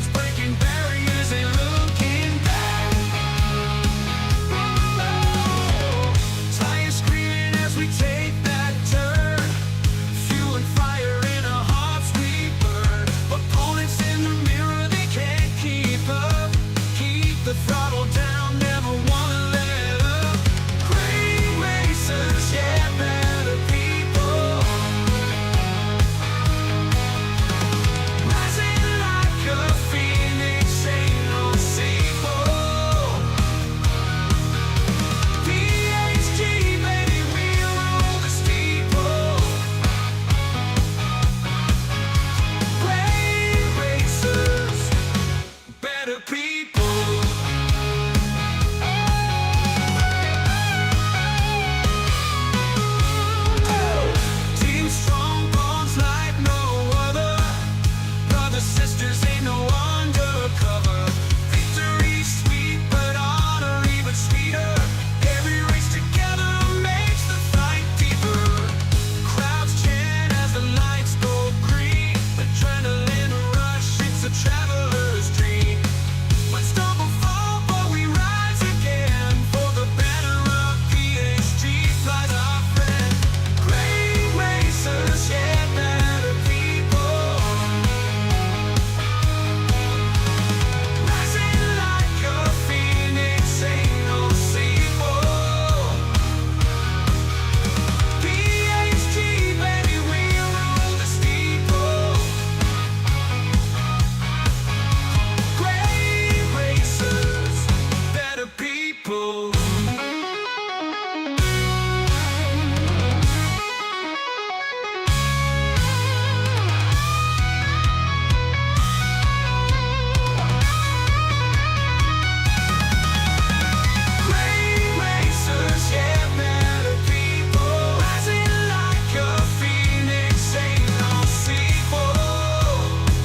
limits, breaking barriers, ain't looking back. Tires screaming as we take that turn. Fuel and fire in our hearts we burn. Opponents in the mirror, they can't keep up. Keep the throttle down, never wanna let up. Great racers, yeah, better people. Rising like a phoenix, ain't no sequel. PHG, baby, we rule the steeple. Great racers, better people. Team strong, bonds like no other. Brothers, sisters, ain't no undercover. Victory sweet, but honor even sweeter. Every race together makes the fight deeper. Crowds chant as the lights go green. Adrenaline rush, it's a traveler's dream. Might stumble, fall, but we rise again. For the banner of PHG flies our friend. Great racers, yeah, better people. Rising like a phoenix, ain't no sequel. PHG, baby, we rule the steeple. Great racers, better people. Great racers, yeah, better people. Rising like a phoenix, ain't no sequel.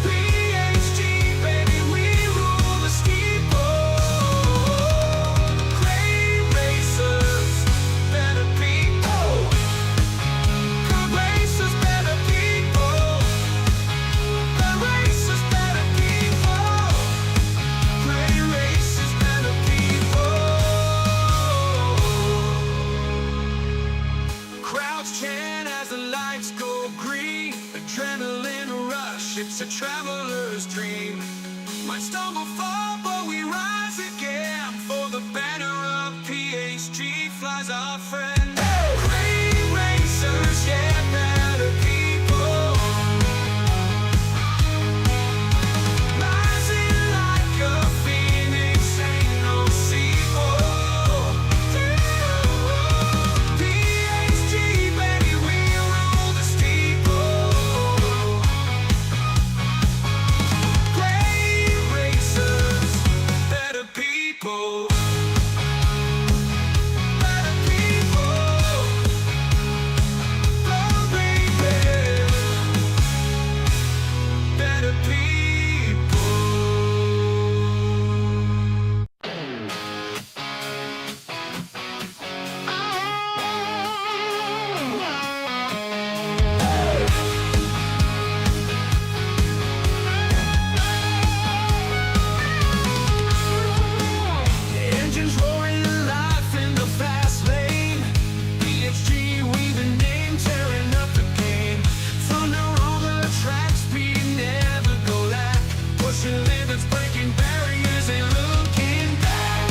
PHG, baby, we rule the steeple. Great racers, better people. Good racers, better people. Good racers, better people. Great racers, better people. Crowds chant as the lights go green. Adrenaline rush, it's a traveler's dream. Might stumble, fall, but we rise again. For the banner of PHG flies our friend. Great racers, yeah, better people. Rising like a phoenix, ain't no sequel. PHG, baby, we rule the steeple. Great racers, better people. Better people. Oh, baby. Better people. Engines roaring life in the fast lane. PHG, we've been named, tearing up the game. Thunder on the track, speed never go lack. Pushing limits, breaking barriers, ain't looking back.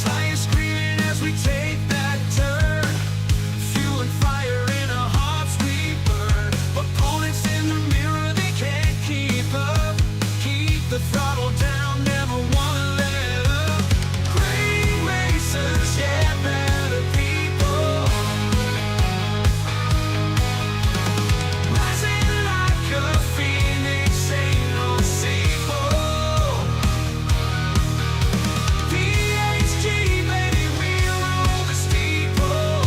Tires screaming as we take that turn. Fuel and fire in our hearts we burn. Opponents in the mirror, they can't keep up. Keep the throttle down, never wanna let up. Great racers, yeah, better people. Rising like a phoenix, ain't no sequel. PHG, baby, we rule the steeple.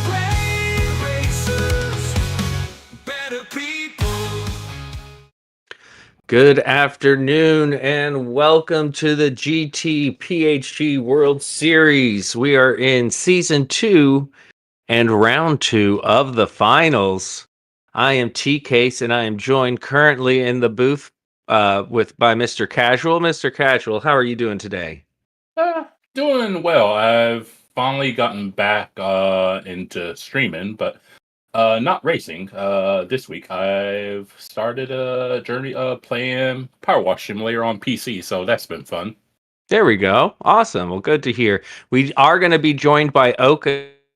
Great racers, better people. Good afternoon and welcome to the GT PHG World Series. We are in Season 2 and round 2 of the finals. I am T Case, and I am joined currently in the booth by Mr. Casual. Mr. Casual, how are you doing today? Doing well. I've finally gotten back into streaming, but not racing. This week I've started a journey playing Power Wash Simulator on PC, so that's been fun. There we go. Awesome. Well, good to hear. We are going to be joined by Oak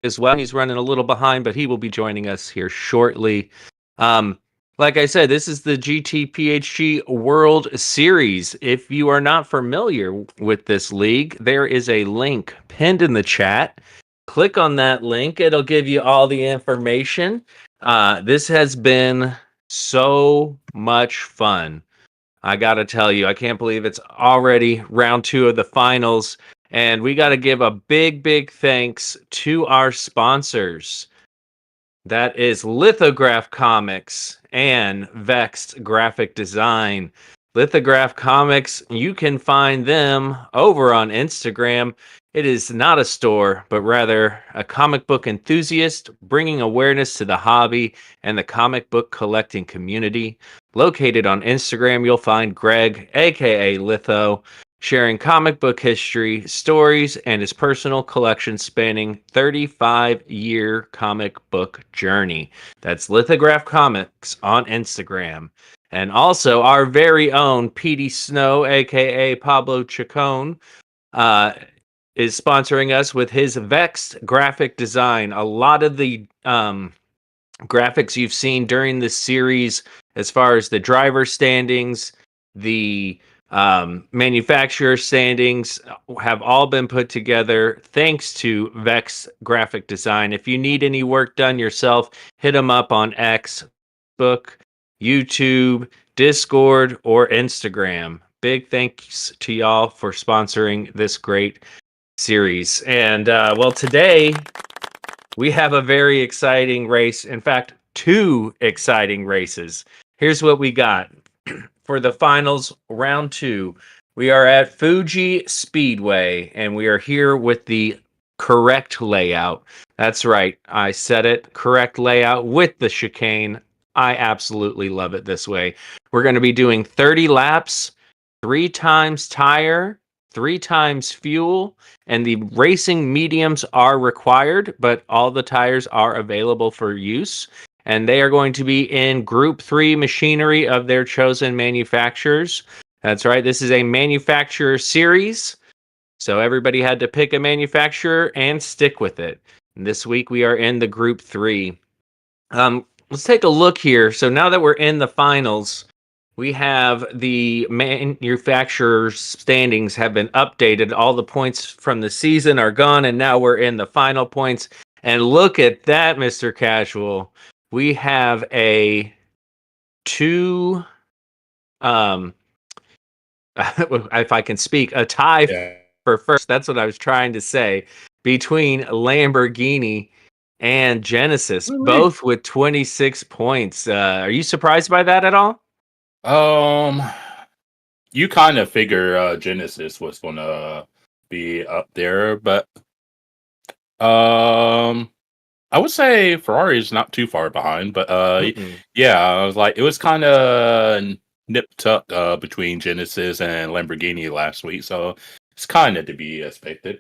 as well. He's running a little behind, but he will be joining us here shortly. Um, like I said, this is the GT PHG World Series. If you are not familiar with this league, there is a link pinned in the chat. Click on that link. It'll give you all the information. This has been so much fun. I got to tell you, I can't believe it's already round 2 of the finals. And we got to give a big, big thanks to our sponsors. That is Lithograph Comics and Vexed Graphic Design. Lithograph Comics, you can find them over on Instagram. It is not a store, but rather a comic book enthusiast bringing awareness to the hobby and the comic book collecting community. Located on Instagram, you'll find Greg, aka Litho, sharing comic book history, stories, and his personal collection spanning 35-year comic book journey. That's Lithograph Comics on Instagram. And also our very own PD Snow, aka Pablo Chacon, is sponsoring us with his Vexed graphic design. A lot of the graphics you've seen during this series, as far as the driver standings, the manufacturer standings, have all been put together thanks to Vex graphic design. If you need any work done yourself, hit them up on X, Facebook, YouTube, Discord, or Instagram. Big thanks to y'all for sponsoring this great series. And well, today we have a very exciting race. In fact, 2 exciting races. Here's what we got for the finals, round 2. We are at Fuji Speedway, and we are here with the correct layout. That's right, I said it. Correct layout with the chicane. I absolutely love it this way. We're going to be doing 30 laps, 3 times tire, 3 times fuel, and the racing mediums are required, but all the tires are available for use. And they are going to be in Group 3 machinery of their chosen manufacturers. That's right, this is a manufacturer series, so everybody had to pick a manufacturer and stick with it. And this week we are in the Group 3. Let's take a look here. So now that we're in the finals, we have the manufacturer's standings have been updated. All the points from the season are gone, and now we're in the final points. And look at that, Mr. Casual. We have a 2, if I can speak, a tie for first. That's what I was trying to say, between Lamborghini and Genesis, both with 26 points. Are you surprised by that at all? You kind of figure Genesis was gonna be up there, but I would say Ferrari is not too far behind. But yeah, I was like, it was kind of nipped up between Genesis and Lamborghini last week, so it's kind of to be expected.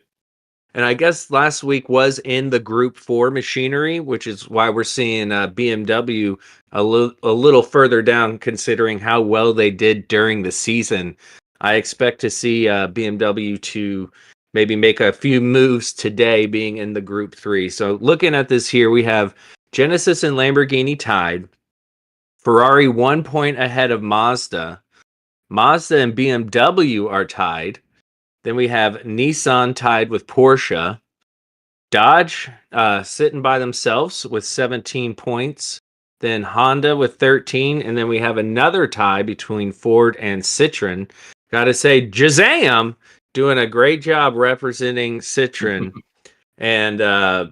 And I guess last week was in the Group 4 machinery, which is why we're seeing BMW a little further down, considering how well they did during the season. I expect to see BMW to maybe make a few moves today, being in the Group 3. So looking at this here, we have Genesis and Lamborghini tied. Ferrari 1 point ahead of Mazda. Mazda and BMW are tied. Then we have Nissan tied with Porsche. Dodge sitting by themselves with 17 points. Then Honda with 13. And then we have another tie between Ford and Citroen. Got to say, Shazam doing a great job representing Citroen and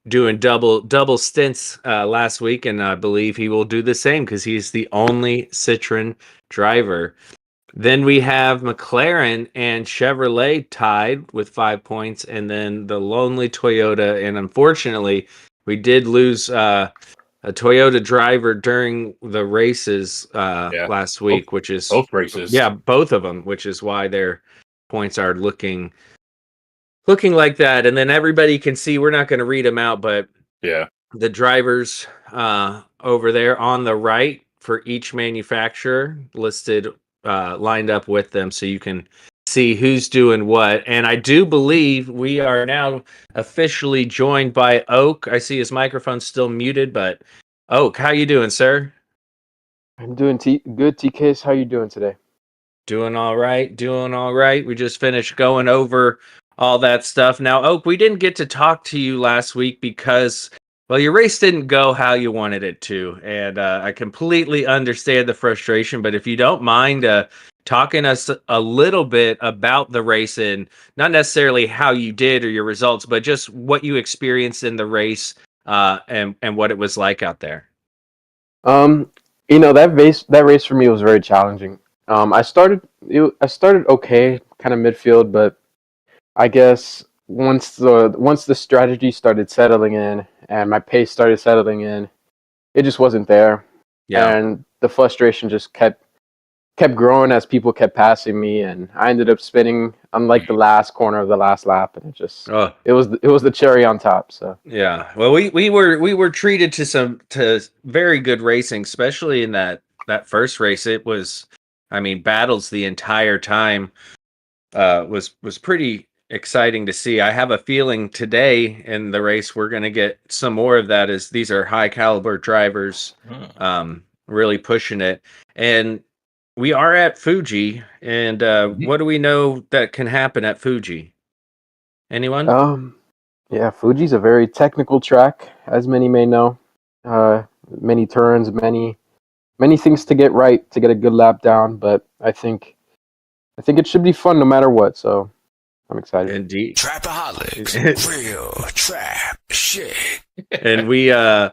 doing double stints last week. And I believe he will do the same because he's the only Citroen driver. Then we have McLaren and Chevrolet tied with 5 points, and then the lonely Toyota. And unfortunately, we did lose a Toyota driver during the races Yeah. last week, which is Both races. yeah, both of them, which is why their points are looking like that. And then everybody can see, we're not going to read them out, but Yeah. the drivers over there on the right for each manufacturer listed, lined up with them, so you can see who's doing what. And I do believe we are now officially joined by Oak. I see his microphone's still muted, but Oak, how you doing, sir? I'm doing good, TKs. How you doing today? Doing all right. Doing all right. We just finished going over all that stuff. Now, Oak, we didn't get to talk to you last week because, well, your race didn't go how you wanted it to. And I completely understand the frustration. But if you don't mind talking us a little bit about the race, and not necessarily how you did or your results, but just what you experienced in the race, and what it was like out there. That race for me was very challenging. I started okay, kind of midfield, but I guess once the strategy started settling in and my pace started settling in, it just wasn't there, Yeah. and the frustration just kept growing as people kept passing me, and I ended up spinning on like the last corner of the last lap, and Oh. it was the cherry on top. So Yeah, well, we were treated to very good racing, especially in that first race. It was, I mean, battles the entire time. Was pretty exciting to see. I have a feeling today in the race we're going to get some more of that, as these are high caliber drivers, really pushing it. And we are at Fuji, and what do we know that can happen at Fuji? Anyone? Yeah, Fuji's a very technical track, as many may know. Many turns, many things to get right to get a good lap down, but I think it should be fun no matter what. So I'm excited. Indeed. Trapaholics, real trap shit. And we know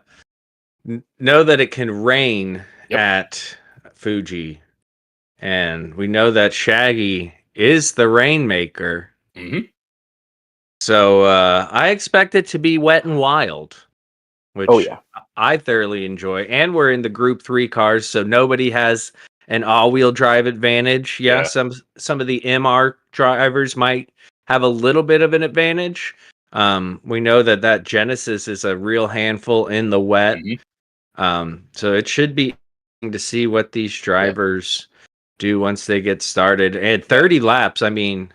that it can rain at Fuji, and we know that Shaggy is the rainmaker. So I expect it to be wet and wild, which I thoroughly enjoy. And we're in the Group 3 cars, so nobody has an all-wheel drive advantage. Yeah, some of the MR drivers might have a little bit of an advantage. We know that Genesis is a real handful in the wet. So it should be interesting to see what these drivers do once they get started. And 30 laps, I mean,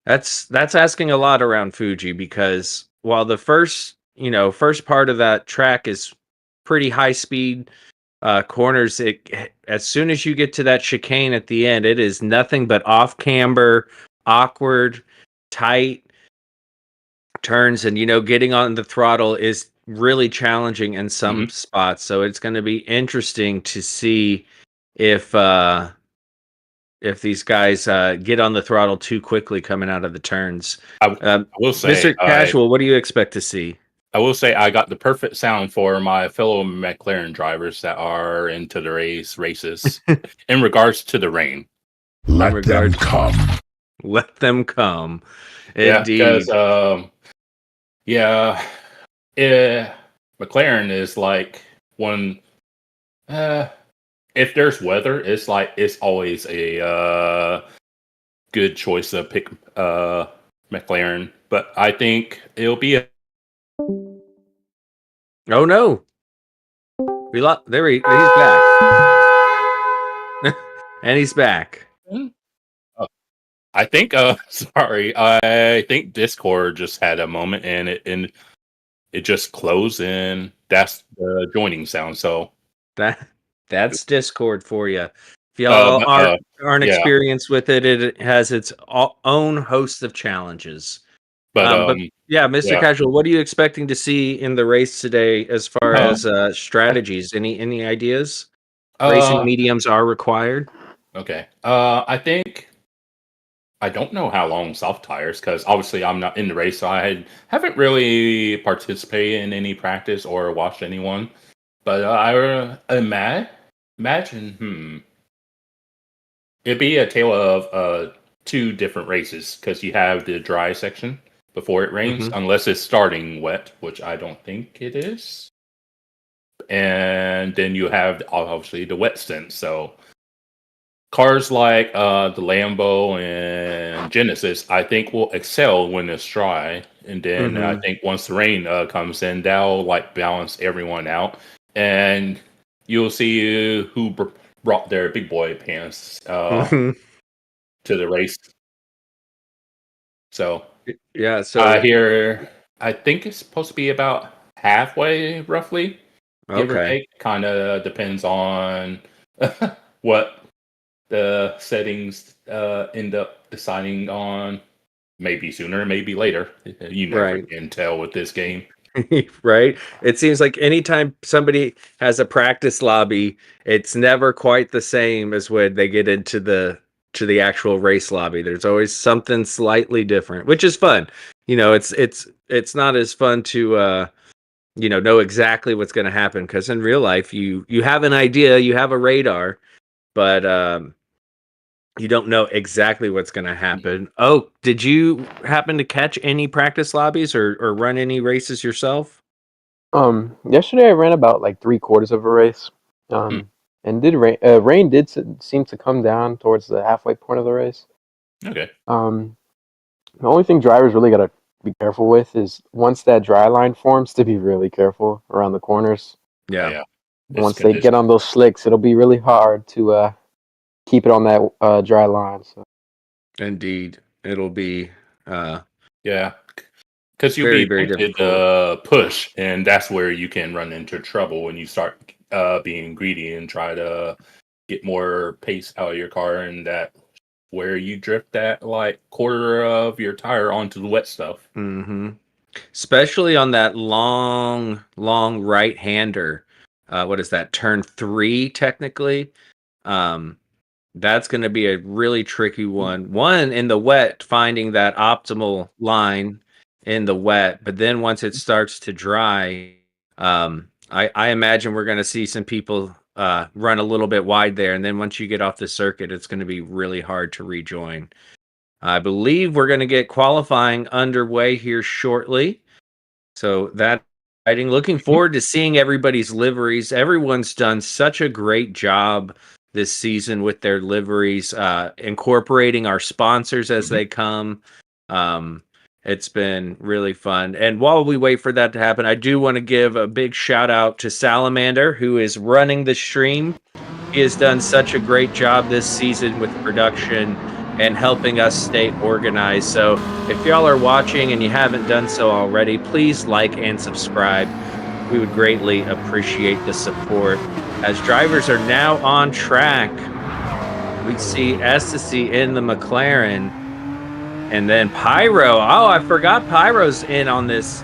that's asking a lot around Fuji, because while the first part of that track is pretty high speed corners, as soon as you get to that chicane at the end, it is nothing but off camber, awkward, tight turns, and getting on the throttle is really challenging in some spots. So it's going to be interesting to see if these guys get on the throttle too quickly coming out of the turns. I will say, Mr. Casual, what do you expect to see? I will say I got the perfect sound for my fellow McLaren drivers that are into the races in regards to the rain. Let them come. Let them come. Indeed. Indeed. Because, McLaren is like one. If there's weather, it's always a good choice to pick McLaren. But I think it'll be a. Oh no! He's back, and he's back. I think. Sorry. I think Discord just had a moment, and it just closed, and that's the joining sound. So that's Discord for you. If y'all aren't experienced with it, it has its own host of challenges. But yeah, Mr. Casual, what are you expecting to see in the race today as far as strategies? Any ideas? Racing mediums are required. Okay. I think I don't know how long soft tires, because obviously I'm not in the race, so I haven't really participated in any practice or watched anyone. But I imagine, it'd be a tale of two different races, because you have the dry section before it rains, Mhm. unless it's starting wet, which I don't think it is. And then you have obviously the wet stint. So cars like the Lambo and Genesis, I think, will excel when it's dry. And then I Mhm. think once the rain comes in, that'll like balance everyone out, and you'll see who brought their big boy pants Mhm. to the race. So Yeah, I so hear, I think it's supposed to be about halfway, roughly, give or okay. take. Kind of depends on what the settings end up deciding on. Maybe sooner, maybe later. You never Right. can tell with this game. Right? It seems like anytime somebody has a practice lobby, it's never quite the same as when they get into the actual race lobby. There's always something slightly different, which is fun. It's not as fun to know exactly what's going to happen, because in real life you have an idea, you have a radar, but you don't know exactly what's going to happen. Oh, did you happen to catch any practice lobbies or run any races yourself? Yesterday I ran about like 3/4 of a race. Hmm, And did rain did seem to come down towards the halfway point of the race. okay. Um, the only thing drivers really gotta be careful with is once that dry line forms, to be really careful around the corners. Yeah, Yeah. This Once they get condition. on those slicks, it'll be really hard to keep it on that dry line. So, indeed. It'll be Yeah. Because you'll very, be very tempted difficult. to push, and that's where you can run into trouble when you start being greedy and try to get more pace out of your car, and that where you drift that like quarter of your tire onto the wet stuff. Hmm. Especially on that long, long right-hander. What is that? Turn 3, technically. Um, that's going to be a really tricky one. One, in the wet, finding that optimal line in the wet, but then once it starts to dry, I imagine we're going to see some people run a little bit wide there, and then once you get off the circuit, it's going to be really hard to rejoin. I believe we're going to get qualifying underway here shortly. So that exciting. Looking Mhm, forward to seeing everybody's liveries. Everyone's done such a great job this season with their liveries, incorporating our sponsors as mhm. they come. Um, it's been really fun. And while we wait for that to happen, I do want to give a big shout out to Salamander, who is running the stream. He has done such a great job this season with production and helping us stay organized. So if y'all are watching and you haven't done so already, please like and subscribe. We would greatly appreciate the support. As drivers are now on track, we see Estasy in the McLaren, and then Pyro. Oh, I forgot Pyro's in on this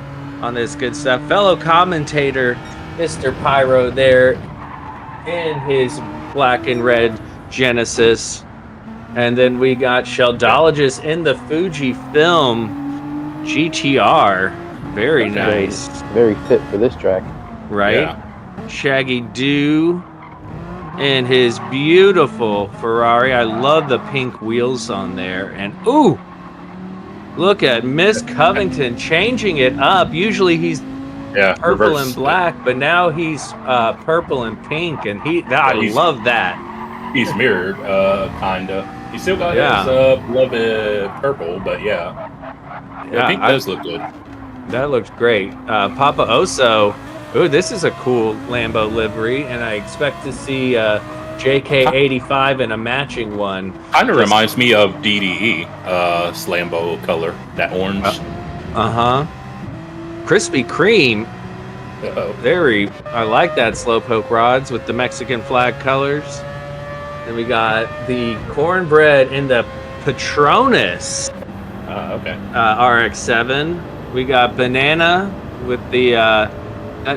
good stuff. Fellow commentator, Mr. Pyro there in his black and red Genesis. And then we got Yeah. Sheldologist in the Fuji film GTR. Very Okay. very, nice, very fit for this track. right? Yeah. Shaggy Doo in his beautiful Ferrari. I love the pink wheels on there. And ooh, look at Miss Covington changing it up. Usually he's Yeah. purple and Reverse. black, but now he's purple and pink, and I Yeah. love that. He's mirrored, kinda. He still got his Yeah, beloved purple, but yeah, the pink yeah, does look good. that looks great. Papa Oso. Ooh, this is a cool Lambo livery, and I expect to see JK85 in a matching one. Kind of Just reminds me of DDE, Slambo color, that orange. uh-huh. Krispy Kreme. Uh-oh. I like that slowpoke rods with the Mexican flag colors. Then we got the cornbread in the Patronus Okay. RX-7. We got banana with the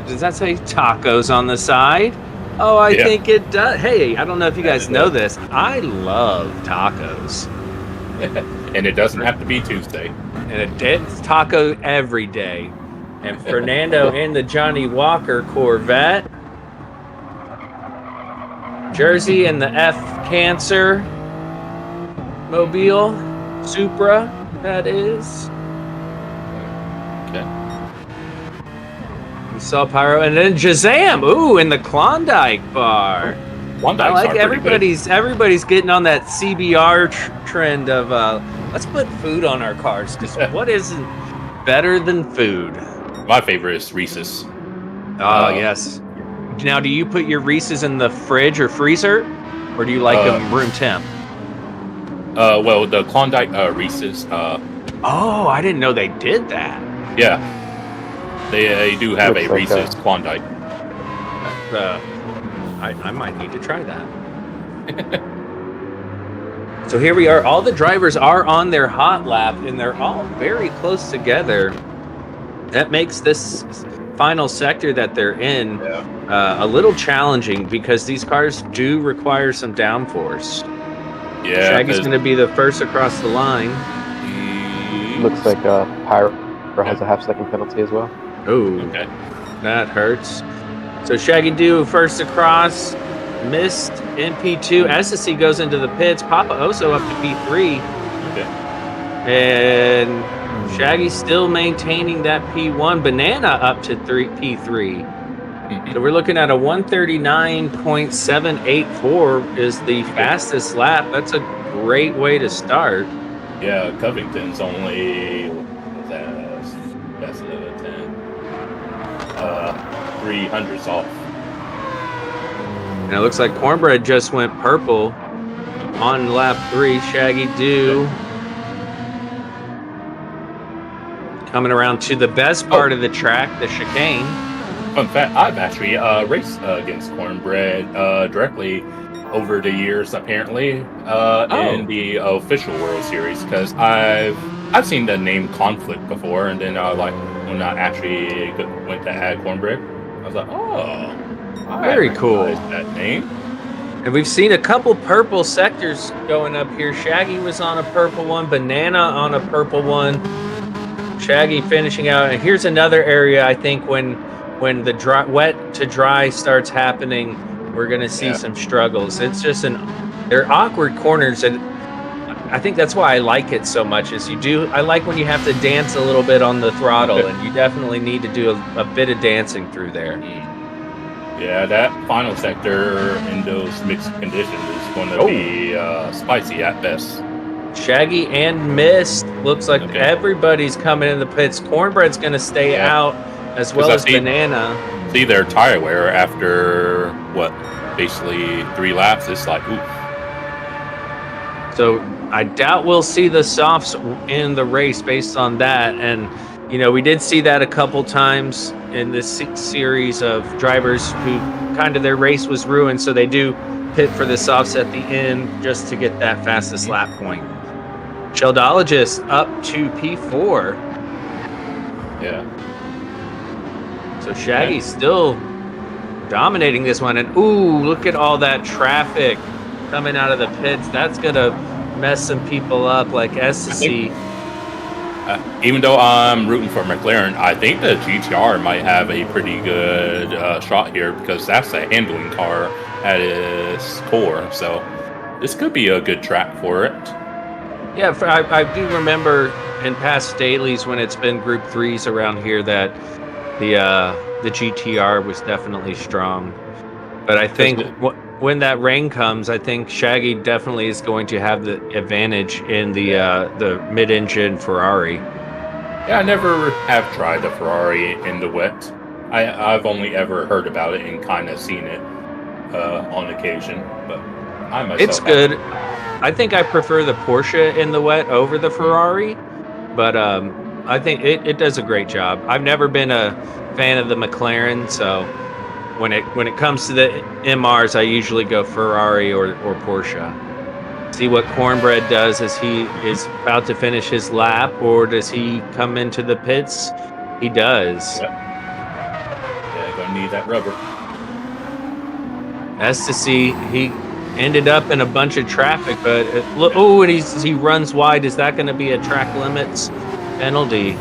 does that say tacos on the side? Oh, I Yeah. think it does. Hey, I don't know if you guys It know does. this. I love tacos. And it doesn't have to be Tuesday. And it's taco every day. And Fernando in the Johnny Walker Corvette. Jersey in the F Cancer Mobile Supra, that is. Saw Pyro, and then Shazam! Ooh, in the Klondike bar. I like everybody's getting on that CBR trend of let's put food on our cars, because what isn't better than food? My favorite is Reese's. Oh, yes. Now, do you put your Reese's in the fridge or freezer, or do you like them room temp? Well, the Klondike Reese's. Oh, I didn't know they did that. Yeah, they do have Looks a like Reese's Klondike. I might need to try that. So here we are. All the drivers are on their hot lap, and they're all very close together. That makes this final sector that they're in a little challenging, because these cars do require some downforce. Yeah, Shaggy's going to be the first across the line. Looks like Pyro has a half-second penalty as well. Oh, okay. That hurts. So Shaggy Doo first across, missed in P2. SSC goes into the pits. Papa Oso up to P3. Okay. And Shaggy's still maintaining that P1. Banana up to P3. So we're looking at a 139.784 is the fastest lap. That's a great way to start. Yeah, Covington's only that's a 10. 300s off. And it looks like Cornbread just went purple on lap 3. Shaggy Doo coming around to the best part of the track, the chicane. Fun fact, I've actually raced against Cornbread directly over the years, apparently, in the official World Series, because I've seen the name Conflict before, and then when I actually went to add Cornbread, I was like, oh, very cool. That name. And we've seen a couple purple sectors going up here. Shaggy was on a purple one, Banana on a purple one. Shaggy finishing out. And here's another area, I think, when the wet to dry starts happening, we're going to see some struggles. It's just they're awkward corners, and I think that's why I like it so much. I like when you have to dance a little bit on the throttle, and you definitely need to do a bit of dancing through there. Yeah, that final sector in those mixed conditions is going to be spicy at best. Shaggy and Mist. Looks like everybody's coming in the pits. Cornbread's going to stay out, as well as Banana. See their tire wear after basically 3 laps. It's like, oof. So I doubt we'll see the softs in the race based on that. And we did see that a couple times in this series of drivers who kind of their race was ruined, so they do pit for the softs at the end just to get that fastest lap point. Sheldologist up to P4. Yeah. So Shaggy's still dominating this one. And ooh, look at all that traffic coming out of the pits. That's going to mess some people up, like SSC. Even though I'm rooting for McLaren, I think the GTR might have a pretty good shot here, because that's a handling car at its core. So this could be a good track for it. Yeah, I do remember in past dailies when it's been Group 3s around here that the GTR was definitely strong. But I think when that rain comes, I think Shaggy definitely is going to have the advantage in the mid-engine Ferrari. Yeah, I never have tried the Ferrari in the wet. I've only ever heard about it and kind of seen it on occasion. But I myself it's good. I think I prefer the Porsche in the wet over the Ferrari, but I think it does a great job. I've never been a fan of the McLaren, so when it comes to the MRs, I usually go Ferrari or Porsche. See what Cornbread does as he is about to finish his lap, or does he come into the pits? He does. Yep. Yeah, gonna need that rubber. As to see, he ended up in a bunch of traffic, but and he runs wide. Is that going to be a track limits penalty?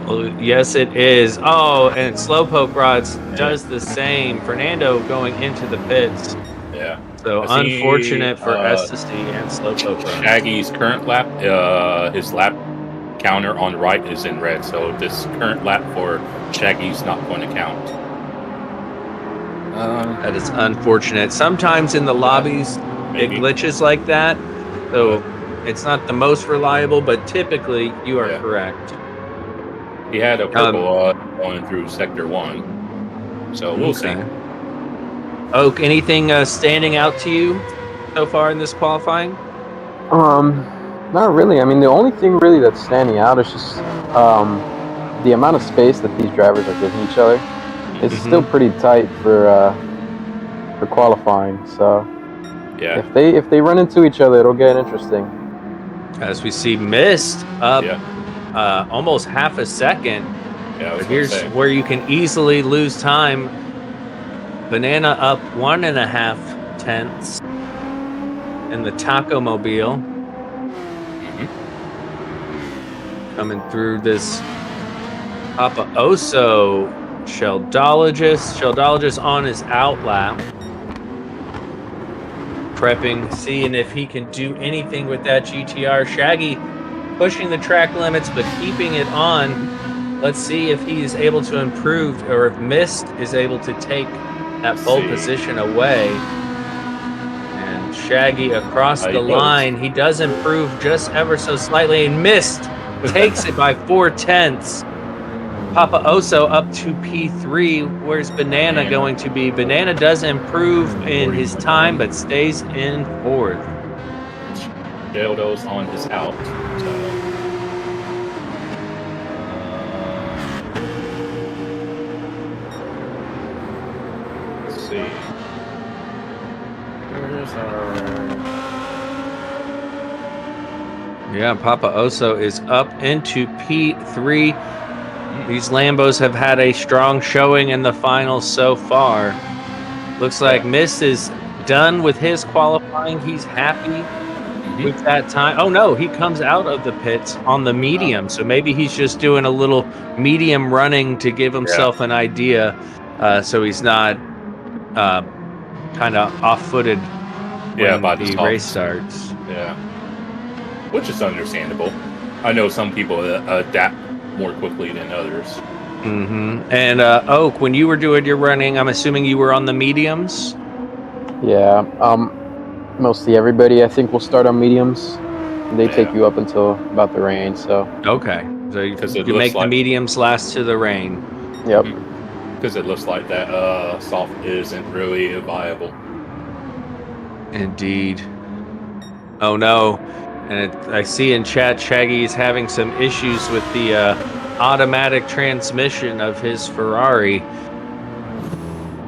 Well, yes, it is. Oh, and Slowpoke Rods does the same. Fernando going into the pits. Yeah. So unfortunate for SSD and Slowpoke Rods. Shaggy's current lap, his lap counter on right is in red, so this current lap for Shaggy's not going to count. That is unfortunate. Sometimes in the lobbies, maybe. it glitches like that, so it's not the most reliable, but typically you are correct. He had a purple going through Sector 1, so we'll see. Oak, anything standing out to you so far in this qualifying? Not really. I mean, the only thing really that's standing out is just the amount of space that these drivers are giving each other. It's still pretty tight for qualifying. So yeah, if they run into each other, it'll get interesting. As we see, Mist up almost half a second. Yeah, but here's where you can easily lose time. Banana up 1.5 tenths in the Taco Mobile. Coming through this Papa Oso Sheldologist. Sheldologist on his out lap. Prepping, seeing if he can do anything with that GTR. Shaggy pushing the track limits, but keeping it on. Let's see if he is able to improve, or if Mist is able to take that pole position away. And Shaggy across the line. He does improve just ever so slightly, and Mist takes it by 4 tenths. Papa Oso up to P3. Where's Banana going to be? Banana does improve in his time, but stays in 4th. Dildo's on his out. Let's see. Where's our... Yeah, Papa Oso is up into P3. These Lambos have had a strong showing in the finals so far. Looks like Mist is done with his qualifying. He's happy with that time. Oh no, he comes out of the pits on the medium. So maybe he's just doing a little medium running to give himself an idea. So he's not kind of off-footed when the race starts. Yeah. Which is understandable. I know some people adapt more quickly than others. And Oak, when you were doing your running, I'm assuming you were on the mediums? Yeah, mostly everybody I think will start on mediums. They take you up until about the rain, so... Okay, so you make the mediums last to the rain. Yep. Because it looks like that soft isn't really viable. Indeed. Oh no. And I see in chat Shaggy is having some issues with the automatic transmission of his Ferrari.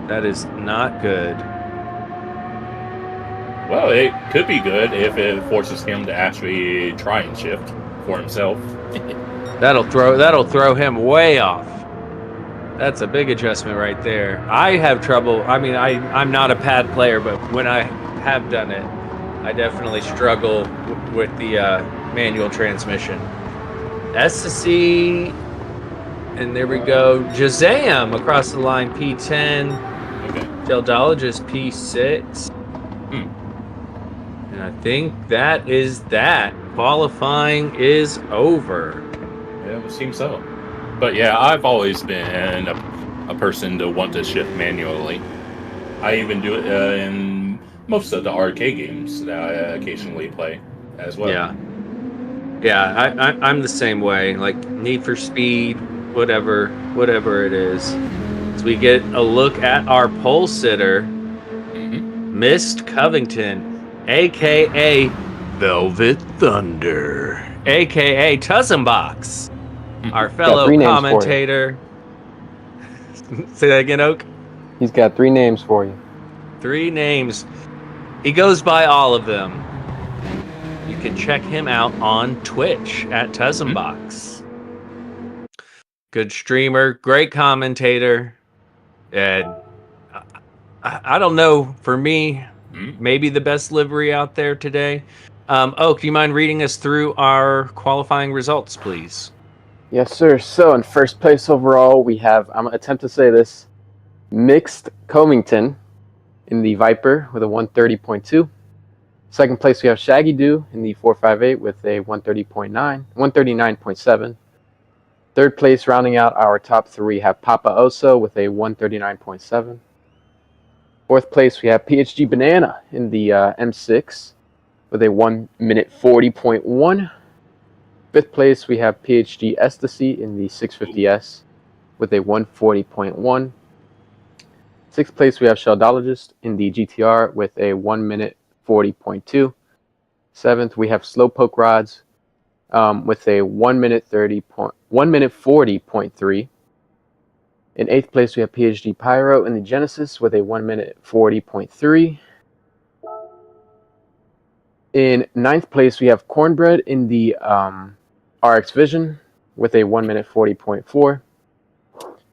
That is not good. Well, it could be good if it forces him to actually try and shift for himself. That'll throw him way off. That's a big adjustment right there. I have trouble. I mean, I'm not a pad player, but when I have done it, I definitely struggle with the manual transmission. S to C, and there we go. Jazam across the line, P10. Okay. Geldologist, P6. And I think that is that. Qualifying is over. Yeah, it would seem so. But yeah, I've always been a person to want to shift manually. I even do it in most of the arcade games that I occasionally play as well. Yeah, I'm the same way. Like Need for Speed, whatever it is. As we get a look at our pole sitter, Mist Covington, aka Velvet Thunder, aka Tuzzenbox, our fellow commentator. Say that again, Oak. He's got 3 names for you. 3 names. He goes by all of them. You can check him out on Twitch at Tuzzenbox. Good streamer, great commentator. And I don't know, for me, maybe the best livery out there today. Oak, do you mind reading us through our qualifying results, please? Yes, sir. So in first place overall, we have, I'm going to attempt to say this, Mixed Covington in the Viper with a 130.2. Second place, we have Shaggy Doo in the 458 with a 139.7. Third place, rounding out our top three, have Papa Oso with a 139.7. Fourth place, we have PHG Banana in the M6 with a 1 minute 40.1. Fifth place, we have PHG Ecstasy in the 650S with a 140.1. Sixth place, we have Sheldologist in the GTR with a 1 minute 40.2. Seventh, we have Slowpoke Rods with a 1 minute 40.3. In eighth place, we have PHG Pyro in the Genesis with a 1 minute 40.3. In ninth place, we have Cornbread in the RX Vision with a 1 minute 40.4.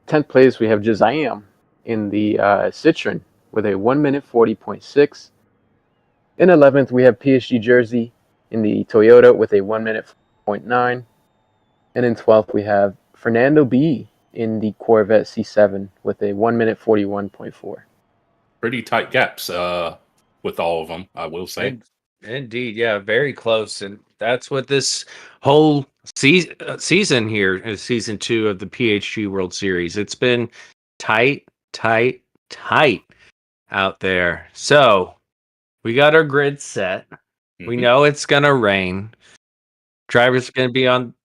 10th place, we have Jazam in the Citroen with a 1 minute 40.6. In 11th, we have PHG Jersey in the Toyota with a 1 minute 0.9. And in 12th, we have Fernando B in the Corvette C7 with a 1 minute 41.4. Pretty tight gaps with all of them, I will say. Indeed, yeah, very close, and that's what this whole season here is, season 2 of the PHG World Series. It's been tight out there. So we got our grid set. We know it's gonna rain. Drivers are gonna be on,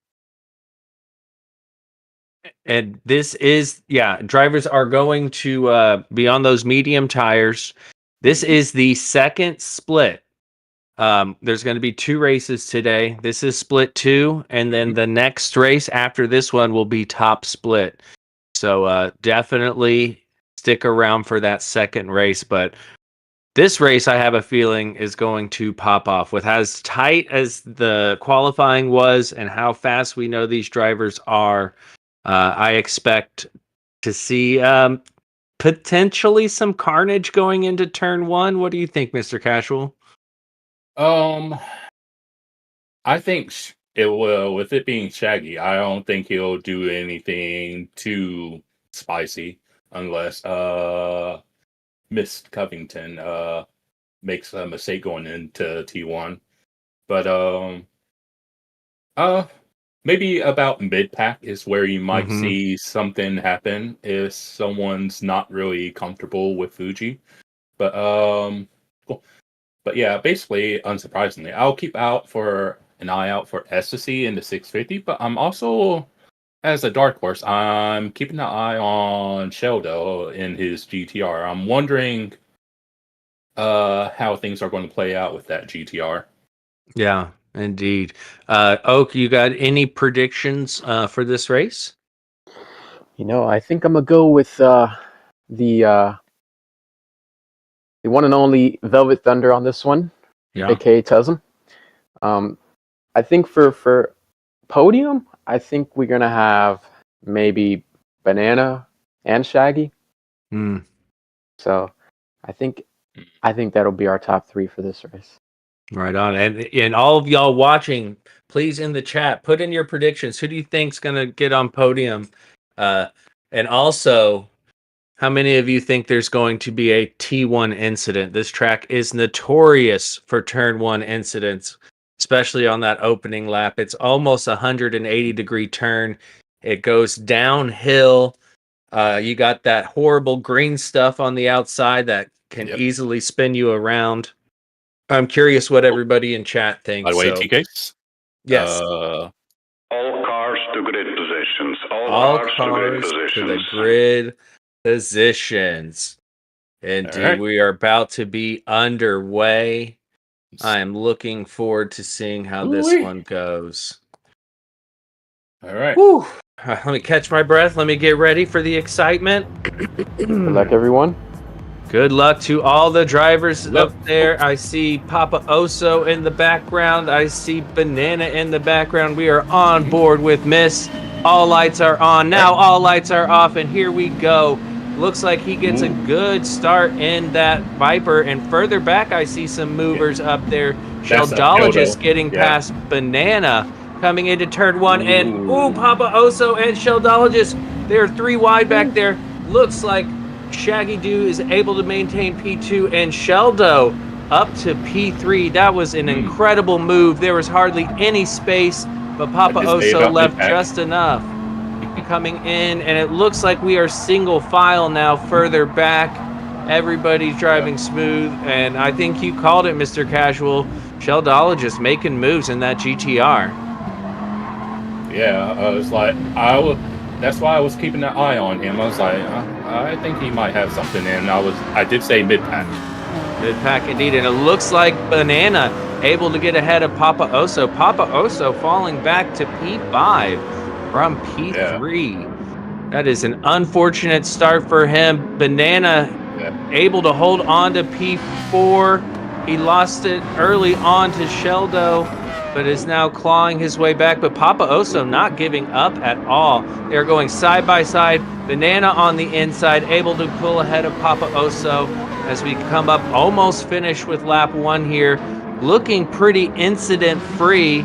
and this is drivers are going to be on those medium tires. This is the second split. There's going to be 2 races today. This is split 2, and then the next race after this one will be top split. So definitely stick around for that second race. But this race, I have a feeling, is going to pop off. With as tight as the qualifying was and how fast we know these drivers are, I expect to see potentially some carnage going into turn 1. What do you think, Mr. Casual? I think it will. With it being Shaggy, I don't think he'll do anything too spicy unless Miss Covington makes a mistake going into T1. But maybe about mid pack is where you might see something happen if someone's not really comfortable with Fuji. But cool. But yeah, basically, unsurprisingly, I'll keep an eye out for Ecstasy in the 650. But I'm also, as a dark horse, I'm keeping an eye on Sheldo in his GTR. I'm wondering how things are going to play out with that GTR. Yeah, indeed. Oak, you got any predictions for this race? I think I'm gonna go with the one and only Velvet Thunder on this one, aka Tuzum. I think for podium, I think we're gonna have maybe Banana and Shaggy. So I think that'll be our top 3 for this race. Right on. And all of y'all watching, please in the chat put in your predictions. Who do you think's gonna get on podium? And also, how many of you think there's going to be a T1 incident? This track is notorious for turn 1 incidents, especially on that opening lap. It's almost a 180-degree turn. It goes downhill. You got that horrible green stuff on the outside that can easily spin you around. I'm curious what everybody in chat thinks. By the way, TK? Yes. All cars to grid positions. All cars to the grid positions. Indeed, right. We are about to be underway. I am looking forward to seeing how this one goes. All right. Whew. Let me catch my breath. Let me get ready for the excitement. Good luck, everyone. Good luck to all the drivers up there. I see Papa Oso in the background. I see Banana in the background. We are on board with Miss. All lights are on. Now all lights are off, and here we go. Looks like he gets a good start in that Viper, and further back I see some movers up there. Sheldologist getting past Banana, coming into turn 1, and Papa Oso and Sheldologist, they're 3 wide back there. Looks like Shaggy Doo is able to maintain P2, and Sheldo up to P3. That was an incredible move. There was hardly any space, but Papa just gave Oso out left mid-pack. just enough. Coming in, and it looks like we are single file now further back. Everybody's driving smooth, and I think you called it, Mr. Casual. Sheldologist making moves in that GTR. Yeah, it's like that's why I was keeping an eye on him. I was like, I think he might have something in. I did say mid-pack. Mid-pack indeed, and it looks like Banana able to get ahead of Papa Oso. Papa Oso falling back to P5 from P3. That is an unfortunate start for him. Banana able to hold on to P4. He lost it early on to Sheldo, but is now clawing his way back. But Papa Oso not giving up at all. They're going side by side. Banana on the inside, able to pull ahead of Papa Oso as we come up, almost finished with lap 1 here. Looking pretty incident-free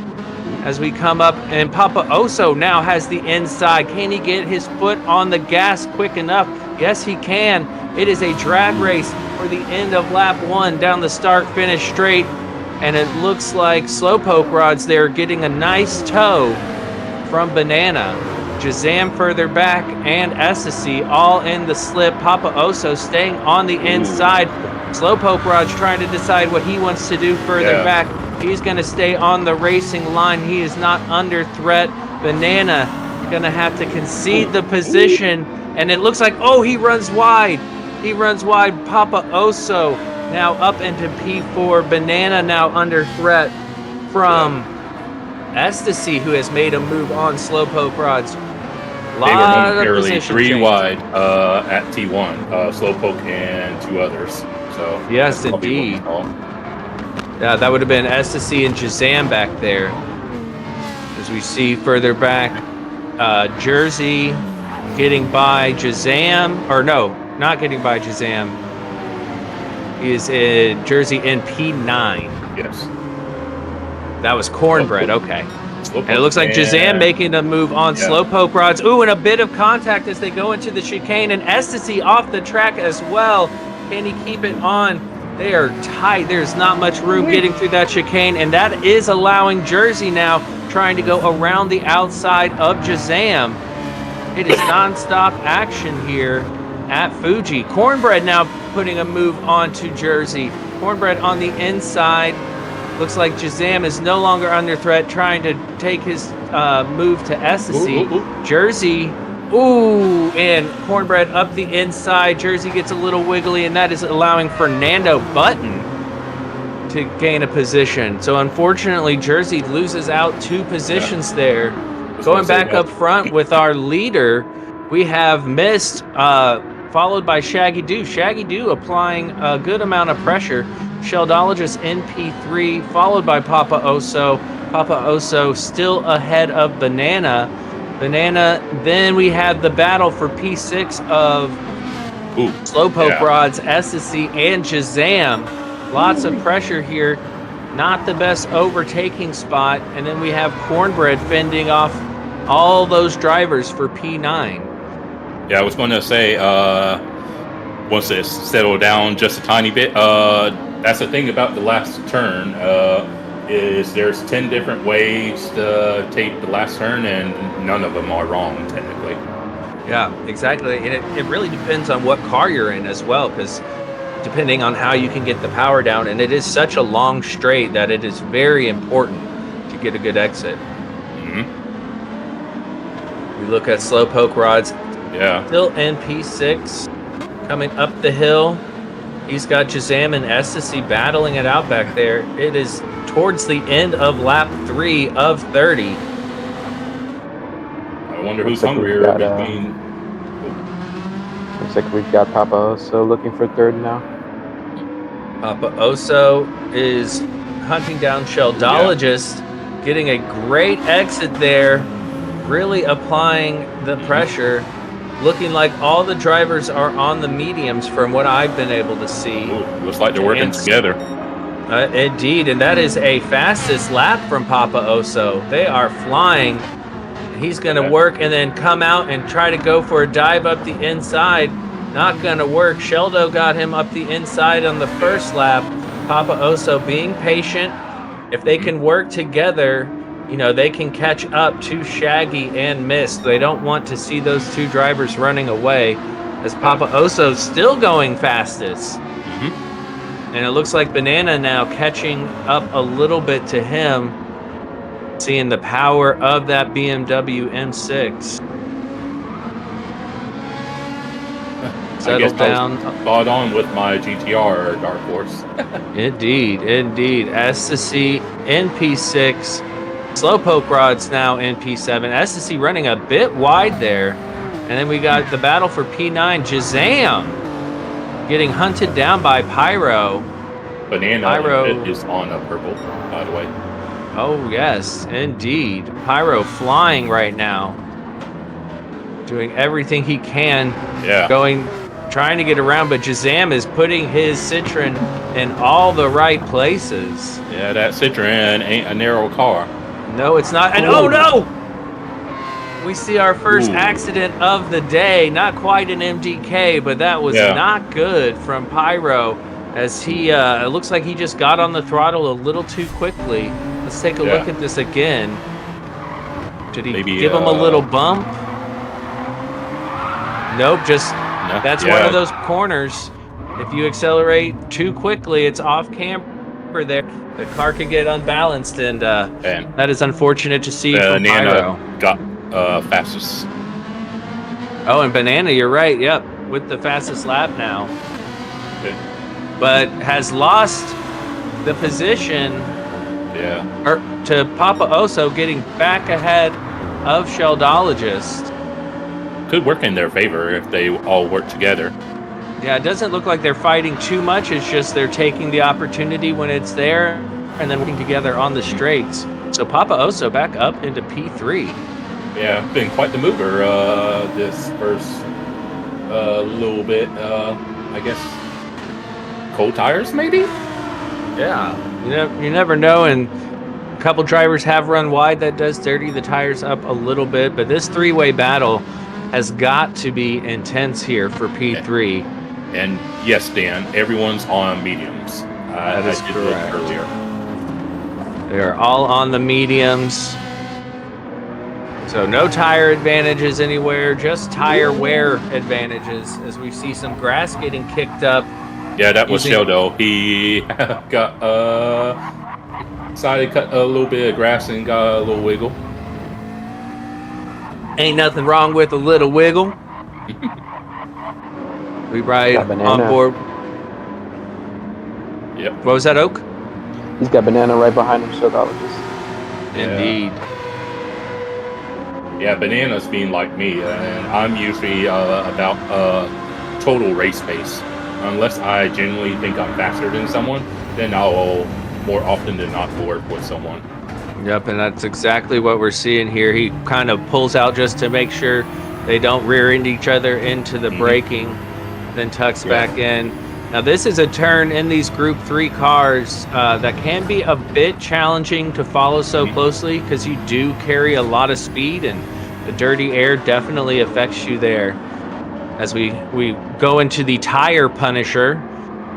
as we come up, and Papa Oso now has the inside. Can he get his foot on the gas quick enough? Yes, he can. It is a drag race for the end of lap 1 down the start-finish straight, and it looks like Slowpoke Rods there getting a nice tow from Banana. Jazam further back and Estasy all in the slip. Papa Oso staying on the inside. Slowpoke Rods trying to decide what he wants to do further back. He's going to stay on the racing line. He is not under threat. Banana going to have to concede the position. And it looks like, oh, he runs wide. He runs wide. Papa Oso now up into P4. Banana now under threat from Estasy, who has made a move on Slowpoke Rods. They were momentarily 3 wide at T1. Slowpoke and 2 others. So yes, indeed. Yeah, that would have been Estasy and Jazam back there. As we see further back, Jersey getting by Jazam, or no, not getting by Jazam. He is in Jersey in P9. Yes. That was Cornbread, okay. And it looks like Jazam making a move on Slowpoke Rods. Ooh, and a bit of contact as they go into the chicane, and Estasy off the track as well. Can he keep it on? They are tight. There's not much room getting through that chicane, and that is allowing Jersey now trying to go around the outside of Jazam. It is non-stop action here at Fuji. Cornbread now putting a move onto Jersey. Cornbread on the inside. Looks like Jazam is no longer under threat, trying to take his move to Estasy. Jersey, and Cornbread up the inside. Jersey gets a little wiggly, and that is allowing Fernando Button to gain a position. So unfortunately, Jersey loses out 2 positions there. Going back up front with our leader, we have Mist, followed by Shaggy Doo. Shaggy Doo applying a good amount of pressure. Sheldologist in P3, followed by Papa Oso. Papa Oso still ahead of Banana. Then we have the battle for P6 of Slowpoke Rods, Estasy, and Jazam. Lots of pressure here. Not the best overtaking spot. And then we have Cornbread fending off all those drivers for P9. Yeah, I was going to say, once it's settled down just a tiny bit, that's the thing about the last turn, is there's 10 different ways to take the last turn, and none of them are wrong, technically. Yeah, exactly. And it really depends on what car you're in as well, because depending on how you can get the power down, and it is such a long straight that it is very important to get a good exit. We look at Slowpoke Rods. Still in P6, coming up the hill. He's got Jazam and Estasy battling it out back there. It is towards the end of lap 3 of 30. I wonder who's hungrier between... Looks like we've got Papa Oso looking for 3rd now. Papa Oso is hunting down Sheldologist, getting a great exit there, really applying the pressure. Looking like all the drivers are on the mediums from what I've been able to see. Looks like they're working together. Indeed, and that is a fastest lap from Papa Oso. They are flying. He's going to work and then come out and try to go for a dive up the inside. Not going to work. Sheldo got him up the inside on the first lap. Papa Oso being patient. If they can work together, you know, they can catch up to Shaggy and Mist. They don't want to see those two drivers running away, as Papa Oso's still going fastest. And it looks like Banana now catching up a little bit to him, seeing the power of that BMW M6. Settle down. Spot on with my GTR Dark Horse. Indeed. S2C NP6. Slowpoke Rod's now NP7. S2C running a bit wide there. And then we got the battle for P9. Jazam getting hunted down by Pyro. Banana is on a purple, by the way. Oh, yes, indeed. Pyro flying right now. Doing everything he can. Yeah. Trying to get around, but Jazam is putting his Citroen in all the right places. Yeah, that Citroen ain't a narrow car. No, it's not. And oh no! We see our first accident of the day. Not quite an MDK, but that was not good from Pyro, as he it looks like he just got on the throttle a little too quickly. Let's take a look at this again. Did he give him a little bump? Nope, that's one of those corners. If you accelerate too quickly, it's off camber there. The car could get unbalanced, and that is unfortunate to see from Pyro. Got fastest. Oh, and Banana, you're right. Yep, with the fastest lap now. Okay. But has lost the position. To Papa Oso, getting back ahead of Sheldologist. Could work in their favor if they all work together. Yeah, it doesn't look like they're fighting too much. It's just they're taking the opportunity when it's there and then working together on the straights. So Papa Oso back up into P3. Yeah, been quite the mover this first little bit. I guess cold tires, maybe? Yeah, you never know, and a couple drivers have run wide. That does dirty the tires up a little bit, but this three-way battle has got to be intense here for P3. And yes, Dan, everyone's on mediums. That is correct. Earlier. They are all on the mediums. So no tire advantages anywhere, just tire wear advantages, as we see some grass getting kicked up. Yeah, that was Sheldo. He got decided to cut a little bit of grass and got a little wiggle. Ain't nothing wrong with a little wiggle. We ride on board. Yep. What was that, Oak? He's got Banana right behind him, Sheldologist. Indeed. Yeah, Banana's being like me, and I'm usually about total race pace. Unless I genuinely think I'm faster than someone, then I'll more often than not work with someone. Yep, and that's exactly what we're seeing here. He kind of pulls out just to make sure they don't rear end each other into the braking, then tucks back in. Now this is a turn in these Group 3 cars that can be a bit challenging to follow so closely, because you do carry a lot of speed, and the dirty air definitely affects you there. As we go into the tire punisher,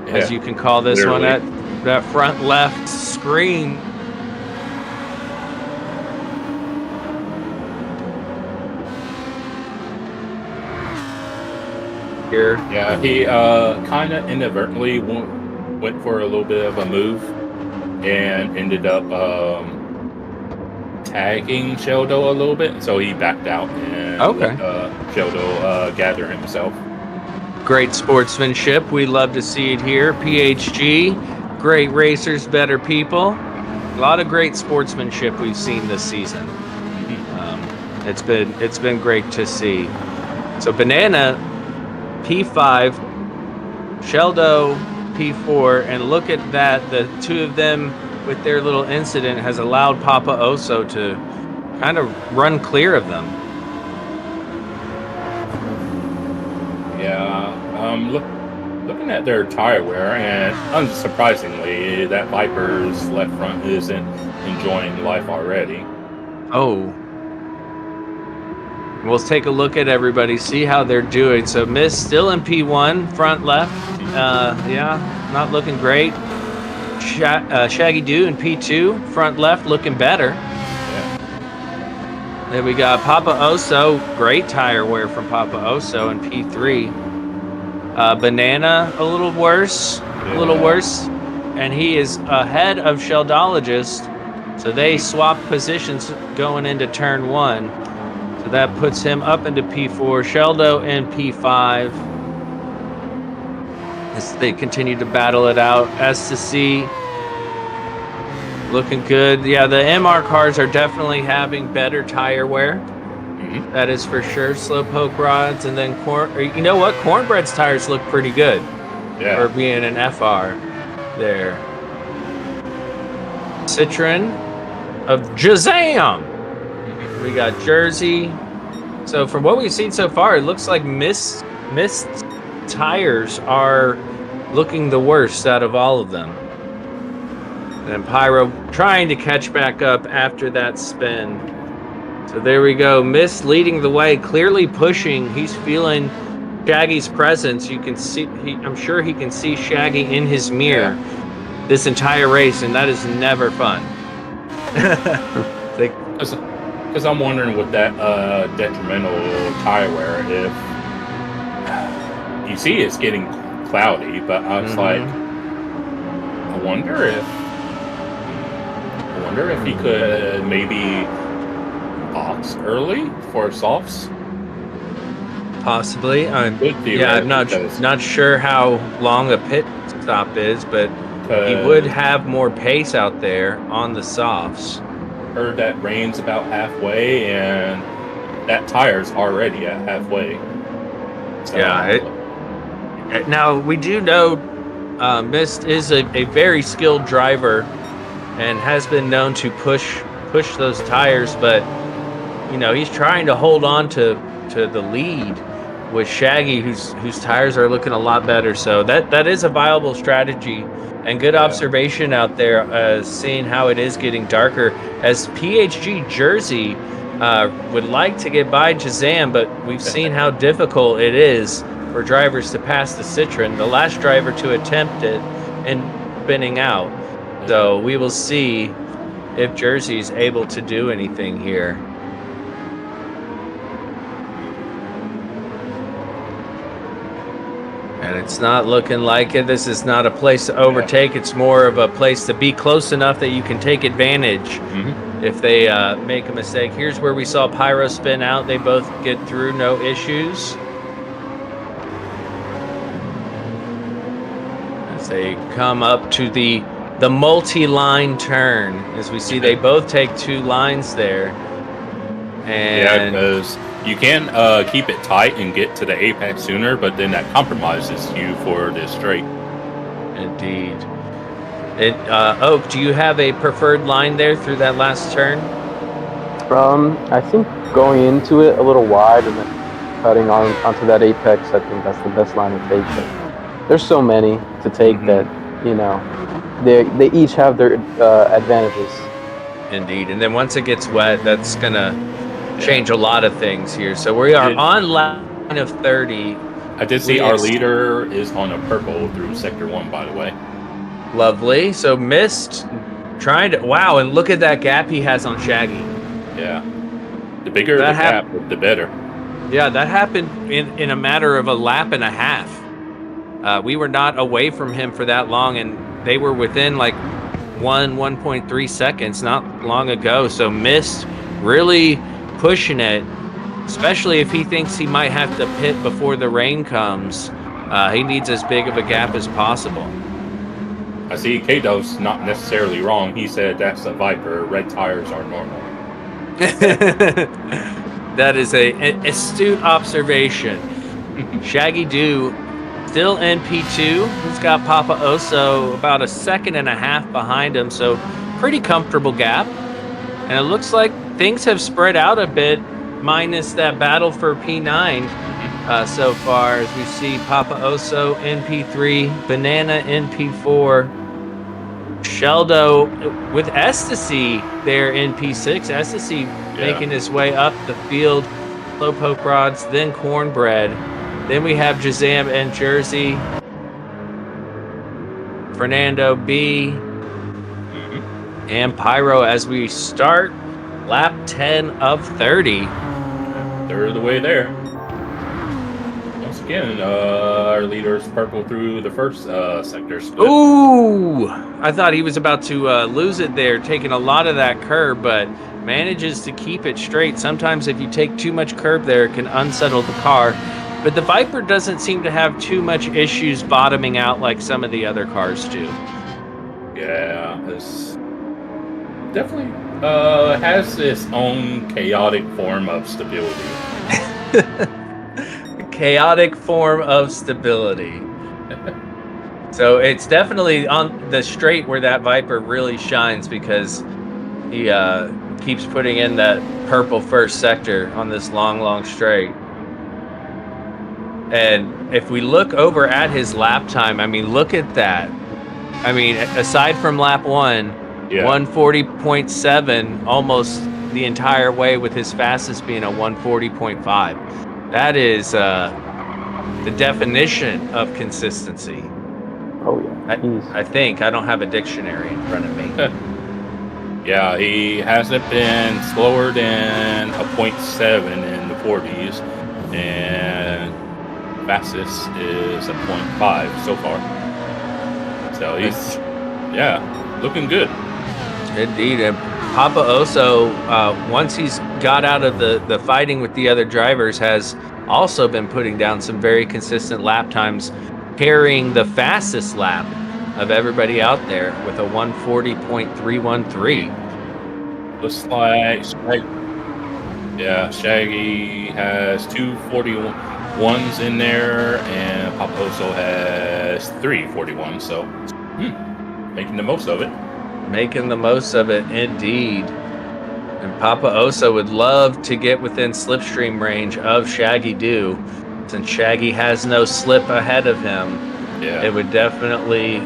as you can call this one, that front left screen. Here. Yeah, he kind of inadvertently went for a little bit of a move and ended up tagging Sheldo a little bit, so he backed out and let Sheldo gather himself. Great sportsmanship. We love to see it here. PHG, great racers, better people. A lot of great sportsmanship we've seen this season. It's been great to see. So Banana P5, Sheldo P4, and look at that. The two of them with their little incident has allowed Papa Oso to kind of run clear of them. Yeah, looking at their tire wear, and unsurprisingly, that Viper's left front isn't enjoying life already. Oh. We'll take a look at everybody, see how they're doing. So Miss still in P1, front left. Yeah, not looking great. Shaggy Doo in P2, front left looking better. Yeah. Then we got Papa Oso, great tire wear from Papa Oso in P3. Banana a little worse, and he is ahead of Sheldologist. So they swap positions going into turn 1. So that puts him up into P4, Sheldo in P5. As they continue to battle it out. S2C looking good. Yeah, the MR cars are definitely having better tire wear. That is for sure. Slowpoke rods, and then you know what? Cornbread's tires look pretty good for being an FR there. Citroen of Jazam. We got Jersey. So from what we've seen so far, it looks like Mist tires are looking the worst out of all of them. And Pyro trying to catch back up after that spin. So there we go. Mist leading the way, clearly pushing. He's feeling Shaggy's presence. You can see, I'm sure he can see Shaggy in his mirror this entire race, and that is never fun. Because I'm wondering with that detrimental tire wear, if you see it's getting cloudy, but I was like, I wonder if he could maybe box early for softs. Possibly. I'm not sure how long a pit stop is, but he would have more pace out there on the softs. Heard that rain's about halfway, and that tire's already at halfway. So, now we do know Mist is a very skilled driver and has been known to push those tires, but you know he's trying to hold on to the lead with Shaggy, whose tires are looking a lot better. So that is a viable strategy. And good observation out there, seeing how it is getting darker. As PHG Jersey would like to get by Jazam, but we've seen how difficult it is for drivers to pass the Citroen. The last driver to attempt it and spinning out. So we will see if Jersey is able to do anything here. And it's not looking like it. This is not a place to overtake. It's more of a place to be close enough that you can take advantage if they make a mistake. Here's where we saw Pyro spin out. They both get through, no issues. As they come up to the multi-line turn. As we see, they both take 2 lines there. And because you can keep it tight and get to the apex sooner, but then that compromises you for this straight. Indeed. Oak, do you have a preferred line there through that last turn? I think going into it a little wide and then cutting onto that apex, I think that's the best line to take. But there's so many to take that, you know, they each have their advantages. Indeed. And then once it gets wet, that's going to change a lot of things here. So we are on line of 30. I did see our leader is on a purple through sector 1, by the way. Lovely. So Mist trying to, wow, and look at that gap he has on Shaggy. Yeah. The bigger the gap, the better. Yeah, that happened in a matter of a lap and a half. We were not away from him for that long, and they were within like 1.3 seconds not long ago. So Mist really pushing it, especially if he thinks he might have to pit before the rain comes. He needs as big of a gap as possible. I see Kato's not necessarily wrong. He said that's a Viper. Red tires are normal. That is an astute observation. Shaggy Doo still in P2. He's got Papa Oso about 1.5 seconds behind him, so pretty comfortable gap. And it looks like things have spread out a bit, minus that battle for P9 so far, as we see Papa Oso in P3, Banana in P4, Sheldo with Ecstasy there in P6. Ecstasy making his way up the field. Slowpoke rods, then Cornbread. Then we have Jazam and Jersey. Fernando B, Mhm. and Pyro as we start lap 10 of 30. They're the way there. Once again, our leader's purple through the first sector split. Ooh, I thought he was about to lose it there, taking a lot of that curb, but manages to keep it straight. Sometimes if you take too much curb there, it can unsettle the car. But the Viper doesn't seem to have too much issues bottoming out like some of the other cars do. Yeah, it's definitely has its own chaotic form of stability. Chaotic form of stability. So it's definitely on the straight where that Viper really shines because he keeps putting in that purple first sector on this long straight. And if we look over at his lap time, I mean, look at that. I mean, aside from lap 1, Yeah. 140.7 almost the entire way, with his fastest being a 140.5. That is the definition of consistency. Oh yeah. I think. I don't have a dictionary in front of me. Yeah, he hasn't been slower than a 0.7 in the 40s, and fastest is a 0.5 so far. So he's, yeah, looking good. Indeed. And Papa Oso, once he's got out of the fighting with the other drivers, has also been putting down some very consistent lap times, carrying the fastest lap of everybody out there with a 140.313. Looks like Shaggy has 241s in there, and Papa Oso has 341s, so making the most of it. Making the most of it, indeed. And Papa Oso would love to get within slipstream range of Shaggy Doo. Since Shaggy has no slip ahead of him, Yeah. it would definitely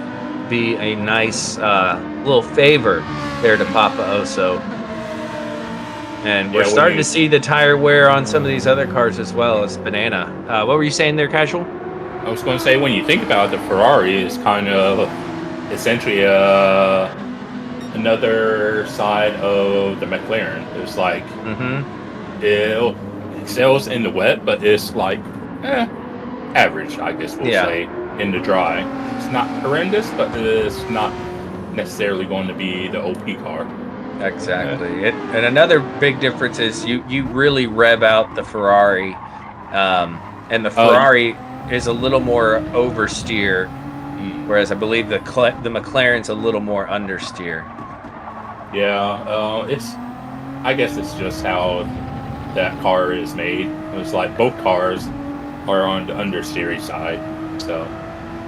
be a nice little favor there to Papa Oso. And we're Yeah, when starting you- to see the tire wear on some of these other cars as well as Banana. What were you saying there, Casual? I was going to say, when you think about it, the Ferrari is kind of essentially another side of the McLaren. It's like Mm-hmm. it excels in the wet, but it's like average, I guess we'll say, in the dry. It's not horrendous, but it's not necessarily going to be the OP car. Exactly. And another big difference is you really rev out the Ferrari, and the Ferrari is a little more oversteer, whereas I believe the McLaren's a little more understeer. Yeah, I guess it's just how that car is made. It's like both cars are on the understeer side, so.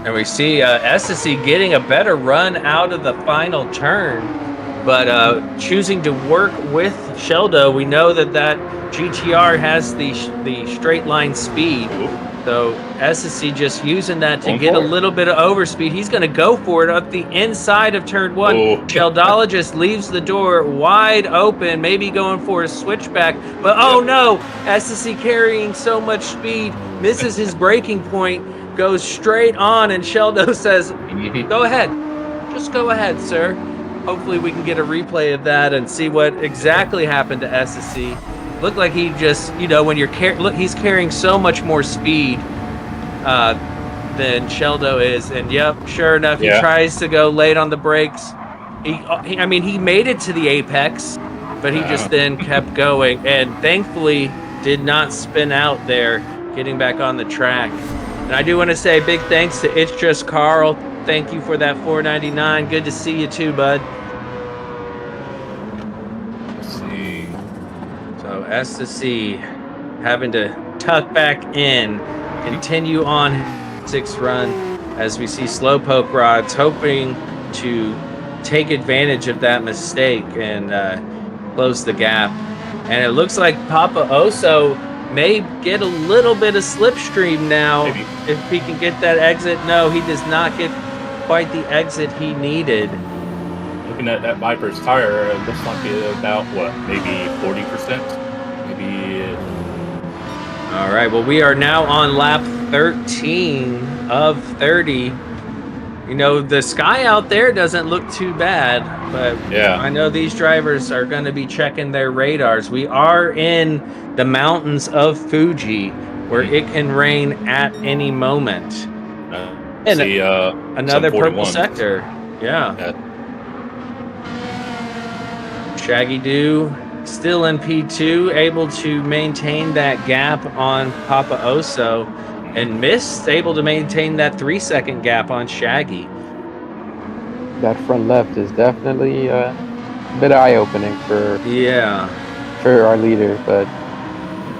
And we see SSC getting a better run out of the final turn, but choosing to work with Sheldo. We know that GTR has the straight line speed. So SSC just using that to get a little bit of overspeed. He's going to go for it up the inside of turn 1. Sheldologist leaves the door wide open, maybe going for a switchback. But oh no, SSC carrying so much speed, misses his braking point, goes straight on, and Sheldo says, go ahead. Just go ahead, sir. Hopefully we can get a replay of that and see what exactly happened to SSC. Looked like he just, when you're he's carrying so much more speed than Sheldo is, and sure enough, he tries to go late on the brakes. He made it to the apex, but he just then kept going, and thankfully did not spin out there, getting back on the track. And I do want to say big thanks to It's Just Carl. Thank you for that $4.99. Good to see you too, bud. So S2C having to tuck back in, continue on 6th run as we see Slowpoke Rods hoping to take advantage of that mistake and close the gap. And it looks like Papa Oso may get a little bit of slipstream now. Maybe. If he can get that exit. No, he does not get quite the exit he needed. Looking at that Viper's tire, it looks like it's about, maybe 40%? Maybe. All right, well, we are now on lap 13 of 30. You know, the sky out there doesn't look too bad, but Yeah. I know these drivers are going to be checking their radars. We are in the mountains of Fuji, where it can rain at any moment. And See, another some purple 41. sector. Yeah. Yeah. Shaggy Doo still in P2, able to maintain that gap on Papa Oso. And Mist able to maintain that 3-second gap on Shaggy. That front left is definitely a bit eye-opening for our leader, but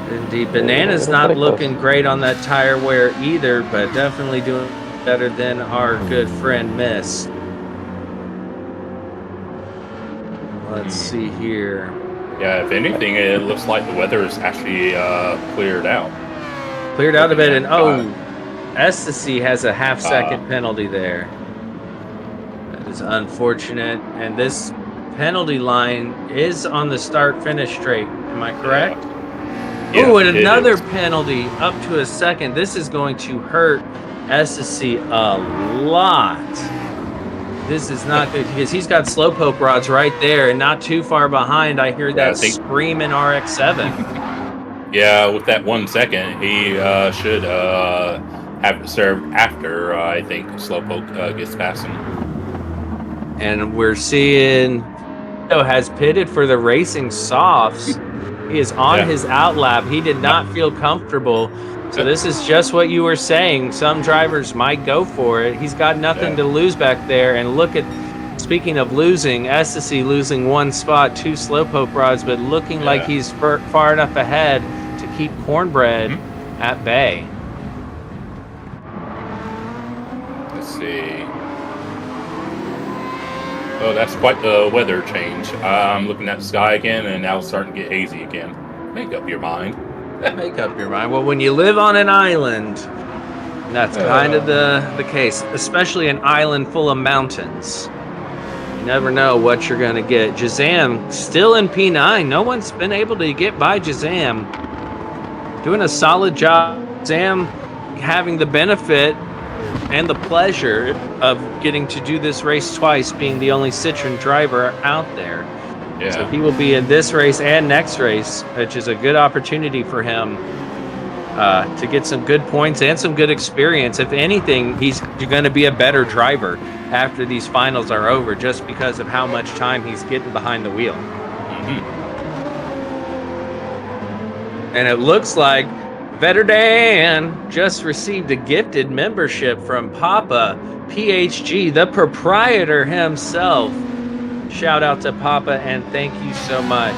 Indeed, Banana's it'll not stay close. looking great on that tire wear either, but definitely doing better than our good friend Mist. Let's see here. Yeah, if anything, it looks like the weather is actually cleared out. Cleared out a bit, and Ecstasy has a half-second penalty there. That is unfortunate, and this penalty line is on the start-finish straight. Am I correct? Yeah, Oh, and another is. penalty up to a second. This is going to hurt Ecstasy a lot. This is not good because he's got slowpoke rods right there and not too far behind. I hear that screaming RX-7. Yeah, with that 1 second, he should have it served after, I think, Slowpoke gets past him. And we're seeing has pitted for the racing softs. He is on his outlap. He did not feel comfortable. So this is just what you were saying. Some drivers might go for it. He's got nothing to lose back there. And look at, speaking of losing, Ecstasy losing 1 spot, 2 slowpoke rods, but looking like he's far enough ahead to keep Cornbread at bay. Let's see. Oh, that's quite the weather change. I'm looking at the sky again, and now it's starting to get hazy again. Make up your mind. Make up your mind. Well, when you live on an island, that's kind of the case, especially an island full of mountains. You never know what you're going to get. Jazam still in P9. No one's been able to get by Jazam. Doing a solid job. Jazam having the benefit and the pleasure of getting to do this race twice, being the only Citroen driver out there. Yeah. So he will be in this race and next race, which is a good opportunity for him to get some good points and some good experience. If anything, he's going to be a better driver after these finals are over, just because of how much time he's getting behind the wheel. And it looks like Vetter Dan just received a gifted membership from Papa PHG, the proprietor himself. Shout out to Papa and thank you so much.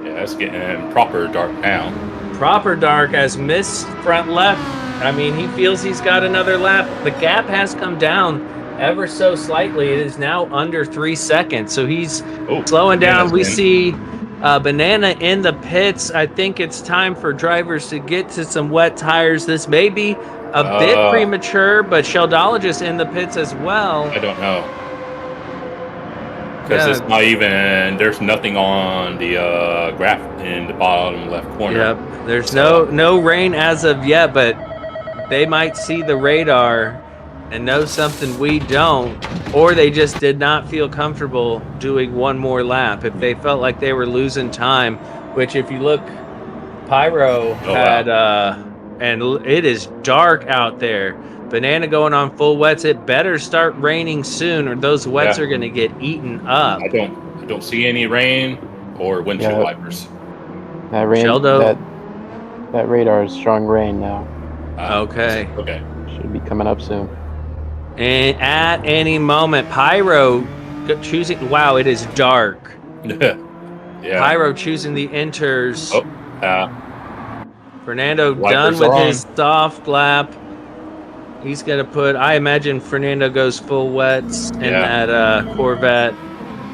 Yeah, it's getting proper dark now. Proper dark as Mist front left. I mean, he feels he's got another lap. The gap has come down ever so slightly. It is now under 3 seconds. So he's slowing down. We see Banana in the pits. I think it's time for drivers to get to some wet tires. This may be a bit premature, but Sheldologist in the pits as well. I don't know. Because it's not even, there's nothing on the graph in the bottom left corner. Yep, there's no rain as of yet, but they might see the radar and know something we don't, or they just did not feel comfortable doing one more lap. If they felt like they were losing time, which if you look, Pyro had, and it is dark out there. Banana going on full wets. It better start raining soon, or those wets are going to get eaten up. I don't see any rain or windshield wipers. That rain, that radar is showing rain now. Okay. Should be coming up soon. And at any moment, Pyro choosing. Wow, it is dark. Pyro choosing the inters. Fernando done with his soft lap. He's going to put, I imagine Fernando goes full wets in that Corvette.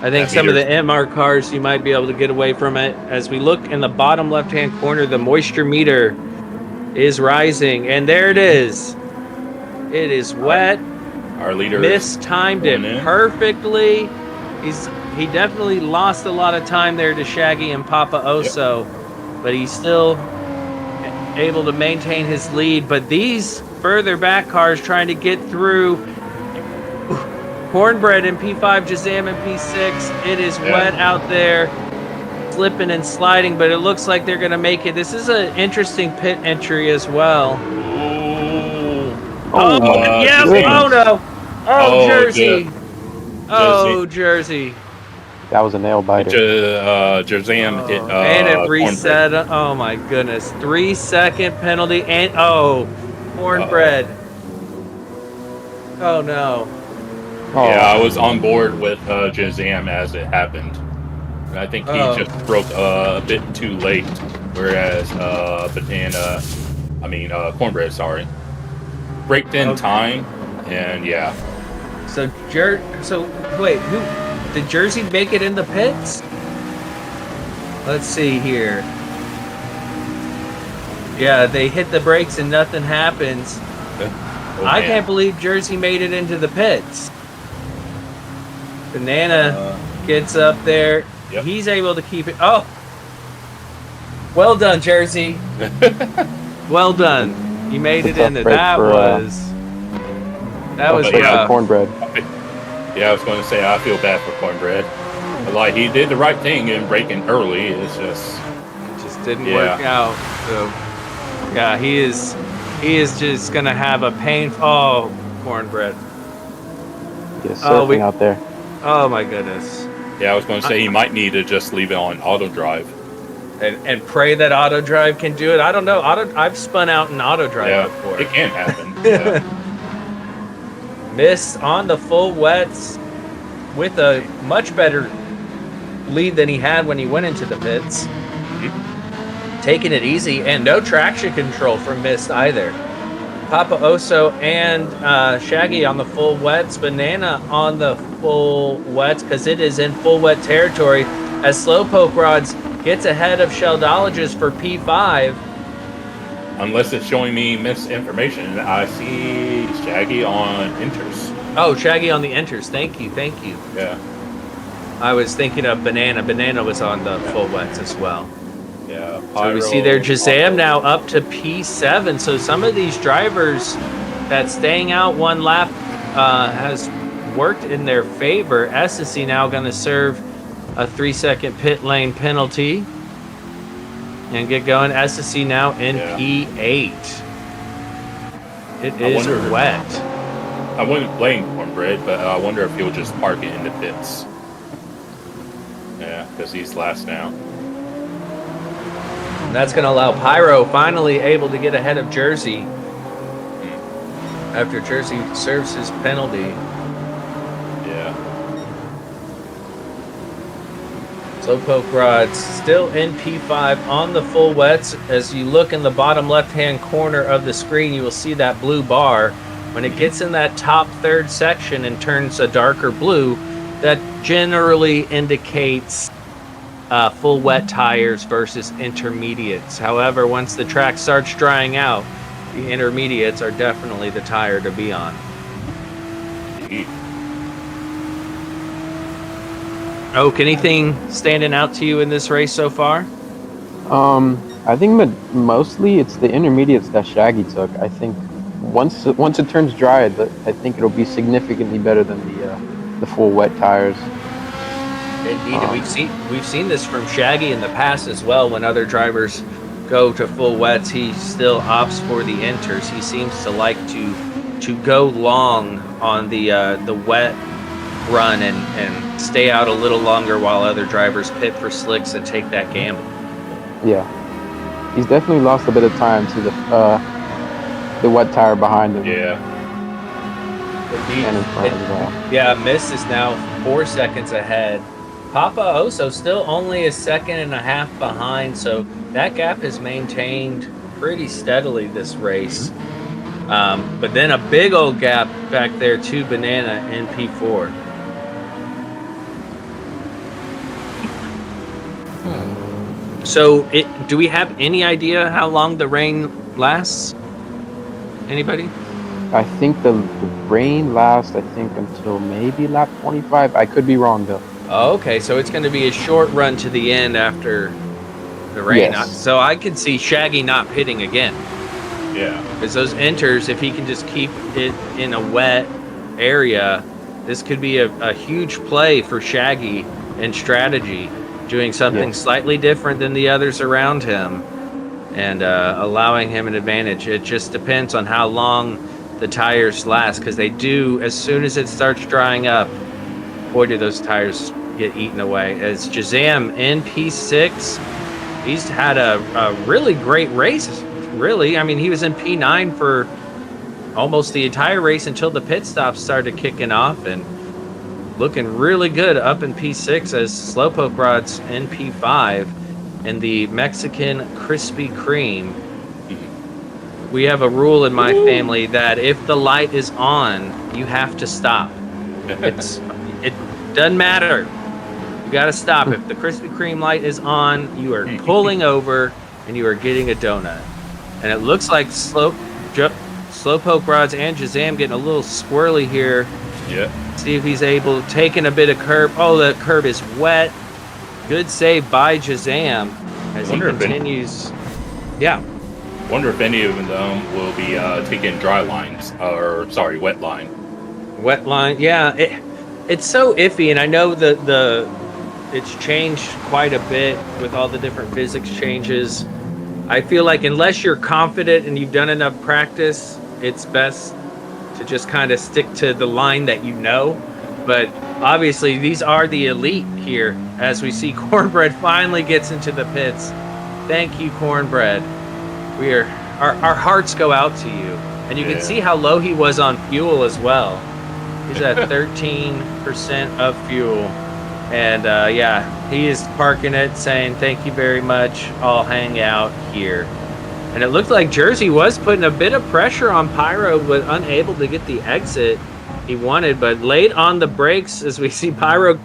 I think some of the MR cars, you might be able to get away from it. As we look in the bottom left-hand corner, the moisture meter is rising. And there it is. It is wet. Our leader mistimed it perfectly. He definitely lost a lot of time there to Shaggy and Papa Oso. But he's still able to maintain his lead. But these further back cars trying to get through. Cornbread in P5, Shazam in P6. It is wet out there, slipping and sliding, but it looks like they're going to make it. This is an interesting pit entry as well. Yeah, oh no. Oh, Jersey. Oh, Jersey. That was a nail biter. Shazam hit. And it reset. Oh my goodness. 3-second penalty. And Cornbread. Oh no. Yeah, I was on board with Shazam as it happened. I think he just broke a bit too late, whereas Cornbread, sorry, braked in time, and yeah. So wait, who did Jersey make it in the pits? Let's see here. Yeah, they hit the brakes and nothing happens. I can't believe Jersey made it into the pits. Banana gets up there. Yep. He's able to keep it. Oh, well done, Jersey. Well done. You made it in there. That was rough. Cornbread. Yeah, I was going to say I feel bad for Cornbread. Like he did the right thing in braking early. It just didn't work out. So yeah, he is just gonna have a painful. Oh, Cornbread. Yes, surfing out there. Oh my goodness. Yeah, I was going to say he might need to just leave it on auto drive. And pray that auto drive can do it. I don't know. I've spun out in auto drive before. It can happen. Yeah. Missed on the full wets with a much better lead than he had when he went into the pits. Taking it easy and no traction control from Mist either. Papa Oso and Shaggy on the full wets. Banana on the full wets because it is in full wet territory as Slowpoke Rods gets ahead of Sheldologist for P5. Unless it's showing me misinformation. I see Shaggy on enters. Oh, Shaggy on the enters. Thank you. Yeah. I was thinking of Banana. Banana was on the full wets as well. Yeah. So we see there Shazam now up to P7. So some of these drivers that staying out one lap has worked in their favor. SSC now going to serve a 3-second pit lane penalty and get going. SSC now in P8. It is wet. I wouldn't blame Cornbread, but I wonder if he'll just park it in the pits. Yeah, because he's last now. That's going to allow Pyro finally able to get ahead of Jersey after Jersey serves his penalty. Yeah. Slowpoke Rods still in P5 on the full wets. As you look in the bottom left-hand corner of the screen, you will see that blue bar. When it gets in that top third section and turns a darker blue, that generally indicates full wet tires versus intermediates. However, once the track starts drying out, the intermediates are definitely the tire to be on. Oak, anything standing out to you in this race so far? I think mostly it's the intermediates that Shaggy took. I think once it turns dry, I think it'll be significantly better than the full wet tires. Indeed, and we've seen this from Shaggy in the past as well. When other drivers go to full wets, he still opts for the inters. He seems to like to go long on the wet run and stay out a little longer while other drivers pit for slicks and take that gamble. Yeah, he's definitely lost a bit of time to the wet tire behind him. Yeah. And in front as well. Yeah, Mist is now 4 seconds ahead. Papa Oso still only a 1.5 seconds behind, so that gap is maintained pretty steadily this race. But then a big old gap back there to Banana in P4. So, do we have any idea how long the rain lasts? Anybody? I think the rain lasts, until maybe lap 25. I could be wrong, though. Oh, okay, so it's going to be a short run to the end after the rain. Yes. So I could see Shaggy not pitting again. Yeah. Because those enters, if he can just keep it in a wet area, this could be a huge play for Shaggy in strategy, doing something slightly different than the others around him and allowing him an advantage. It just depends on how long the tires last, because they do, as soon as it starts drying up, boy, do those tires get eaten away. As Shazam in P6, he's had a really great race, really. I mean, he was in P9 for almost the entire race until the pit stops started kicking off, and looking really good up in P6 as Slowpoke Rod's in P5 in the Mexican Krispy Kreme. We have a rule in my family that if the light is on, you have to stop. It doesn't matter. You got to stop. If the Krispy Kreme light is on, you are pulling over and you are getting a donut. And it looks like Slowpoke Rods and Shazam getting a little squirrely here. Yeah. See if he's able to take in a bit of curb. Oh, the curb is wet. Good save by Shazam as he continues. Yeah. Wonder if any of them will be taking dry lines, or sorry, wet line. Wet line, yeah. It's so iffy, and I know it's changed quite a bit with all the different physics changes. I feel like unless you're confident and you've done enough practice, it's best to just kind of stick to the line that you know. But obviously, these are the elite here. As we see, Cornbread finally gets into the pits. Thank you, Cornbread. Our hearts go out to you. And you can see how low he was on fuel as well. He's at 13% of fuel. And yeah, he is parking it, saying, thank you very much. I'll hang out here. And it looked like Jersey was putting a bit of pressure on Pyro, but unable to get the exit he wanted. But late on the brakes, as we see Pyro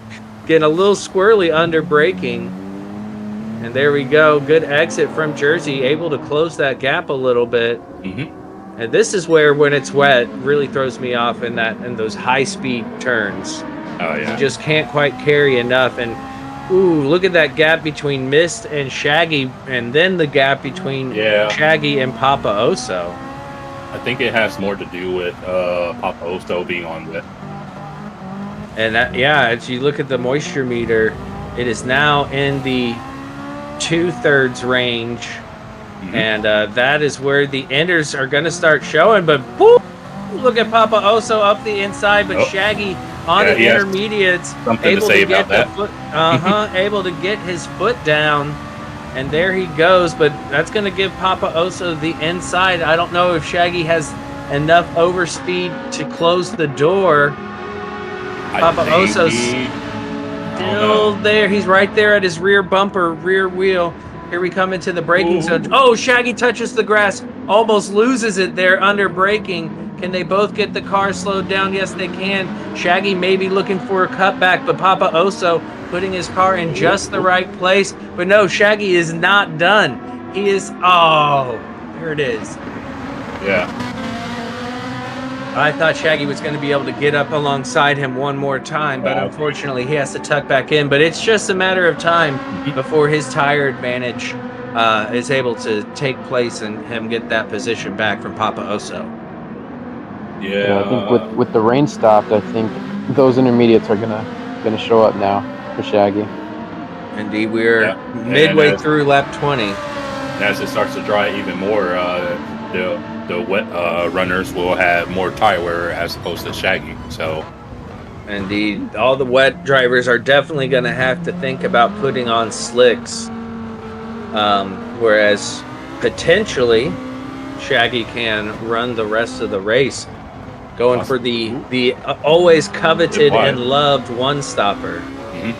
getting a little squirrely under braking. And there we go. Good exit from Jersey, able to close that gap a little bit. Mm-hmm. And this is where, when it's wet, really throws me off in those high-speed turns. Oh, yeah. You just can't quite carry enough. And, ooh, look at that gap between Mist and Shaggy, and then the gap between Shaggy and Papa Oso. I think it has more to do with Papa Oso being on wet. And, as you look at the moisture meter, it is now in the 2/3 range. Mm-hmm. And that is where the enders are going to start showing. But, whoop, look at Papa Oso up the inside, but Shaggy on the intermediates, able to get the foot, able to get his foot down, and there he goes. But that's going to give Papa Oso the inside. I don't know if Shaggy has enough overspeed to close the door. Papa Oso's still there. He's right there at his rear bumper, rear wheel. Here we come into the braking zone. Oh, Shaggy touches the grass, almost loses it there under braking. Can they both get the car slowed down? Yes, they can. Shaggy may be looking for a cutback, but Papa Oso putting his car in just the right place. But no, Shaggy is not done. He is, there it is. Yeah. I thought Shaggy was going to be able to get up alongside him one more time, but unfortunately he has to tuck back in. But it's just a matter of time before his tire advantage is able to take place and him get that position back from Papa Oso. Yeah, I think with the rain stopped, I think those intermediates are gonna show up now for Shaggy. Indeed, we're midway through lap 20. As it starts to dry even more, the wet runners will have more tire wear as opposed to Shaggy. So, indeed, all the wet drivers are definitely going to have to think about putting on slicks, whereas potentially Shaggy can run the rest of the race, going for the always coveted and loved one-stopper. Mm-hmm.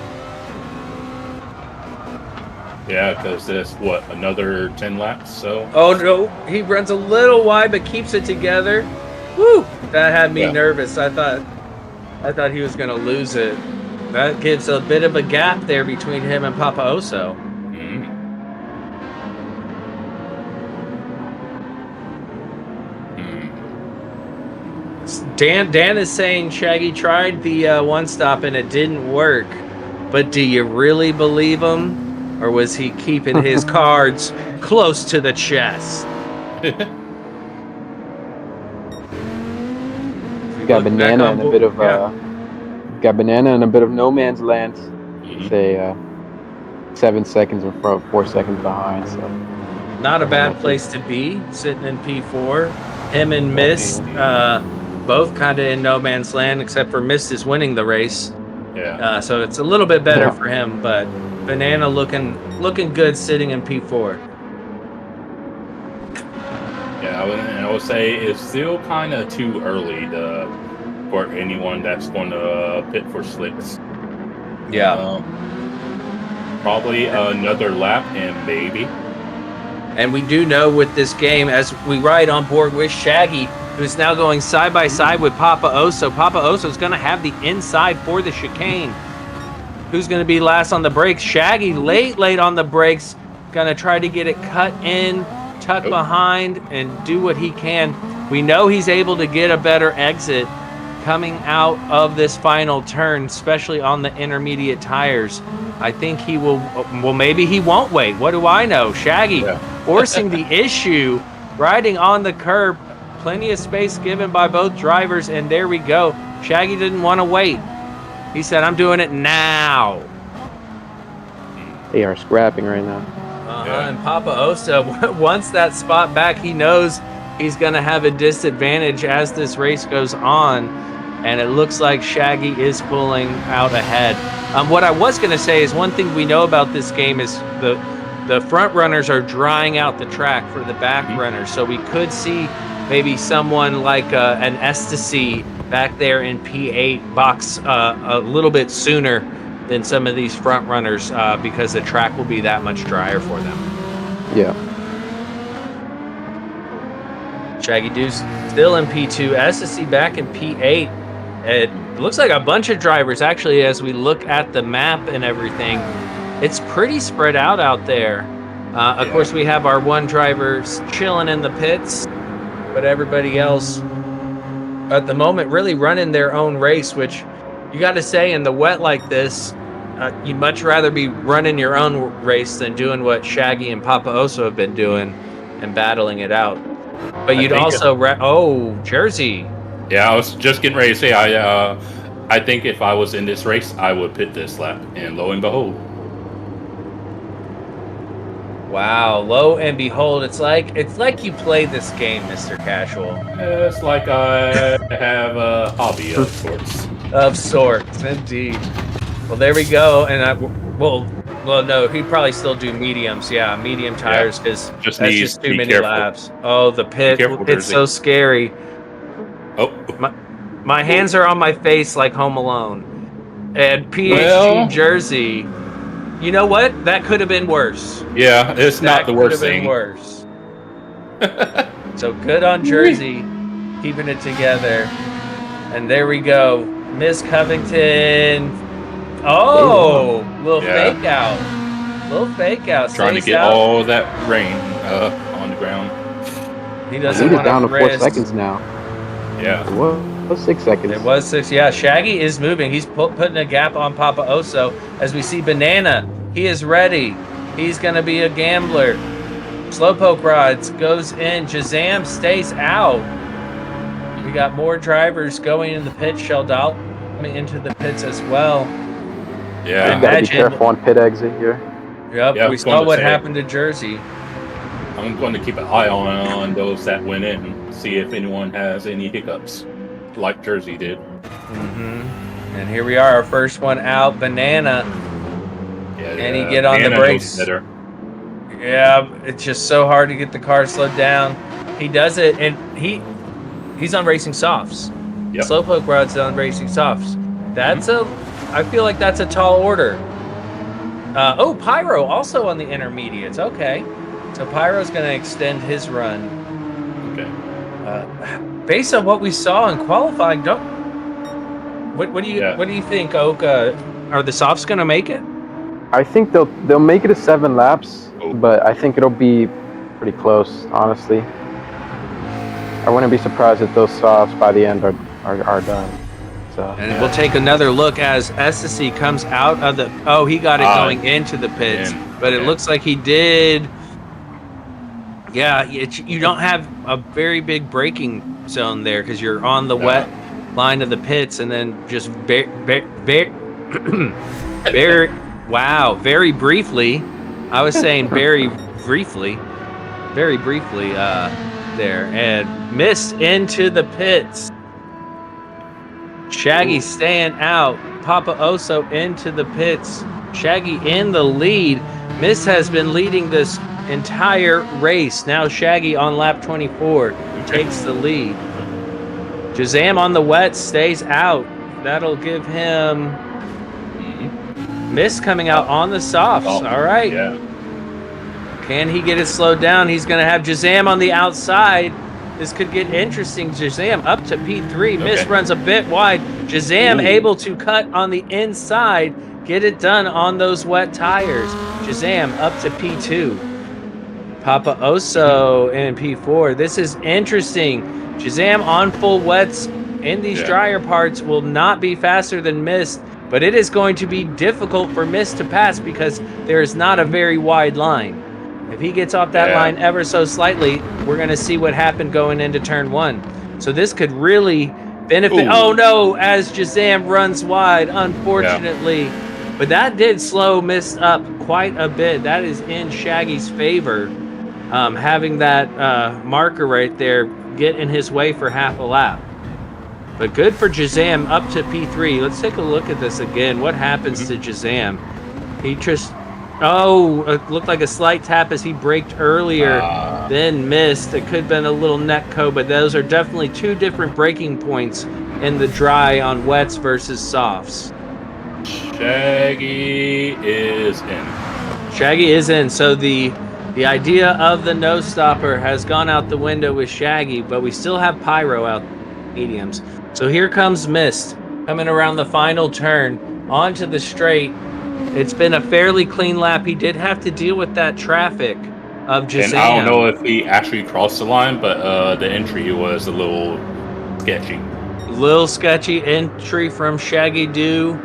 Yeah, because there's another 10 laps. So. Oh no, he runs a little wide but keeps it together. Woo! That had me nervous. I thought he was going to lose it. That gives a bit of a gap there between him and Papa Oso. Mm-hmm. Dan is saying Shaggy tried the one stop and it didn't work. But do you really believe him? Or was he keeping his cards close to the chest? got Look back banana on and a board. bit of Yeah. got banana and a bit of no man's land. Mhm. Say 7 seconds in front, 4 seconds behind. So Not a bad Nothing. place to be, sitting in P4. Him and Mist, Definitely. both kind of in no man's land, except for Mist is winning the race. Yeah. So it's a little bit better Yeah. for him, but Banana looking good sitting in P4. Yeah, I would say it's still kind of too early for anyone that's going to pit for slicks. Yeah. Probably another lap and maybe. And we do know with this game, as we ride on board with Shaggy, who's now going side by side with Papa Oso. Papa Oso's going to have the inside for the chicane. Who's going to be last on the brakes? Shaggy late on the brakes. Going to try to get it cut in, tuck behind, and do what he can. We know he's able to get a better exit coming out of this final turn, especially on the intermediate tires. I think he will. Well, maybe he won't wait. What do I know? Shaggy forcing the issue, riding on the curb. Plenty of space given by both drivers, and there we go. Shaggy didn't want to wait. He said, "I'm doing it now." They are scrapping right now. And Papa Osa, once that spot back, he knows he's going to have a disadvantage as this race goes on. And it looks like Shaggy is pulling out ahead. What I was going to say is one thing we know about this game is the front runners are drying out the track for the back runners. So we could see maybe someone like an Ecstasy back there in P8 box a little bit sooner than some of these front runners because the track will be that much drier for them. Yeah. Shaggy Deuce still in P2, Ecstasy back in P8. It looks like a bunch of drivers, actually, as we look at the map and everything. It's pretty spread out there. Of course, we have our one driver chilling in the pits, but everybody else at the moment really running their own race, which you got to say in the wet like this, you'd much rather be running your own race than doing what Shaggy and Papa Oso have been doing and battling it out. But you'd also... Jersey. Yeah, I was just getting ready to say, I think if I was in this race, I would pit this lap, and lo and behold. Wow, lo and behold, it's like you play this game, Mr. Casual. It's like I have a hobby of sorts. Of sorts, indeed. Well, there we go, and well, no, he'd probably still do mediums. Yeah, medium tires because Just that's needs just to too be many careful. laps. Oh, the pit, careful, it's Jersey. so scary. Oh, My hands are on my face like Home Alone. And PHG Well- Jersey, you know what? That could have been worse. yeah, it's not the worst That could have been worse. So good on Jersey, keeping it together. And there we go. Miss Covington. Oh, little fake out. Little fake out. Trying to Stays get out. all that rain on the ground. He I doesn't think it's want down to 4 risk. seconds now. Yeah. It was 6 seconds. It was 6. Yeah, Shaggy is moving. He's putting a gap on Papa Oso. As we see Banana, he is ready. He's going to be a gambler. Slowpoke Rods goes in. Jazam stays out. We got more drivers going in the pit. Sheldal into the pits as well. Yeah. You gotta be Imagine- careful on pit exit here. Yep, Yeah, I we was going saw to what say. happened to Jersey. I'm going to keep an eye on those that went in, see if anyone has any hiccups, like Jersey did. And here we are, our first one out, Banana. Yeah, And he get on the Banana brakes. knows better. Yeah, it's just so hard to get the car slowed down. He does it, and he's on racing softs. Yep. Slowpoke Rod's on racing softs. That's I feel like that's a tall order. Pyro also on the intermediates. Okay, so Pyro's going to extend his run. Okay. Based on what we saw in qualifying, what do you think, Oka? Are the softs going to make it? I think they'll make it to 7 laps, Oh. but I think it'll be pretty close, honestly. I wouldn't be surprised if those softs by the end are done. So And we'll take another look as Ecstasy comes out of the... Oh, he got it going into the pits. But it looks like he did... Yeah, you don't have a very big braking zone there because you're on the wet line of the pits, and then just very briefly. I was saying very briefly there, and missed into the pits. Shaggy staying out. Papa Oso into the pits. Shaggy in the lead. Mist has been leading this entire race. Now Shaggy on lap 24 takes the lead. Jazam on the wet stays out. That'll give him Mist coming out on the softs. All right. Yeah. Can he get it slowed down? He's going to have Jazam on the outside. This could get interesting. Jazam up to P3. Mist runs a bit wide. Jazam able to cut on the inside. Get it done on those wet tires. Jazam up to P2. Papa Oso in P4. This is interesting. Jazam on full wets in these drier parts will not be faster than Mist, but it is going to be difficult for Mist to pass because there is not a very wide line. If he gets off that line ever so slightly, we're going to see what happened going into turn 1. So this could really benefit. Oh no, as Jazam runs wide, unfortunately. But that did slow Mist up quite a bit. That is in Shaggy's favor. Having that marker right there get in his way for half a lap. But good for Jazam up to P3. Let's take a look at this again. What happens to Jazam? He just... Oh, it looked like a slight tap as he braked earlier, then missed. It could have been a little netco, but those are definitely two different braking points in the dry on wets versus softs. Shaggy is in. Shaggy is in. So the idea of the no stopper has gone out the window with Shaggy, but we still have Pyro out mediums. So here comes Mist coming around the final turn onto the straight. It's been a fairly clean lap. He did have to deal with that traffic of Jazam. And I don't know if he actually crossed the line, but the entry was a little sketchy. Little sketchy entry from Shaggy Doo.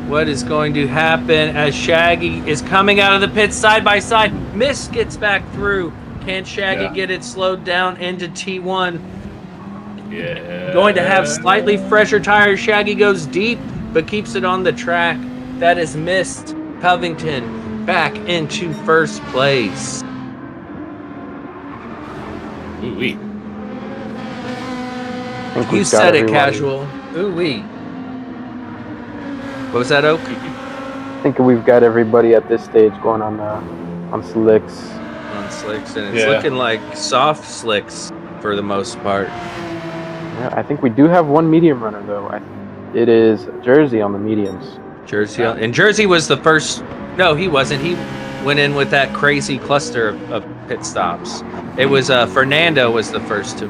What is going to happen as Shaggy is coming out of the pits side by side? Mist gets back through. Can Shaggy get it slowed down into T1? Yeah. Going to have slightly fresher tires. Shaggy goes deep, but keeps it on the track. That is Mist Covington back into first place. Ooh-wee. You said it, Casual. Ooh-wee. What was that, Oak? I think we've got everybody at this stage going on slicks. On slicks, and it's looking like soft slicks for the most part. Yeah, I think we do have one medium runner, though. It is Jersey on the mediums. Jersey, and Jersey was the first. No, he wasn't. He went in with that crazy cluster of pit stops. It was Fernando was the first to.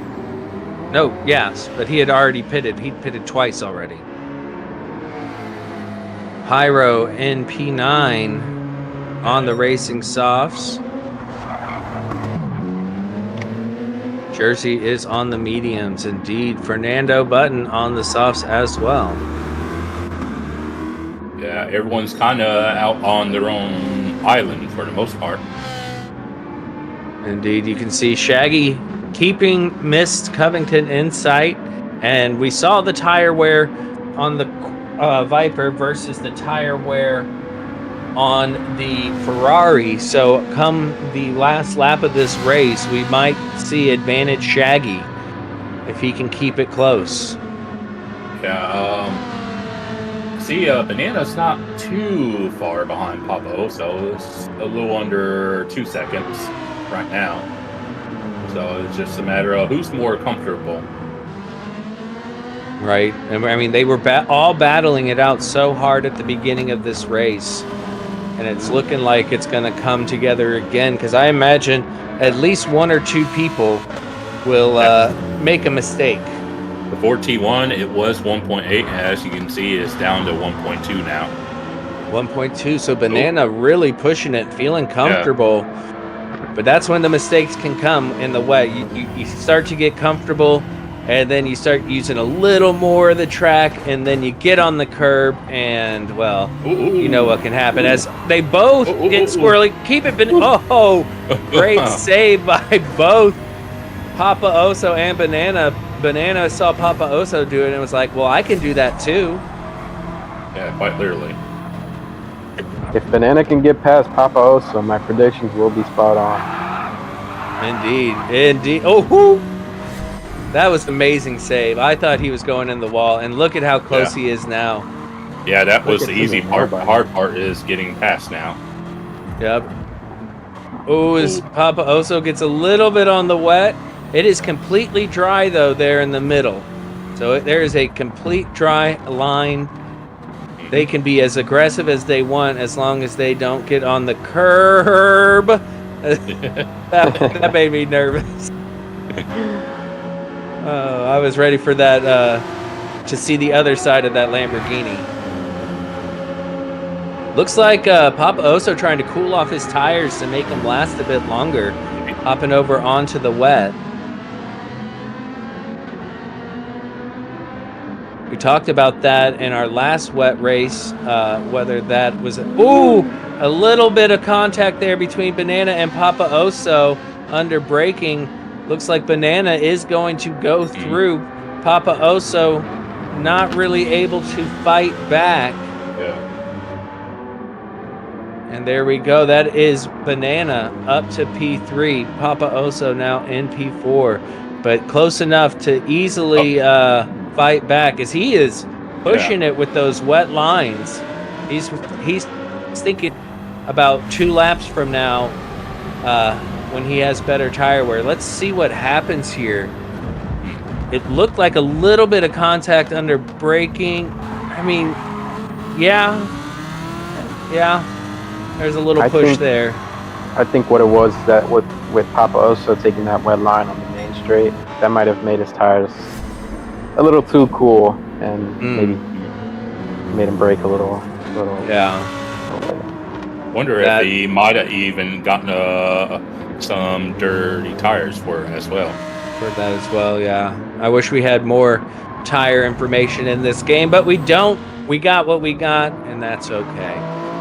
No, yes, but he had already pitted. He'd pitted twice already. Pyro in P9 on the racing softs. Jersey is on the mediums. Indeed, Fernando Button on the softs as well. Yeah, everyone's kind of out on their own island for the most part. Indeed, you can see Shaggy keeping Mist Covington in sight, and we saw the tire wear on the Viper versus the tire wear on the Ferrari. So come the last lap of this race, we might see advantage Shaggy if he can keep it close. Yeah, Banana's not too far behind Papo, so it's a little under 2 seconds right now. So it's just a matter of who's more comfortable. Right. And I mean, they were all battling it out so hard at the beginning of this race. And it's looking like it's going to come together again, because I imagine at least one or two people will make a mistake. Before T1, it was 1.8. As you can see, it's down to 1.2 now. 1.2. So Banana really pushing it, feeling comfortable. Yeah. But that's when the mistakes can come in the wet. You start to get comfortable, and then you start using a little more of the track, and then you get on the curb, and, well, you know what can happen. As they both get squirrely. Keep it. Great save by both Papa Oso and Banana. Banana saw Papa Oso do it and was like, well, I can do that too. Yeah, quite literally. If Banana can get past Papa Oso, my predictions will be spot on. Indeed. Oh, whoo! That was an amazing save. I thought he was going in the wall, and look at how close he is now. Yeah, that was Look the at him easy in part. The nobody. hard part is getting past now. Yep. Oh, as Papa Oso gets a little bit on the wet. It is completely dry, though, there in the middle. So there is a complete dry line. They can be as aggressive as they want as long as they don't get on the curb. That made me nervous. I was ready for that, to see the other side of that Lamborghini. Looks like Papa Oso trying to cool off his tires to make them last a bit longer, hopping over onto the wet. We talked about that in our last wet race, whether that was... a little bit of contact there between Banana and Papa Oso under braking. Looks like Banana is going to go through. Papa Oso not really able to fight back. Yeah. And there we go. That is Banana up to P3. Papa Oso now in P4. But close enough to easily fight back as he is pushing it with those wet lines. He's thinking about 2 laps from now when he has better tire wear. Let's see what happens here. It looked like a little bit of contact under braking. I mean, yeah. There's a little push there. I think what it was that with Papa Oso taking that wet line on the main straight, that might have made his tires a little too cool and maybe made him brake a little. Yeah. Wonder if he might have even gotten some dirty tires for it as well. For that as well, yeah. I wish we had more tire information in this game, but we don't. We got what we got, and that's okay.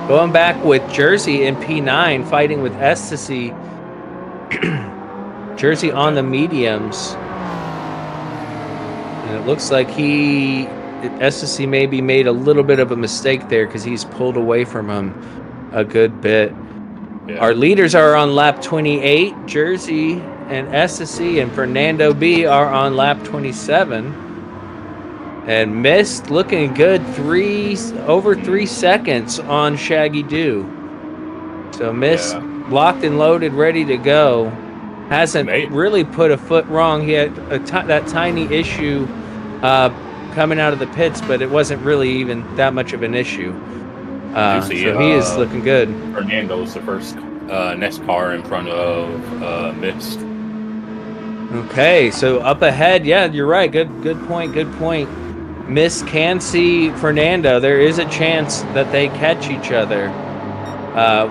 Going back with Jersey in P9, fighting with Ecstasy. Jersey on the mediums. And it looks like Ecstasy maybe made a little bit of a mistake there because he's pulled away from him a good bit. Yeah. Our leaders are on lap 28. Jersey and Ecstasy and Fernando B are on lap 27. And Mist looking good, over 3 seconds on Shaggy Doo. So Mist locked and loaded, ready to go. Hasn't really put a foot wrong. He had that tiny issue coming out of the pits, but it wasn't really even that much of an issue. So he is looking good. Fernando's the first next car in front of Mist. Okay, so up ahead, yeah, you're right. Good point. Mist can see Fernando. There is a chance that they catch each other,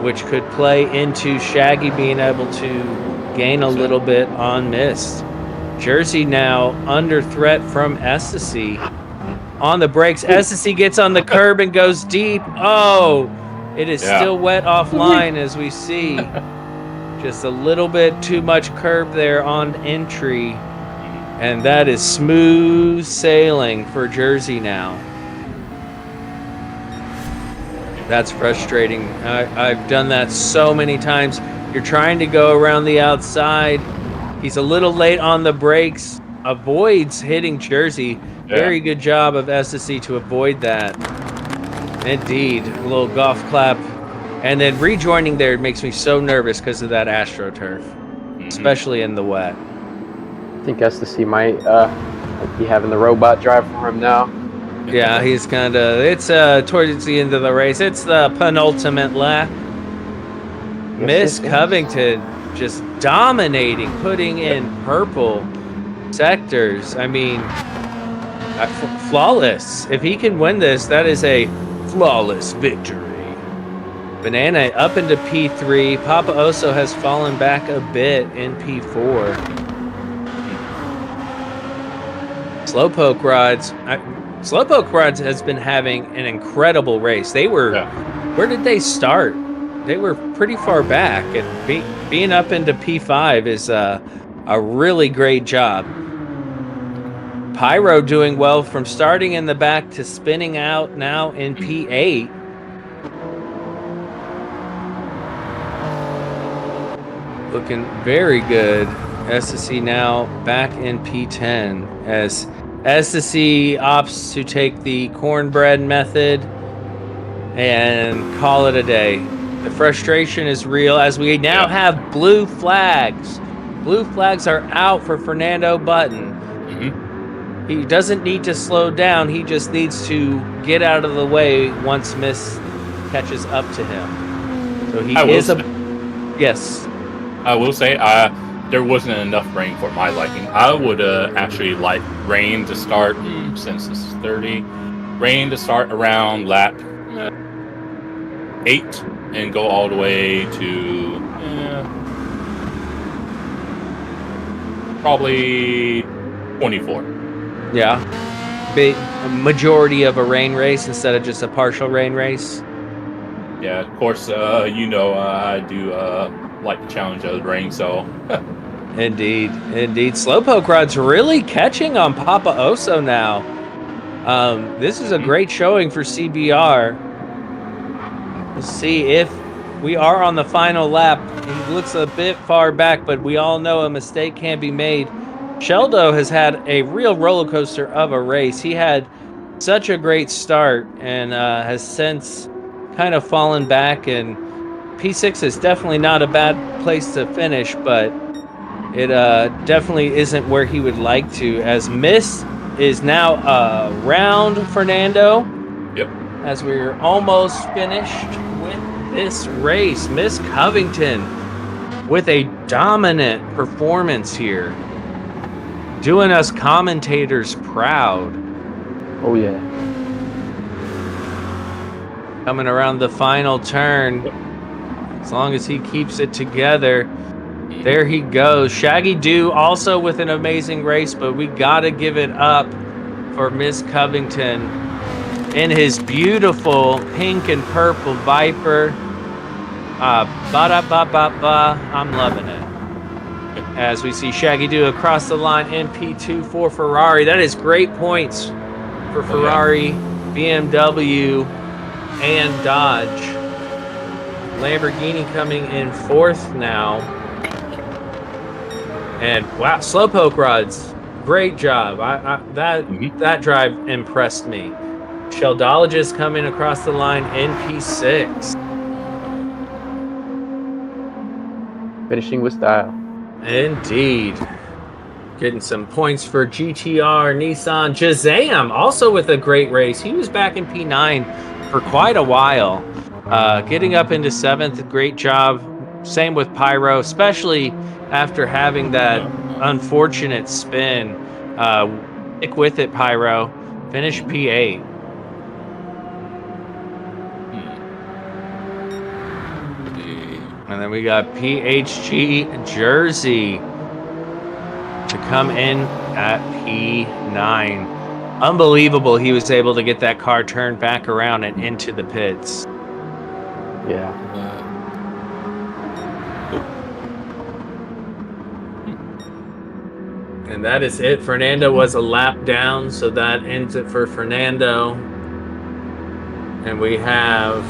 which could play into Shaggy being able to gain a little bit on Mist. Jersey now under threat from Ecstasy. On the brakes, Ecstasy gets on the curb and goes deep. Oh, it is still wet offline as we see. Just a little bit too much curb there on entry. And that is smooth sailing for Jersey now. That's frustrating. I've done that so many times. You're trying to go around the outside. He's a little late on the brakes. Avoids hitting Jersey. Very good job of Ecstasy to avoid that. Indeed. A little golf clap. And then rejoining there makes me so nervous because of that AstroTurf. Especially in the wet. I think Ecstasy might be having the robot drive for him now. Yeah, he's kind of... It's towards the end of the race. It's the penultimate lap. Miss Covington just dominating, putting in purple sectors. I mean, flawless. If he can win this, that is a flawless victory. Banana up into P3. Papa Oso has fallen back a bit in P4. Slowpoke Rods has been having an incredible race. They were, where did they start? They were pretty far back, and being up into P5 is a really great job. Pyro doing well from starting in the back to spinning out now in P8. Looking very good. SSC now back in P10 as SSC opts to take the cornbread method and call it a day. The frustration is real as we now have blue flags. Blue flags are out for Fernando Button. He doesn't need to slow down. He just needs to get out of the way once Miss catches up to him. So he is a... Yes. I will say, there wasn't enough rain for my liking. I would actually like rain to start, since this is 30, rain to start around lap 8 and go all the way to probably 24. Yeah. Big majority of a rain race instead of just a partial rain race. Yeah, of course, I do like the challenge of the rain, so... Indeed. Slowpoke Rod's really catching on Papa Oso now. This is a great showing for CBR. Let's see if we are on the final lap. He looks a bit far back, but we all know a mistake can be made. Sheldo has had a real roller coaster of a race. He had such a great start and has since kind of fallen back, and P6 is definitely not a bad place to finish, but it definitely isn't where he would like to, as Miss is now around Fernando. Yep. As we're almost finished with this race. Miss Covington with a dominant performance here, doing us commentators proud. Oh, yeah. Coming around the final turn. As long as he keeps it together. There he goes. Shaggy Doo also with an amazing race, but we got to give it up for Miss Covington in his beautiful pink and purple Viper. I'm loving it. As we see Shaggy Doo across the line in P2 for Ferrari. That is great points for Ferrari, BMW, and Dodge. Lamborghini coming in 4th now. And wow, Slowpoke Rods, great job. That drive impressed me. Sheldologist coming across the line in P6. Finishing with style. Indeed. Getting some points for GTR, Nissan, Shazam, also with a great race. He was back in P9 for quite a while. Getting up into 7th, great job. Same with Pyro, especially after having that unfortunate spin. Stick with it, Pyro. Finish P8. And then we got PHG Jersey to come in at P9. Unbelievable he was able to get that car turned back around and into the pits. Yeah. And that is it. Fernando was a lap down, so that ends it for Fernando. And we have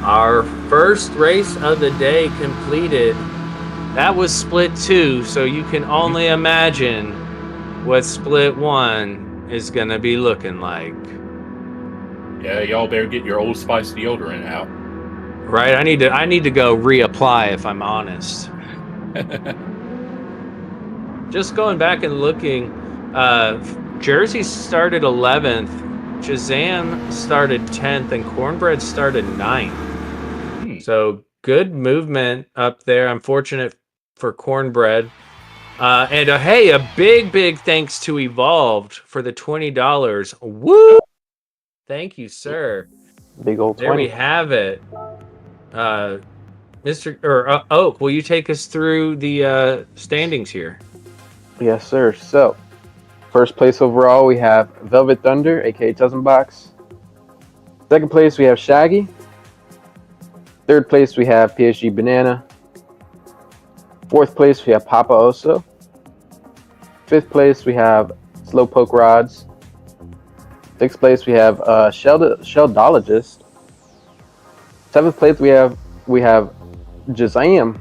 our first race of the day completed. That was split 2, so you can only imagine what split 1 is going to be looking like. Yeah, y'all better get your Old Spice deodorant out. Right, I need to go reapply, if I'm honest. Just going back and looking, Jersey started 11th, Shazam started 10th, and Cornbread started 9th. So good movement up there. Unfortunate for Cornbread. And hey, a big thanks to Evolved for the $20. Woo! Thank you, sir. Big old 20. There we have it. Oak, will you take us through the standings here? Yes, sir. So, first place overall, we have Velvet Thunder, aka Tuzenbox. Second place, we have Shaggy. Third place, we have PHG Banana. Fourth place, we have Papa Oso. 5th place we have Slowpoke Rods. 6th place we have Sheldologist. 7th place we have Jazam.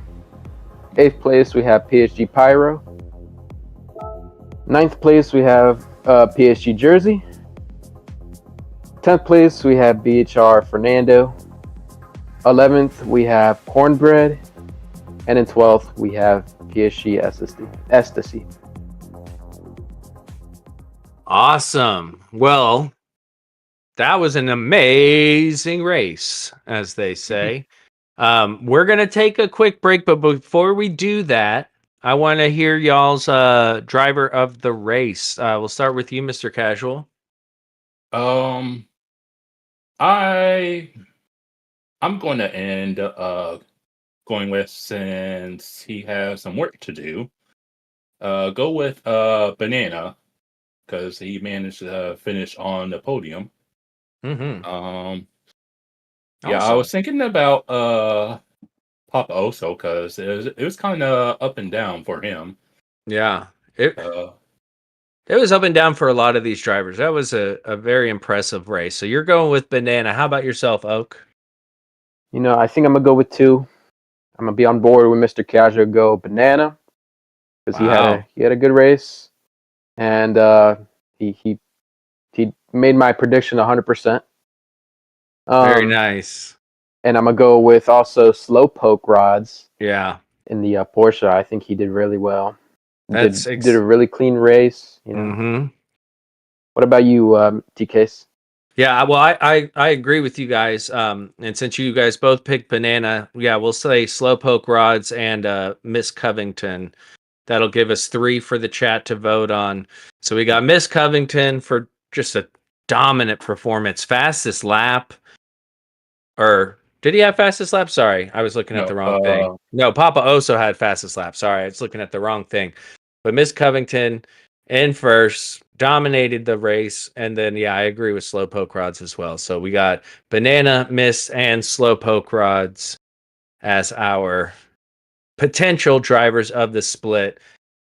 8th place we have PHG Pyro. 9th place we have PHG Jersey. 10th place we have BHR Fernando. 11th we have Cornbread. And in 12th we have PSG Ecstasy. Awesome. Well, that was an amazing race, as they say. We're going to take a quick break, but before we do that, I want to hear y'all's driver of the race. We'll start with you, Mr. Casual. I'm going to end going with, since he has some work to do, go with Banana, because he managed to finish on the podium. Mm-hmm. Yeah, I was thinking about Papa Oso, because it was kind of up and down for him. Yeah. It was up and down for a lot of these drivers. That was a very impressive race. So you're going with Banana. How about yourself, Oak? I think I'm going to go with 2. I'm going to be on board with Mr. Casual, go Banana, because he had a good race, and he made my prediction 100%. Very nice. And I'm going to go with also Slowpoke Rods. Yeah. In the Porsche. I think he did really well. Did a really clean race. Mm-hmm. What about you, TKs? Yeah, well, I agree with you guys. And since you guys both picked Banana, yeah, we'll say Slowpoke Rods and Miss Covington. That'll give us 3 for the chat to vote on. So we got Miss Covington for just a dominant performance, fastest lap. Or did he have fastest lap? Sorry, I was looking at the wrong thing. No, Papa Oso had fastest lap. Sorry, I was looking at the wrong thing. But Miss Covington in first, dominated the race, and then I agree with Slowpoke Rods as well. So we got Banana, Miss, and Slowpoke Rods as our potential drivers of the split.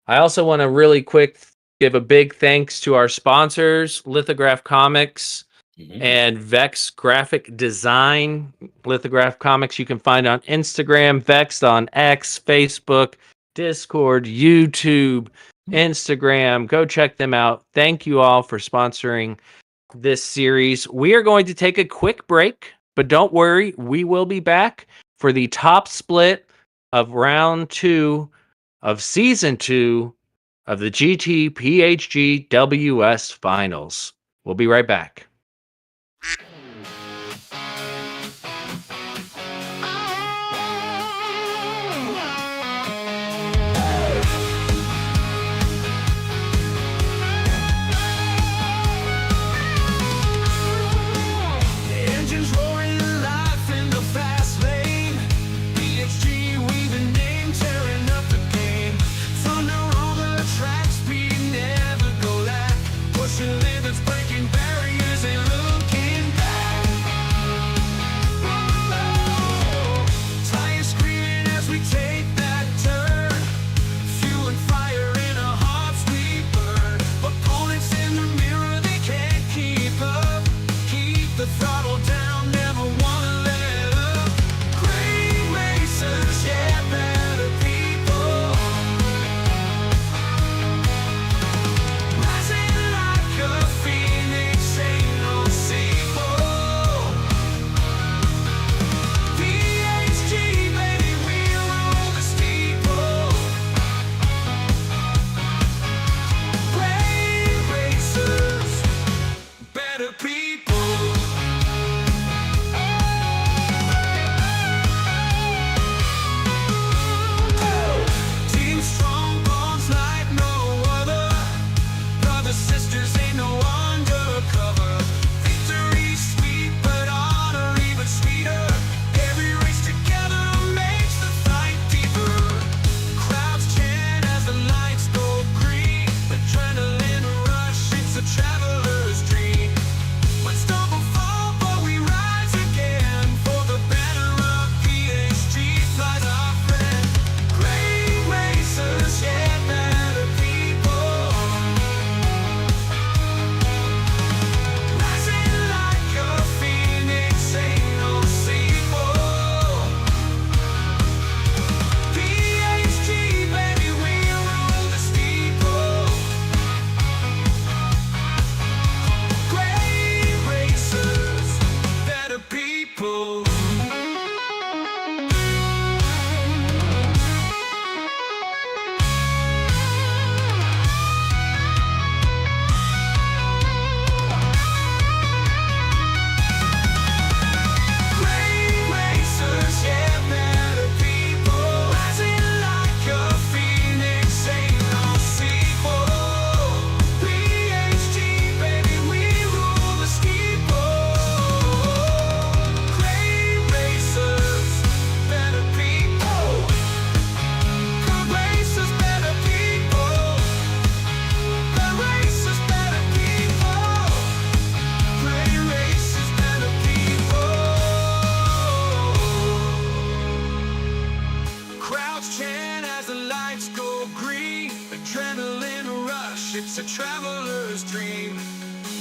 I also want to really quick give a big thanks to our sponsors, Lithograph Comics and Vex Graphic Design. Lithograph Comics you can find on Instagram, Vex on X, Facebook, Discord, YouTube, Instagram. Go check them out. Thank you all for sponsoring this series. We are going to take a quick break, but don't worry, we will be back for the top split of round 2 of season 2 of the GT PHG WS finals. We'll be right back. dream.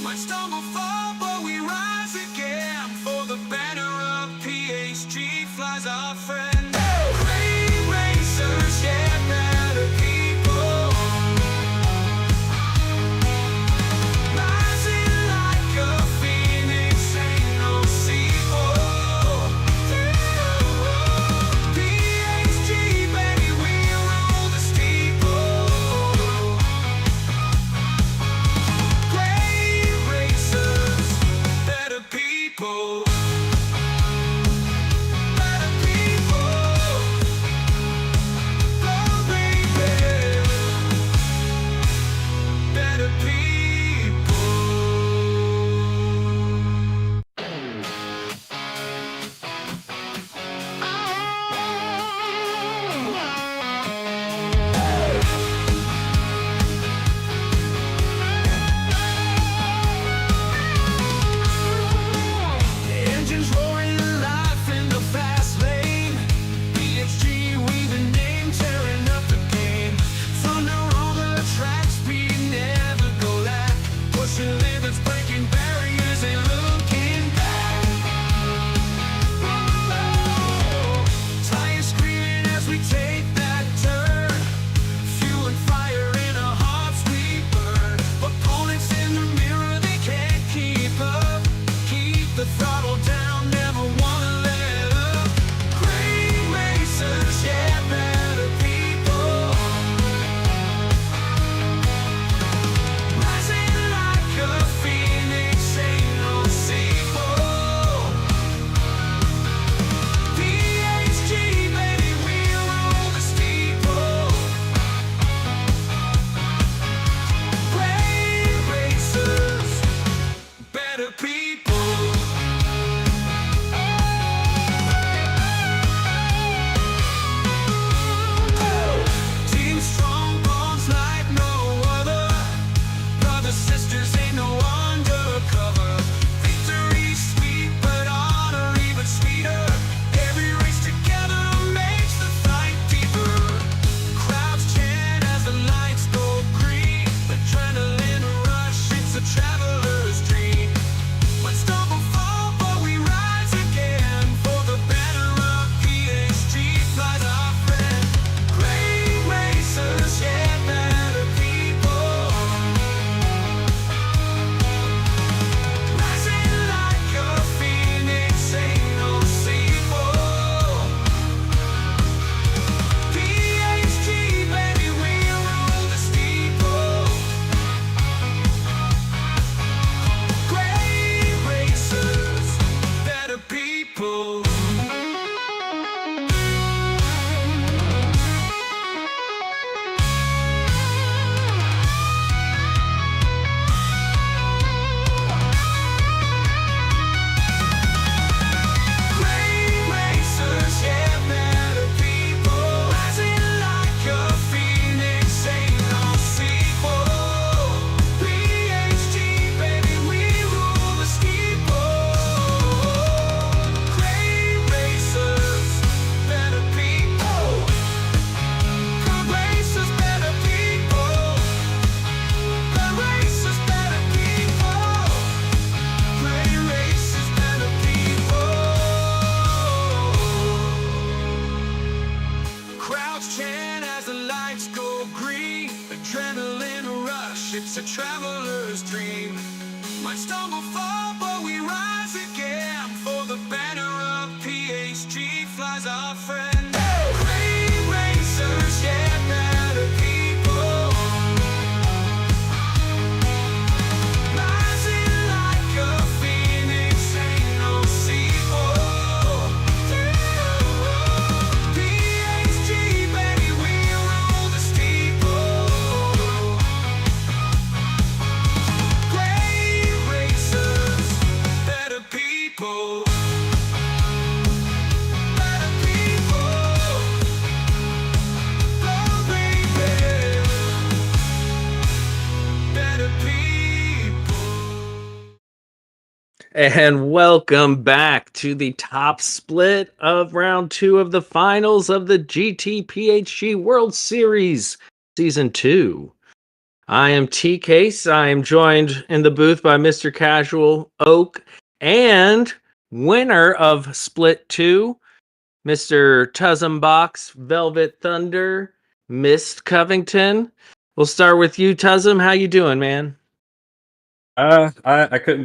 Might stumble, fall, but we rise again. For the banner of PHG flies our friend. Great racers, yeah, better people. Rising like a phoenix, ain't no sequel. PHG, baby, we roll the steeple. Great racers, better people. Better people. Oh, baby. Better people. The engine's roaring life in the fast lane. PHG, we've been named, tearing up the game. Thunder on the track, speed never go lack. Pushing limits, breaking barriers, ain't looking back. Tires screaming as we take that turn. Fuel and fire in our hearts we burn. Opponents in the mirror, they can't keep up. Keep the throttle down, never wanna let up. Great racers, yeah, better people. Rising like a phoenix, ain't no sequel. PHG, baby, we roll the steeple. Great racers, better people. Team strong, bonds like no other. Brothers, sisters, ain't no undercover. Victory sweet, but honor even sweeter. Every race together makes the fight deeper. Crowds chant as the lights go green. Adrenaline rush, it's a traveler's dream. Might stumble, fall, but we rise again. For the banner of PHG flies our friend. Great racers, yeah, better people. Rising like a phoenix, ain't no sequel. PHG, baby, we roll the steeple. Great racers, better people. Great racers, yeah, better people. Rising like a phoenix, ain't no sequel. PHG, baby, we rule the steeple. Great racers, better people. Good racers, better people. Good racers, better people. Great racers, better people. Crowds chant as the lights go green. Adrenaline rush, it's a traveler's dream. Might stumble, fall, but we rise again. For the banner of PHG flies our friend. Great racers, yeah, better people. Rising like a phoenix, ain't no sequel. PHG, baby, we roll the steeple. Great racers, better people. Better people. Oh, baby. Better people. And welcome back to the top split of round 2 of the finals of the GT PHG World Series Season 2. I am T Case. I am joined in the booth by Mr. Casual Oak and winner of Split 2, Mr. Tuzumbox Velvet Thunder, Mist Covington. We'll start with you, Tuzum. How you doing, man? I couldn't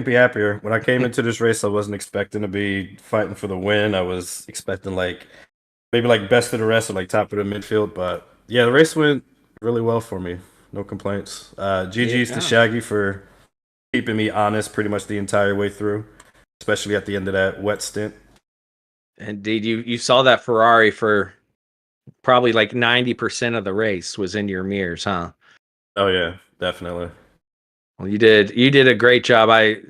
be happier. When I came into this race, I wasn't expecting to be fighting for the win. I was expecting maybe best of the rest or top of the midfield. But yeah, the race went really well for me. No complaints. GG's to Shaggy for keeping me honest pretty much the entire way through, especially at the end of that wet stint. Indeed, you saw that Ferrari for probably 90% of the race was in your mirrors, huh? Oh yeah, definitely. Well, you did a great job. I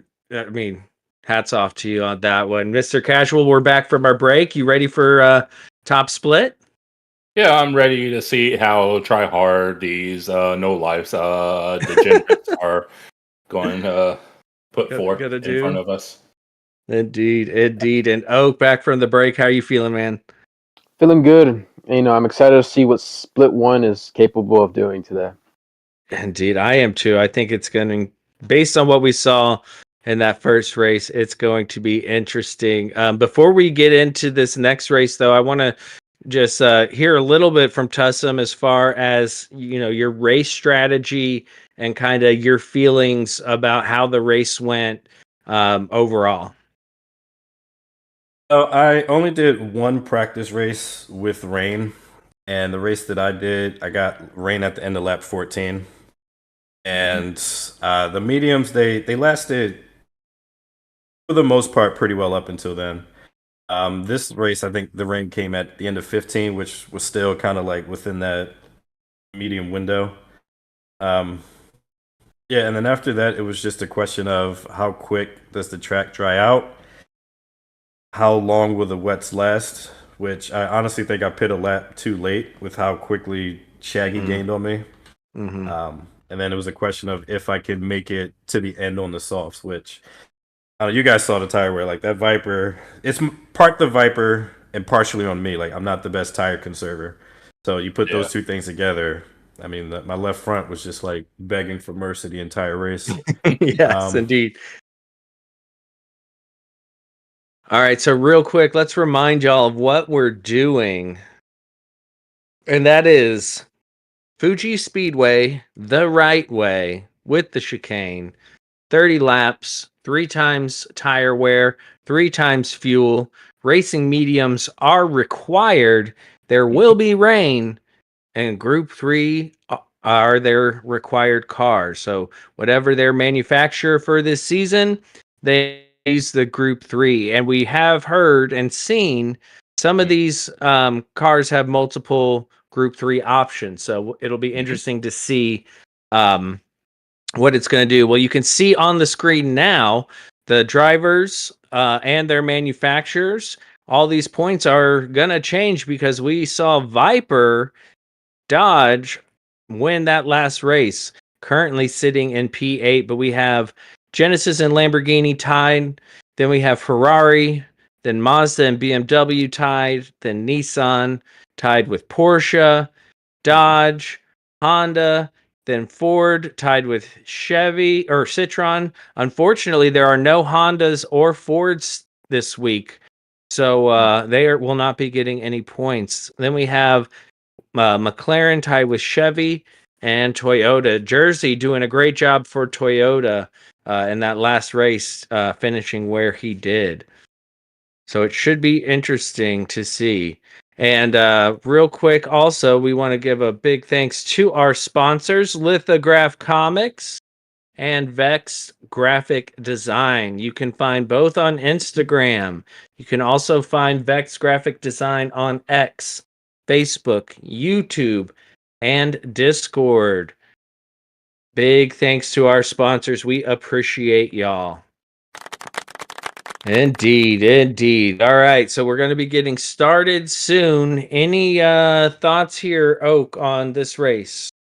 mean, hats off to you on that one. Mr. Casual, we're back from our break. You ready for top split? Yeah, I'm ready to see how try hard these no lives degenerates are going to put forth in front of us. Indeed. And Oak, back from the break. How are you feeling, man? Feeling good. I'm excited to see what Split 1 is capable of doing today. Indeed, I am too. I think it's going to, based on what we saw in that first race, it's going to be interesting. Before we get into this next race, though, I want to just hear a little bit from Tussum as far as your race strategy and kind of your feelings about how the race went overall. So I only did one practice race with rain, and the race that I did, I got rain at the end of lap 14. And the mediums, they lasted for the most part pretty well up until then. This race, I think the rain came at the end of 15, which was still kind of within that medium window. Yeah, and then after that, it was just a question of how quick does the track dry out? How long will the wets last? Which I honestly think I pit a lap too late with how quickly Shaggy gained on me. Mm-hmm. And then it was a question of if I could make it to the end on the softs, which you guys saw the tire wear. That Viper, it's part the Viper and partially on me. I'm not the best tire conserver. So you put those two things together. I mean, my left front was just begging for mercy the entire race. Yes, indeed. All right, so real quick, let's remind y'all of what we're doing. And that is Fuji Speedway the right way with the chicane. 30 laps, 3 times tire wear, 3 times fuel. Racing mediums are required. There will be rain, and Group 3 are their required cars. So whatever their manufacturer for this season, they use the Group 3. And we have heard and seen some of these cars have multiple Group 3 options. So it'll be interesting to see what it's going to do. Well, you can see on the screen now the drivers and their manufacturers. All these points are going to change because we saw Viper Dodge win that last race, currently sitting in P8, but we have Genesis and Lamborghini tied. Then we have Ferrari, then Mazda and BMW tied, then Nissan tied with Porsche, Dodge, Honda, then Ford tied with Chevy or Citroen. Unfortunately, there are no Hondas or Fords this week, so they will not be getting any points. Then we have McLaren tied with Chevy and Toyota. Jersey doing a great job for Toyota in that last race, finishing where he did. So it should be interesting to see. And real quick, also, we want to give a big thanks to our sponsors, Lithograph Comics and Vex Graphic Design. You can find both on Instagram. You can also find Vex Graphic Design on X, Facebook, YouTube, and Discord. Big thanks to our sponsors. We appreciate y'all. Indeed. All right, so we're going to be getting started soon. Any thoughts here, Oak, on this race?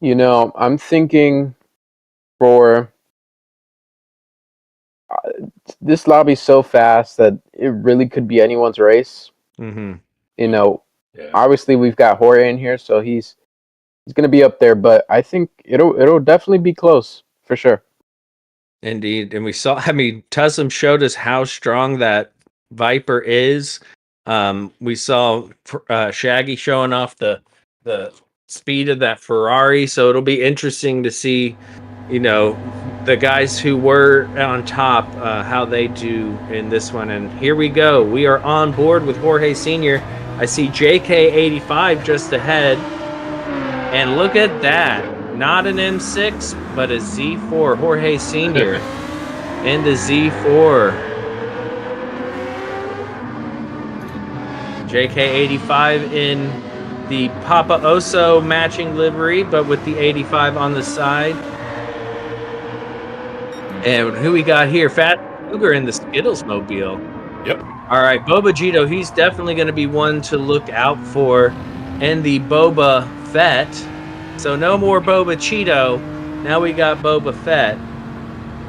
I'm thinking for this lobby so fast that it really could be anyone's race. Mm-hmm. Obviously we've got Jorge in here, so he's he's gonna be up there, but I think it'll definitely be close for sure. Indeed. And we saw, I mean, Tussum showed us how strong that Viper is. We saw Shaggy showing off the speed of that Ferrari. So it'll be interesting to see, you know, the guys who were on top, how they do in this one. And here we go. We are on board with Jorge Sr. I see JK85 just ahead. And look at that. Not an M6, but a Z4. Jorge Sr. in the Z4. JK85 in the Papa Oso matching livery, but with the 85 on the side. And who we got here? Fat Cougar in the Skittles mobile. Yep. All right, Boba Jito, he's definitely going to be one to look out for. And the Boba Fett. So no more Boba Cheeto. Now we got Boba Fett.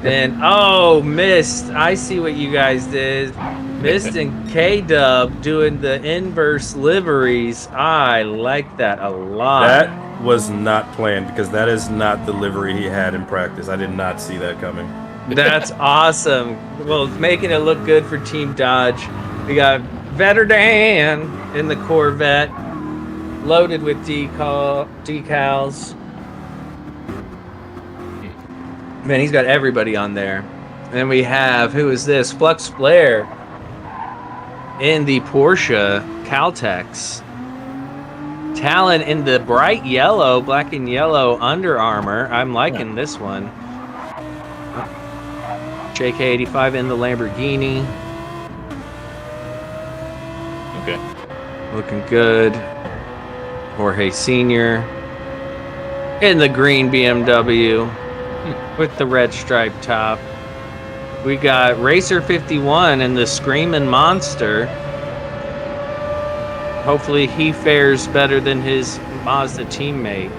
Then, oh, Mist. I see what you guys did. Mist and K-Dub doing the inverse liveries. I like that a lot. That was not planned because that is not the livery he had in practice. I did not see that coming. That's awesome. Well, making it look good for Team Dodge. We got Vetter Dan in the Corvette, loaded with decals. Man, he's got everybody on there. And then we have, who is this? Flux Blair in the Porsche Caltex. Talon in the bright yellow, black and yellow Under Armour. I'm liking this one. JK85 in the Lamborghini. Okay. Looking good. Jorge Sr. in the green BMW with the red striped top. We got Racer 51 in the Screamin' Monster. Hopefully he fares better than his Mazda teammate.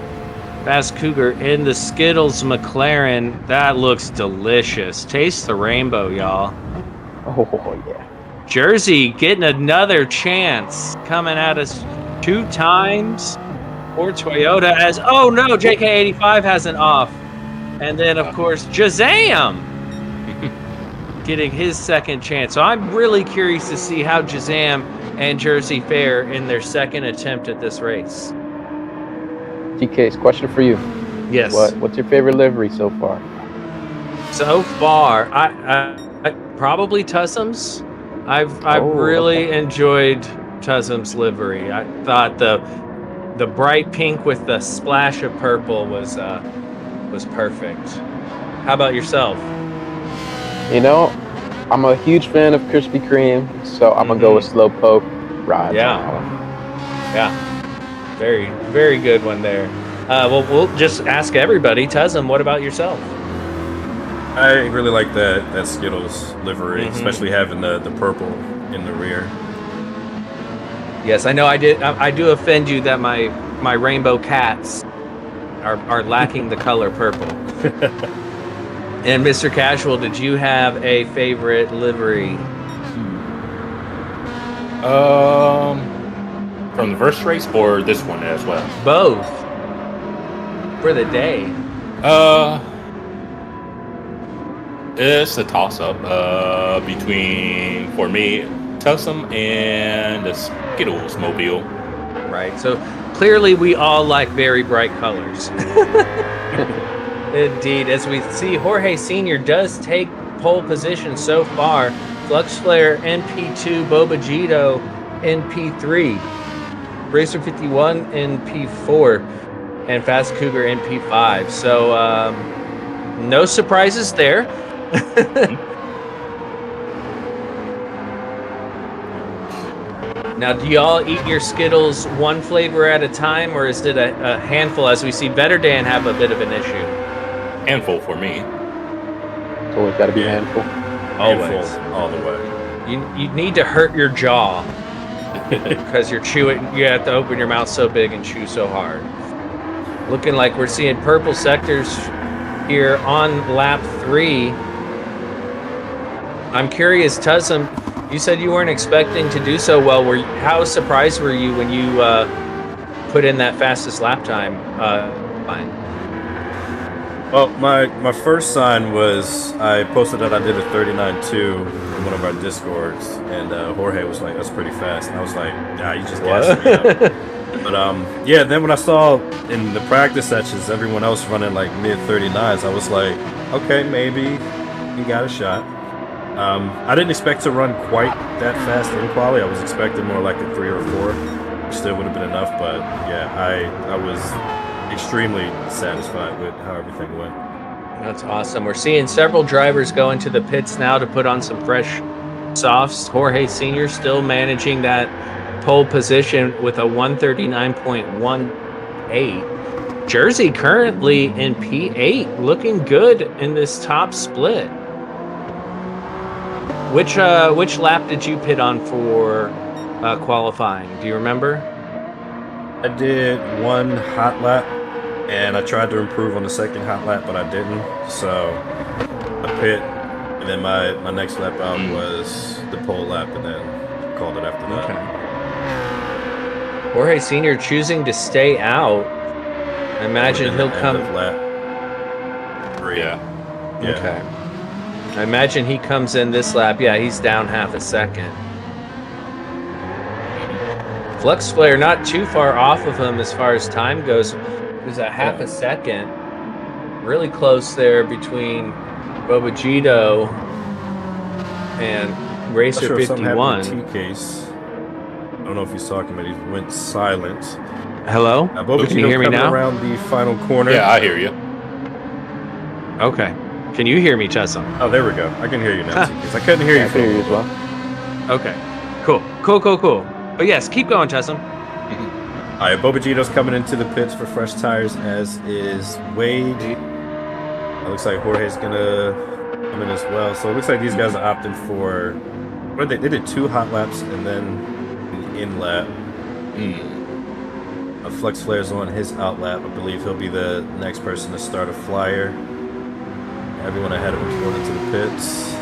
Fast Cougar in the Skittles McLaren. That looks delicious. Taste the rainbow, y'all. Oh yeah. Jersey getting another chance. Coming at us 2 times. Or Toyota as, oh no, JK85 has an off. And then, of course, Jazam getting his second chance. So I'm really curious to see how Jazam and Jersey fare in their second attempt at this race. GK's question for you. Yes. What's your favorite livery so far? So far, I probably Tussum's. I've really enjoyed Tussum's livery. I thought the bright pink with the splash of purple was perfect. How about yourself? You know, I'm a huge fan of Krispy Kreme, so I'm gonna go with Slowpoke Ride. Yeah. Very, very good one there. Well, we'll just ask everybody. Tussum, what about yourself? I really like that Skittles livery, especially having the purple in the rear. Yes, I know I do offend you that my rainbow cats are lacking the color purple. And Mr. Casual, did you have a favorite livery? From the first race or this one as well? Both. For the day. It's a toss-up between, for me, Tussum and the Skittles mobile. Right. So clearly we all like very bright colors. Indeed. As we see, Jorge Sr. does take pole position so far. Flux Flare in P2, Boba Jito in P3, Racer 51 in P4, and Fast Cougar in P5. So no surprises there. Now, do y'all eat your Skittles one flavor at a time, or is it a handful, as we see Better Dan have a bit of an issue? Handful for me. It's always got to be a handful. Always. Handful all the way. You need to hurt your jaw because you're chewing. You have to open your mouth so big and chew so hard. Looking like we're seeing purple sectors here on lap 3. I'm curious, Tussum, you said you weren't expecting to do so well. How surprised were you when you put in that fastest lap time? fine? Well, my first sign was I posted that I did a 39.2 in one of our discords, and Jorge was like, "That's pretty fast," and I was like, "Nah, you just gassed me up." But yeah. Then when I saw in the practice sessions everyone else running like mid 39s, I was like, "Okay, maybe he got a shot." I didn't expect to run quite that fast in quali. I was expecting more like a 3 or 4, which still would have been enough. But yeah, I was extremely satisfied with how everything went. That's awesome. We're seeing several drivers go into the pits now to put on some fresh softs. Jorge Sr. still managing that pole position with a 139.18. Jersey currently in P8, looking good in this top split. Which lap did you pit on for qualifying? Do you remember? I did one hot lap, and I tried to improve on the second hot lap, but I didn't. So I pit, and then my next lap out was the pole lap, and then called it after that. Okay. Jorge Sr. choosing to stay out. I imagine he'll come. Lap 3. Yeah. Okay. I imagine he comes in this lap. Yeah, he's down half a second. Flux Flare not too far off of him as far as time goes. There's a half a second. Really close there between Bobajito and Racer 51. T-case. I don't know if he's talking, but he went silent. Hello? Can you hear me now? Around the final corner. Yeah, I hear you. Okay. Can you hear me, Chessum? Oh, there we go. I can hear you now. T-case. I couldn't hear you. I can hear you as well. Okay. Cool. But yes, keep going, Chessum. All right, Bobajito's coming into the pits for fresh tires, as is Wade. It looks like Jorge's gonna come in as well. So it looks like these guys are opting for. What they did 2 hot laps and then an in lap. A Flux Flare's on his out lap. I believe he'll be the next person to start a flyer. Everyone ahead of him going into the pits.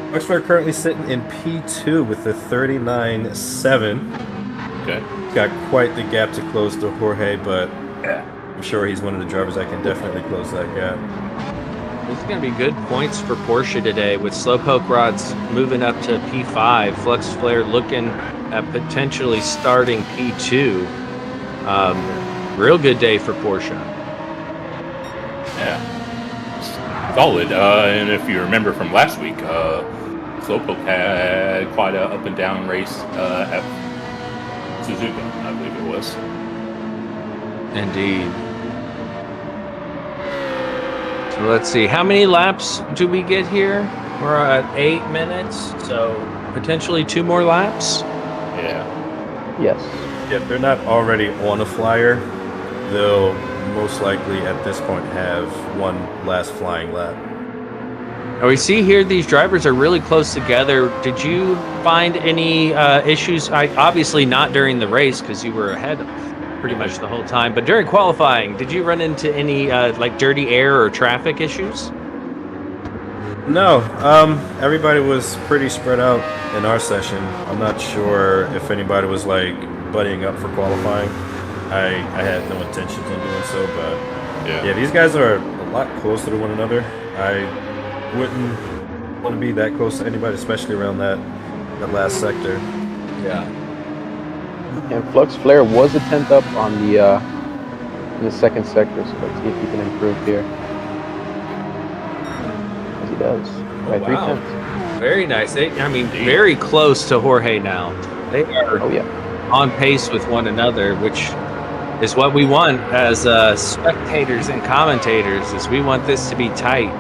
Flux Flare currently sitting in P2 with the 39.7. Okay. Got quite the gap to close to Jorge, but I'm sure he's one of the drivers that can definitely close that gap. This is going to be good points for Porsche today with Slowpoke Rods moving up to P5. Flux Flare looking at potentially starting P2. Real good day for Porsche. Yeah. Solid. And if you remember from last week, Slowpoke had quite an up and down race at Suzuka, I believe it was. Indeed. So let's see. How many laps do we get here? We're at 8 minutes, so potentially 2 more laps. Yeah. Yes. If they're not already on a flyer, they'll most likely at this point have one last flying lap. Now we see here these drivers are really close together. Did you find any issues? Obviously not during the race because you were ahead pretty much the whole time. But during qualifying, did you run into any like dirty air or traffic issues? No, everybody was pretty spread out in our session. I'm not sure if anybody was like buddying up for qualifying. I had no intentions on doing so, but yeah, these guys are a lot closer to one another. I wouldn't want to be that close to anybody, especially around that last sector. Yeah. And Flux Flare was a 10th up on the in the second sector, so let's see if he can improve here. As he does. By 3/10. Very nice. Very close to Jorge now. They are on pace with one another, which is what we want as spectators and commentators, is we want this to be tight.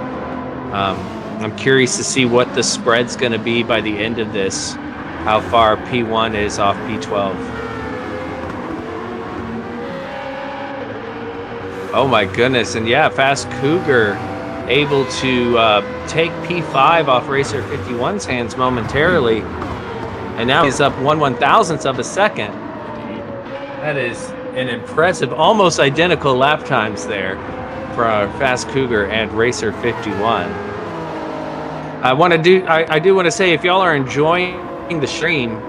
I'm curious to see what the spread's going to be by the end of this, how far P1 is off P12. Oh my goodness, and yeah, Fast Cougar able to take P5 off Racer 51's hands momentarily, and now he's up 1/1000th of a second. That is an impressive, almost identical lap times there for Fast Cougar and Racer 51. I do want to say, if y'all are enjoying the stream,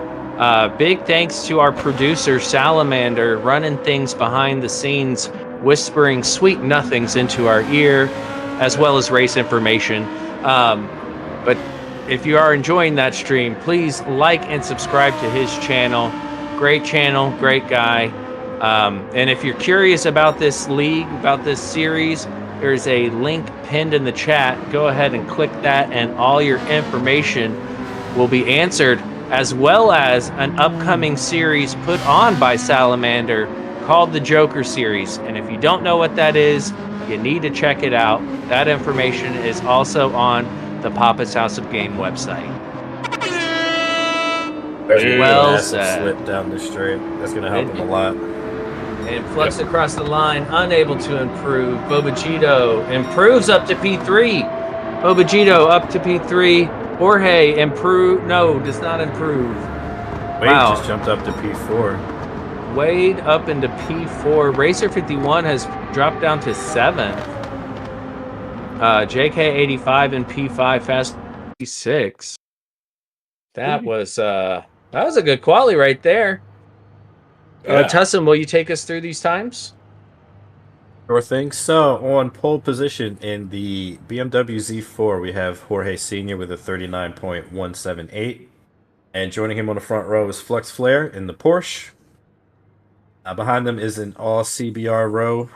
Big thanks to our producer Salamander, running things behind the scenes, whispering sweet nothings into our ear, as well as race information. But if you are enjoying that stream, please like and subscribe to his channel. Great channel, great guy. And if you're curious about this league, about this series, there's a link pinned in the chat. Go ahead and click that, and all your information will be answered, as well as an upcoming series put on by Salamander called the Joker series. And if you don't know what that is, you need to check it out. That information is also on the Papa's House of Game website. Well said. Slip down the straight. That's going to help him a lot. And Flux across the line, unable to improve. Bobagito improves up to P3. Bobagito up to P3. Jorge does not improve. Wade just jumped up to P4. Wade up into P4. Racer 51 has dropped down to 7th. JK85 in P5, Fast P6. That was a good quali right there. Tussin, will you take us through these times? Sure thing. So on pole position in the BMW Z4, we have Jorge Sr. with a 39.178. And joining him on the front row is Flux Flare in the Porsche. Behind them is an all CBR row,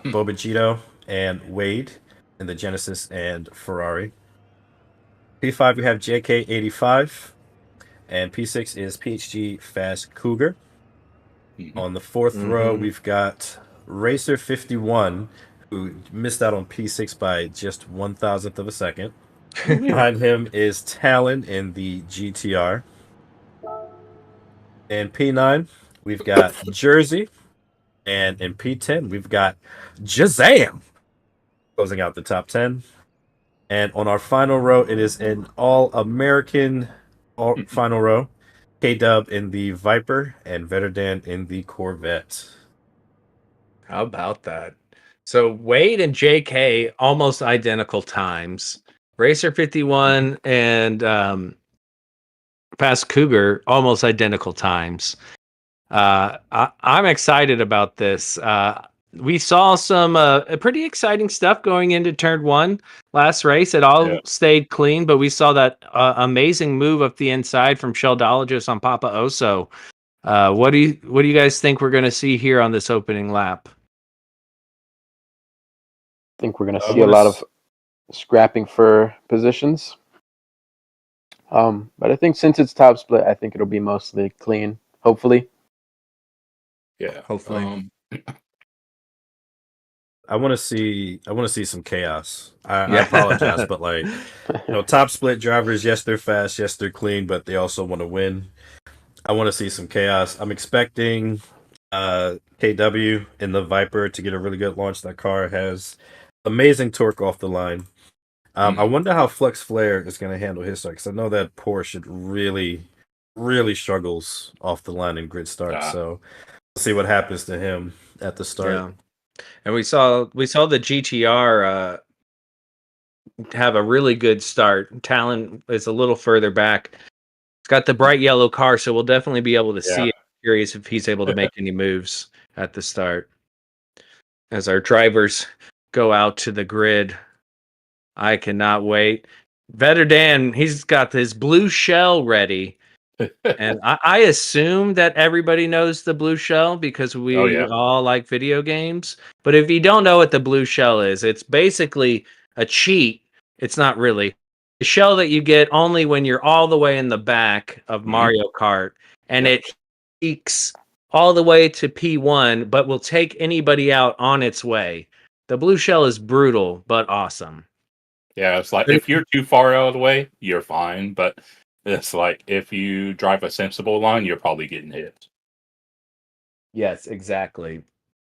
Bobagito and Wade in the Genesis and Ferrari. P5, we have JK85. And P6 is PHG Fast Cougar. On the fourth row, we've got Racer 51, who missed out on P6 by just 1,000th of a second. Behind him is Talon in the GTR. In P9, we've got Jersey. And in P10, we've got Jazam closing out the top 10. And on our final row, it is an all-American final row. K-Dub in the Viper and Vetterdan in the Corvette. How about that? So Wade and JK almost identical times. Racer 51 and Fast Cougar almost identical times. I'm excited about this. We saw some pretty exciting stuff going into turn 1 last race. It all stayed clean, but we saw that amazing move up the inside from Sheldologist on Papa Oso. What do you guys think we're going to see here on this opening lap? I think we're going to see a lot of scrapping for positions. But I think since it's top split, I think it'll be mostly clean, hopefully. Yeah, hopefully. I want to see some chaos. I apologize, but top split drivers, yes, they're fast, yes, they're clean, but they also want to win. I want to see some chaos. I'm expecting KW in the Viper to get a really good launch. That car has amazing torque off the line. I wonder how Flux Flare is going to handle his start, because I know that Porsche really, really struggles off the line in grid start. So we'll see what happens to him at the start. Yeah. And we saw the GTR have a really good start. Talon is a little further back. It's got the bright yellow car, so we'll definitely be able to see it. Curious if he's able to make any moves at the start. As our drivers go out to the grid, I cannot wait. Vetterdan, he's got his blue shell ready. And I assume that everybody knows the blue shell because we all like video games. But if you don't know what the blue shell is, it's basically a cheat. It's not really a shell that you get only when you're all the way in the back of Mario Kart, and it peaks all the way to P1, but will take anybody out on its way. The blue shell is brutal, but awesome. Yeah, it's like if you're too far out of the way, you're fine, but it's like if you drive a sensible line, you're probably getting hit. Yes, exactly.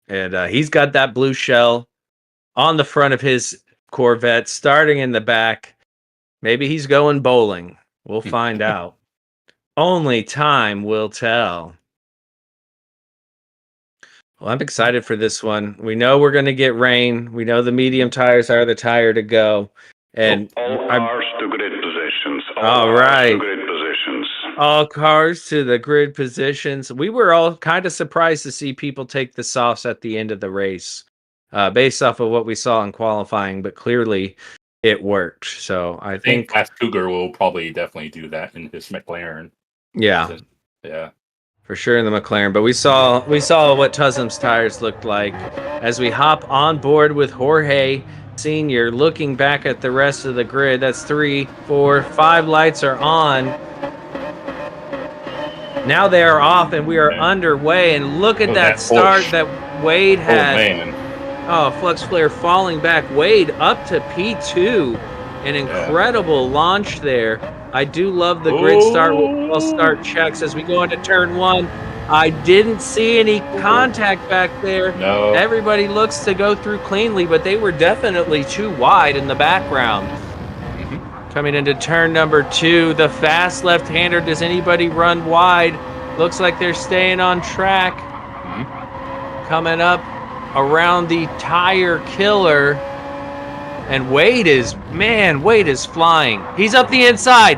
And he's got that blue shell on the front of his Corvette, starting in the back. Maybe he's going bowling. We'll find out. Only time will tell. Well, I'm excited for this one. We know we're going to get rain. We know the medium tires are the tire to go. And all cars to grid positions. All right. To grid positions. All cars to the grid positions. We were all kind of surprised to see people take the softs at the end of the race, based off of what we saw in qualifying, but clearly it worked. So I I think think Fast Cougar will probably definitely do that in his McLaren. yeah, Yeah. for sure in the McLaren. But we saw what Tusm's tires looked like as we hop on board with Jorge Senior, looking back at the rest of the grid. That's 3, 4, 5 lights are on. Now they are off and we are underway. And look at that start Porsche that Wade had. Oh man. Oh, Flux Flare falling back. Wade up to P2. An incredible launch there. I do love the grid start with false start checks as we go into turn 1. I didn't see any contact back there. No. Everybody looks to go through cleanly, but they were definitely too wide in the background. Coming into turn number 2, the fast left-hander. Does anybody run wide? Looks like they're staying on track. Coming up around the tire killer. And Wade is flying. He's up the inside.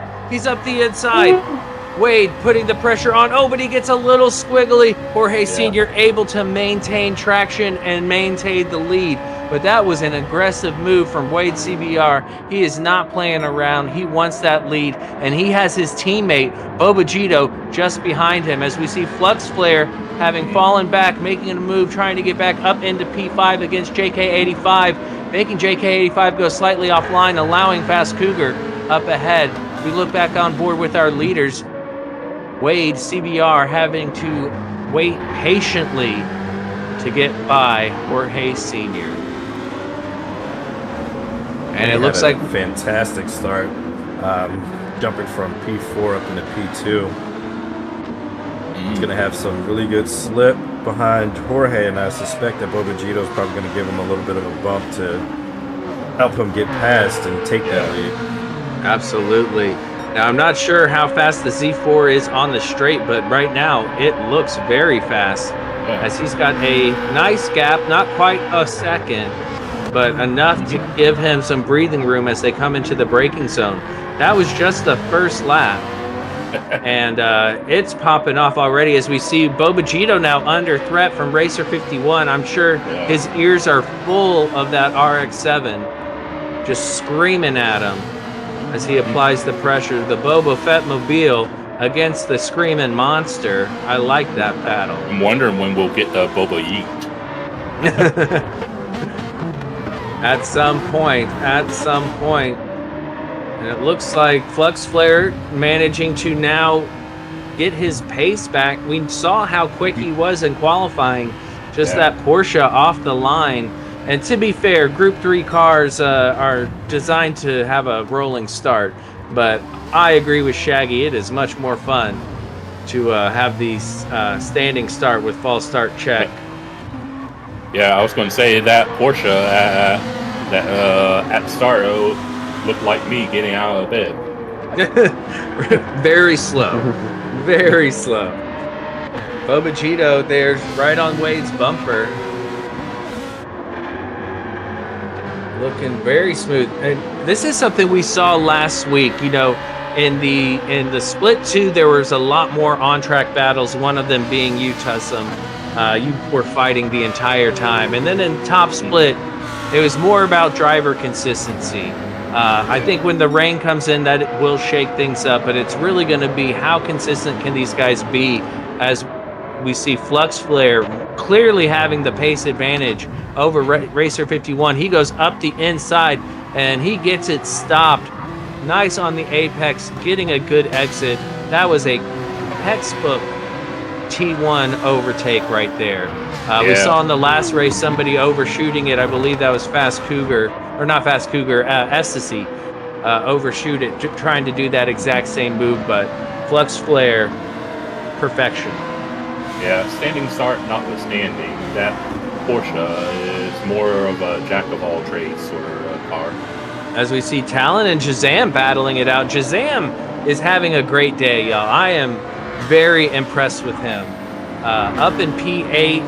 Wade putting the pressure on. Oh, but he gets a little squiggly. Jorge Senior able to maintain traction and maintain the lead. But that was an aggressive move from Wade CBR. He is not playing around. He wants that lead. And he has his teammate, Bobagito, just behind him. As we see Flux Flare having fallen back, making a move, trying to get back up into P5 against JK85. Making JK85 go slightly offline, allowing Fast Cougar up ahead. We look back on board with our leaders. Wade, CBR, having to wait patiently to get by Jorge Senior. And it looks like a fantastic start, jumping from P4 up into P2. He's going to have some really good slip behind Jorge, and I suspect that Bobagito is probably going to give him a little bit of a bump to help him get past and take that lead. Absolutely. Now, I'm not sure how fast the Z4 is on the straight, but right now it looks very fast as he's got a nice gap, not quite a second, but enough to give him some breathing room as they come into the braking zone. That was just the first lap. And it's popping off already as we see Bobagito now under threat from Racer 51. I'm sure his ears are full of that RX-7, just screaming at him as he applies the pressure. The Boba Fett mobile against the screaming monster. I like that battle. I'm wondering when we'll get the Boba Yeet. At some point. And it looks like Flux Flare managing to now get his pace back. We saw how quick he was in qualifying. Just that Porsche off the line. And to be fair, Group 3 cars are designed to have a rolling start. But I agree with Shaggy. It is much more fun to have these standing start with false start check. Yeah, I was going to say that Porsche at start looked like me getting out of bed. Very slow. Very slow. Bobagito there's right on Wade's bumper. Looking very smooth. And this is something we saw last week. You know, in the split 2, there was a lot more on-track battles, one of them being you, Tussum. You were fighting the entire time. And then in top split, it was more about driver consistency. I think when the rain comes in, that it will shake things up, but it's really going to be how consistent can these guys be as we see Flux Flare clearly having the pace advantage over Racer 51. He goes up the inside and he gets it stopped. Nice on the apex, getting a good exit. That was a textbook T1 overtake right there. We saw in the last race somebody overshooting it. I believe that was Fast Cougar, or not Fast Cougar, Ecstasy overshoot it, trying to do that exact same move, but Flux Flare, perfection. Yeah, standing start notwithstanding, that Porsche is more of a jack-of-all-trades sort of car. As we see Talon and Jazam battling it out. Jazam is having a great day, y'all. I am very impressed with him. Up in P8,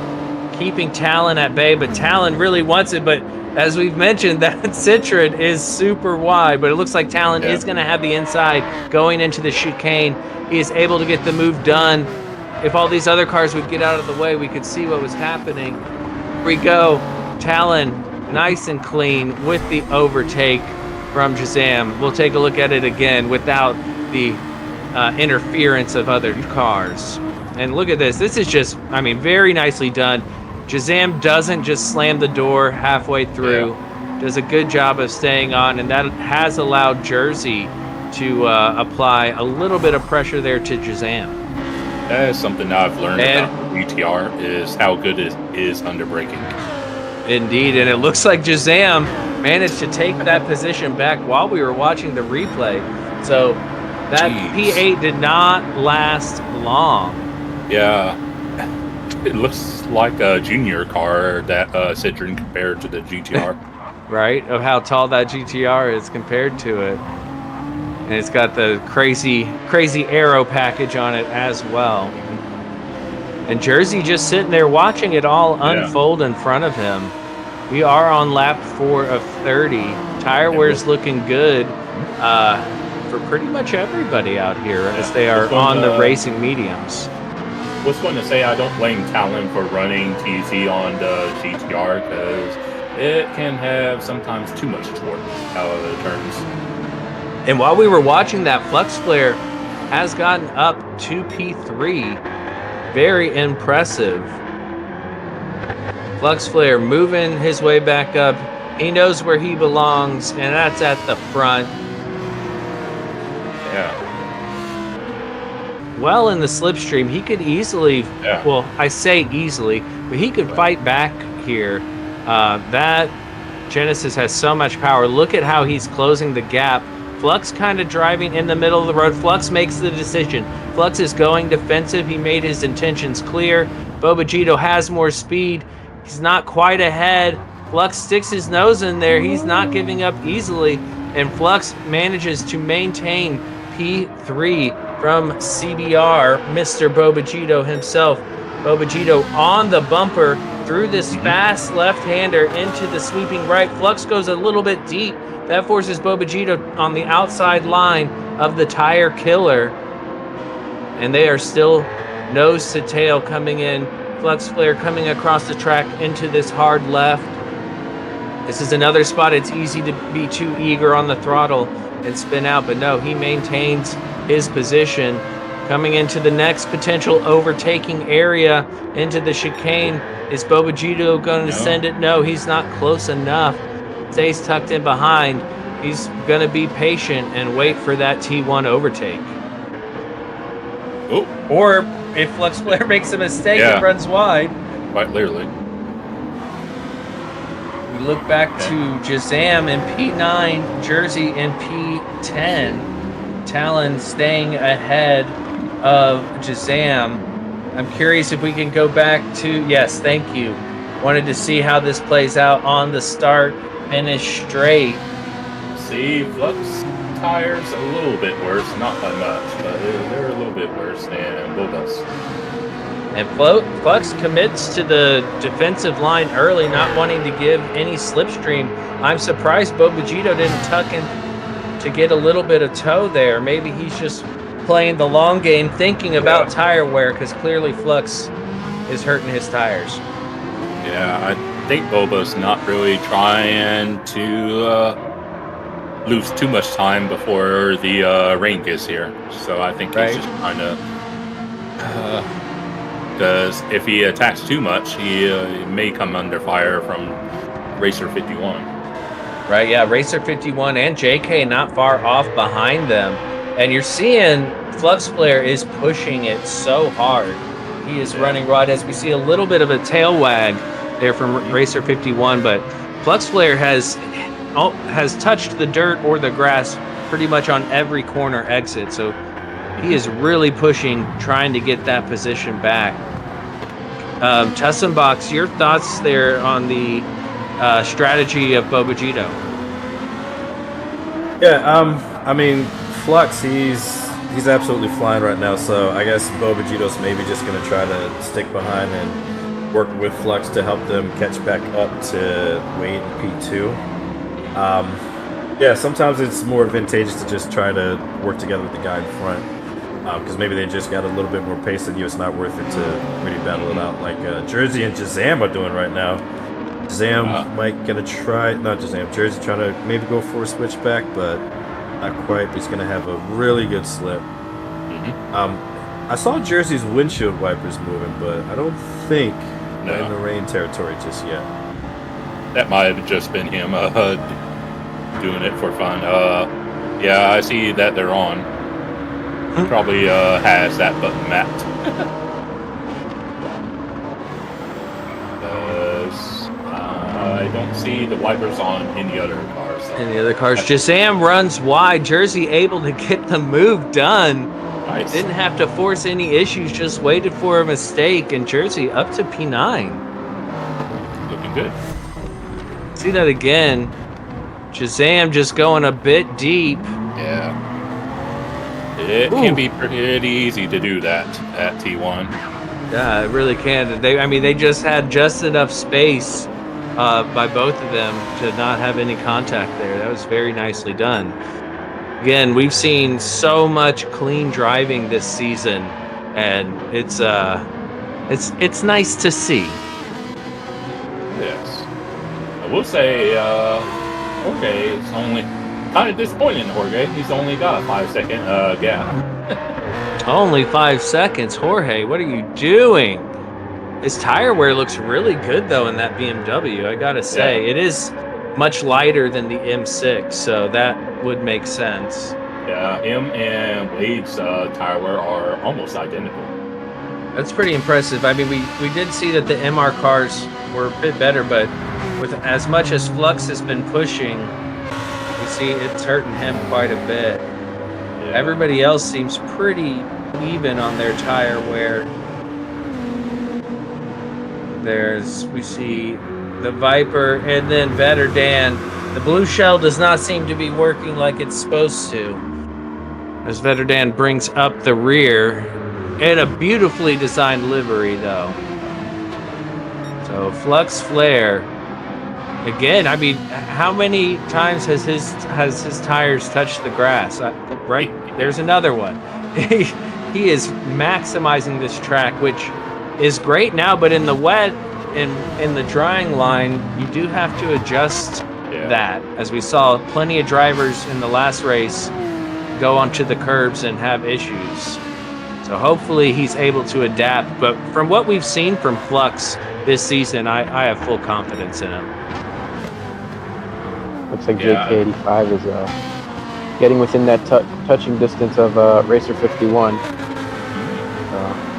keeping Talon at bay, but Talon really wants it, but as we've mentioned, that Citroen is super wide, but it looks like Talon Yeah. is going to have the inside going into the chicane. He is able to get the move done. If all these other cars would get out of the way, we could see what was happening. Here we go. Talon, nice and clean with the overtake from Shazam. We'll take a look at it again without the interference of other cars. And look at this. This is just, I mean, very nicely done. Shazam doesn't just slam the door halfway through. Does a good job of staying on, and that has allowed Jersey to apply a little bit of pressure there to Shazam. That is something I've learned about GTR, is how good it is under braking. Indeed, and it looks like Shazam managed to take that position back while we were watching the replay. So that P8 did not last long. Yeah. It looks like a junior car, that Citroen, compared to the GTR. Right, of how tall that GTR is compared to it. And it's got the crazy aero package on it as well. And Jersey just sitting there watching it all unfold in front of him. We are on lap 4 of 30. Tire wear's looking good for pretty much everybody out here as they are on the racing mediums. Was going to say, I don't blame Talon for running TZ on the GTR, because it can have sometimes too much torque out of the turns. And while we were watching that, Flux Flare has gotten up to P3. Very impressive. Flux Flare moving his way back up. He knows where he belongs, and that's at the front. Yeah. Well, in the slipstream, he could easily, well, I say easily, but he could fight back here. That Genesis has so much power. Look at how he's closing the gap. Flux kind of driving in the middle of the road. Flux makes the decision. Flux is going defensive. He made his intentions clear. Bobagito has more speed. He's not quite ahead. Flux sticks his nose in there. He's not giving up easily. And Flux manages to maintain P3 from CBR, Mr. Bobagito himself. Bobagito on the bumper through this fast left-hander into the sweeping right. Flux goes a little bit deep. That forces Bobagito on the outside line of the tire killer. And they are still nose to tail coming in. Flux Flare coming across the track into this hard left. This is another spot it's easy to be too eager on the throttle and spin out, but no, he maintains his position. Coming into the next potential overtaking area into the chicane. Is Bobagito going to send it? No, he's not close enough. Stays tucked in behind. He's going to be patient and wait for that T1 overtake. Oh. Or if Flux Flare makes a mistake and runs wide. Quite literally. We look back to Shazam in P9, Jersey in P10. Talon staying ahead of Shazam. I'm curious if we can go back to, yes, thank you. Wanted to see how this plays out on the start, finish straight. See, Flux tires a little bit worse, not by much, but they're a little bit worse than Bulldust. And Flux commits to the defensive line early, not wanting to give any slipstream. I'm surprised Bobagito didn't tuck in to get a little bit of toe there. Maybe he's just playing the long game, thinking about tire wear, because clearly Flux is hurting his tires. Yeah, I think Boba's not really trying to lose too much time before the rain gets here. So I think he's just trying to... because if he attacks too much, he may come under fire from Racer 51. Right, yeah, Racer 51 and JK not far off behind them. And you're seeing Flux Flare is pushing it so hard. He is running right as we see a little bit of a tail wag there from Racer 51, but Flux Flare has touched the dirt or the grass pretty much on every corner exit. So he is really pushing, trying to get that position back. Tussenbox, your thoughts there on the strategy of Bobagito? Yeah, I mean, Flux, he's absolutely flying right now, so I guess Bobagito's maybe just going to try to stick behind and working with Flux to help them catch back up to Wade and P2. Yeah, sometimes it's more advantageous to just try to work together with the guy in front. Because maybe they just got a little bit more pace than you. It's not worth it to really battle it out like Jersey and Jazam are doing right now. Jazam might gonna try, not Jazam, Jersey trying to maybe go for a switchback, but not quite. He's gonna have a really good slip. I saw Jersey's windshield wipers moving, but I don't think they're in the rain territory just yet. That might have just been him doing it for fun. Yeah, I see that they're on. Probably has that button mapped. I don't see the wipers on any other cars. Any other cars? Jazam runs wide. Jersey able to get the move done. Nice. Didn't have to force any issues, just waited for a mistake, and Jersey up to P9. Looking good. See that again. Jazam just going a bit deep. Yeah. It can be pretty easy to do that at T1. Yeah, it really can. They just had just enough space by both of them to not have any contact there. That was very nicely done. Again, we've seen so much clean driving this season, and it's nice to see. Yes. I will say, Jorge is only kind of disappointing. Jorge, he's only got a 5-second gap. Only 5 seconds. Jorge, what are you doing? His tire wear looks really good, though, in that BMW. I gotta say, It is much lighter than the M6, so that would make sense. Yeah, him and Wade's tire wear are almost identical. That's pretty impressive. I mean, we did see that the MR cars were a bit better, but with as much as Flux has been pushing, you see it's hurting him quite a bit. Yeah. Everybody else seems pretty even on their tire wear. We see the Viper and then Vetter Dan. The blue shell does not seem to be working like it's supposed to. As Vetter Dan brings up the rear in a beautifully designed livery, though. So Flux Flare. Again, I mean, how many times has his tires touched the grass? Right, there's another one. He is maximizing this track, which is great now, but in the wet, in the drying line, you do have to adjust that. As we saw plenty of drivers in the last race go onto the curbs and have issues. So hopefully he's able to adapt. But from what we've seen from Flux this season, I have full confidence in him. Looks like JK85 is getting within that touching distance of Racer 51.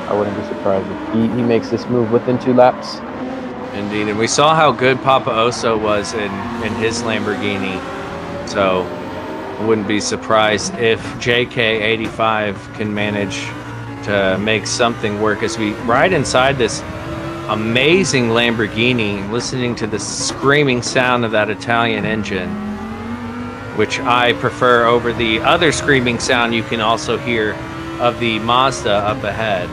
I wouldn't be surprised if he makes this move within 2 laps. Indeed, and we saw how good Papa Oso was in his Lamborghini. So I wouldn't be surprised if JK85 can manage to make something work as we ride inside this amazing Lamborghini, listening to the screaming sound of that Italian engine, which I prefer over the other screaming sound you can also hear of the Mazda up ahead.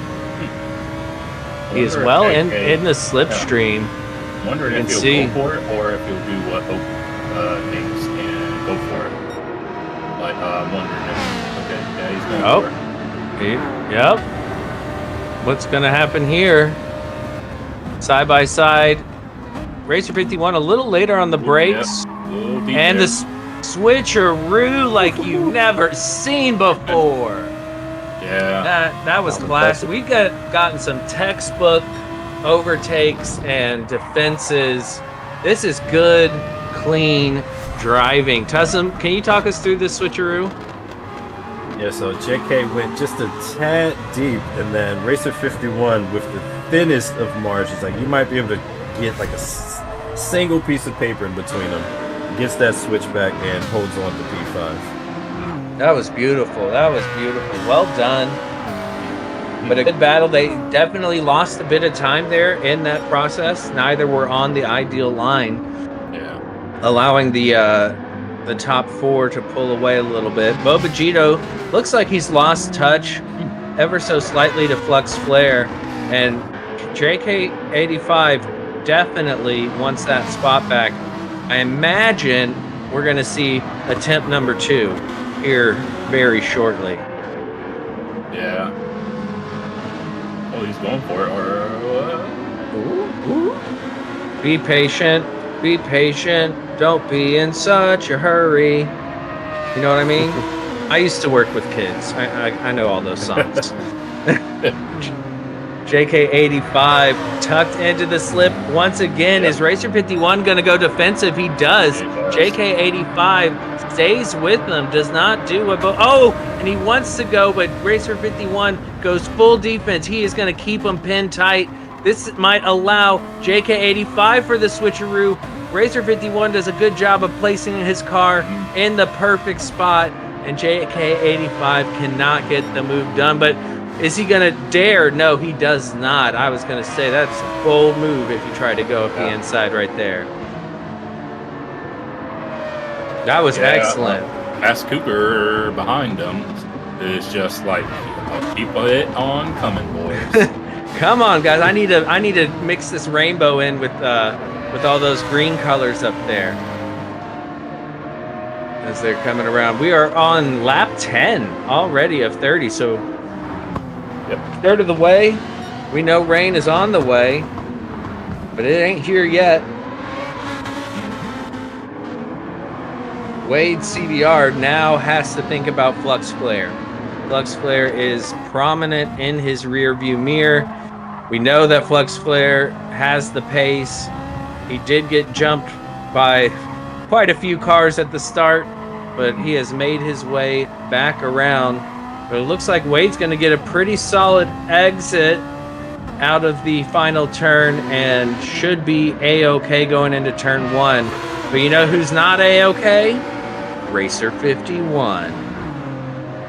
He is well in the slipstream. I'm wondering if he'll go for it or if he'll do what Hope thinks and go for it. Like, I'm wondering if... Okay, he's going for it. Yep. What's going to happen here? Side by side. Racer 51 a little later on the brakes. And the switcheroo like you've never seen before. Yeah. That was classic. We've gotten some textbook overtakes and defenses. This is good, clean driving. Tussum, can you talk us through this switcheroo? Yeah, so JK went just a tad deep, and then Racer 51 with the thinnest of margins. Like, you might be able to get like a single piece of paper in between them. Gets that switchback and holds on to P5. That was beautiful. That was beautiful. Well done. But a good battle. They definitely lost a bit of time there in that process. Neither were on the ideal line. Yeah. Allowing the top 4 to pull away a little bit. Bobagito looks like he's lost touch ever so slightly to Flux Flare. And JK85 definitely wants that spot back. I imagine we're going to see attempt number 2 here very shortly. Yeah. Oh, he's going for it, or what? Be patient. Be patient. Don't be in such a hurry. You know what I mean? I used to work with kids. I know all those songs. JK85 tucked into the slip once again. Is Racer 51 going to go defensive? He does. JK85 stays with them, does not do a and he wants to go, but Racer 51 goes full defense. He is going to keep him pinned tight. This might allow JK85 for the switcheroo. Racer 51 does a good job of placing his car in the perfect spot, and JK85 cannot get the move done. But is he going to dare? No, he does not. I was going to say that's a bold move if you try to go up the inside right there. That was excellent. Fast Cooper behind him is just like, keep it on coming, boys. Come on, guys! I need to mix this rainbow in with all those green colors up there as they're coming around. We are on lap 10 already of 30, so third of the way. We know rain is on the way, but it ain't here yet. Wade CDR now has to think about Flux Flare. Flux Flare is prominent in his rear view mirror. We know that Flux Flare has the pace. He did get jumped by quite a few cars at the start, but he has made his way back around. But it looks like Wade's going to get a pretty solid exit out of the final turn and should be A-OK going into turn 1. But you know who's not A-OK? Racer 51.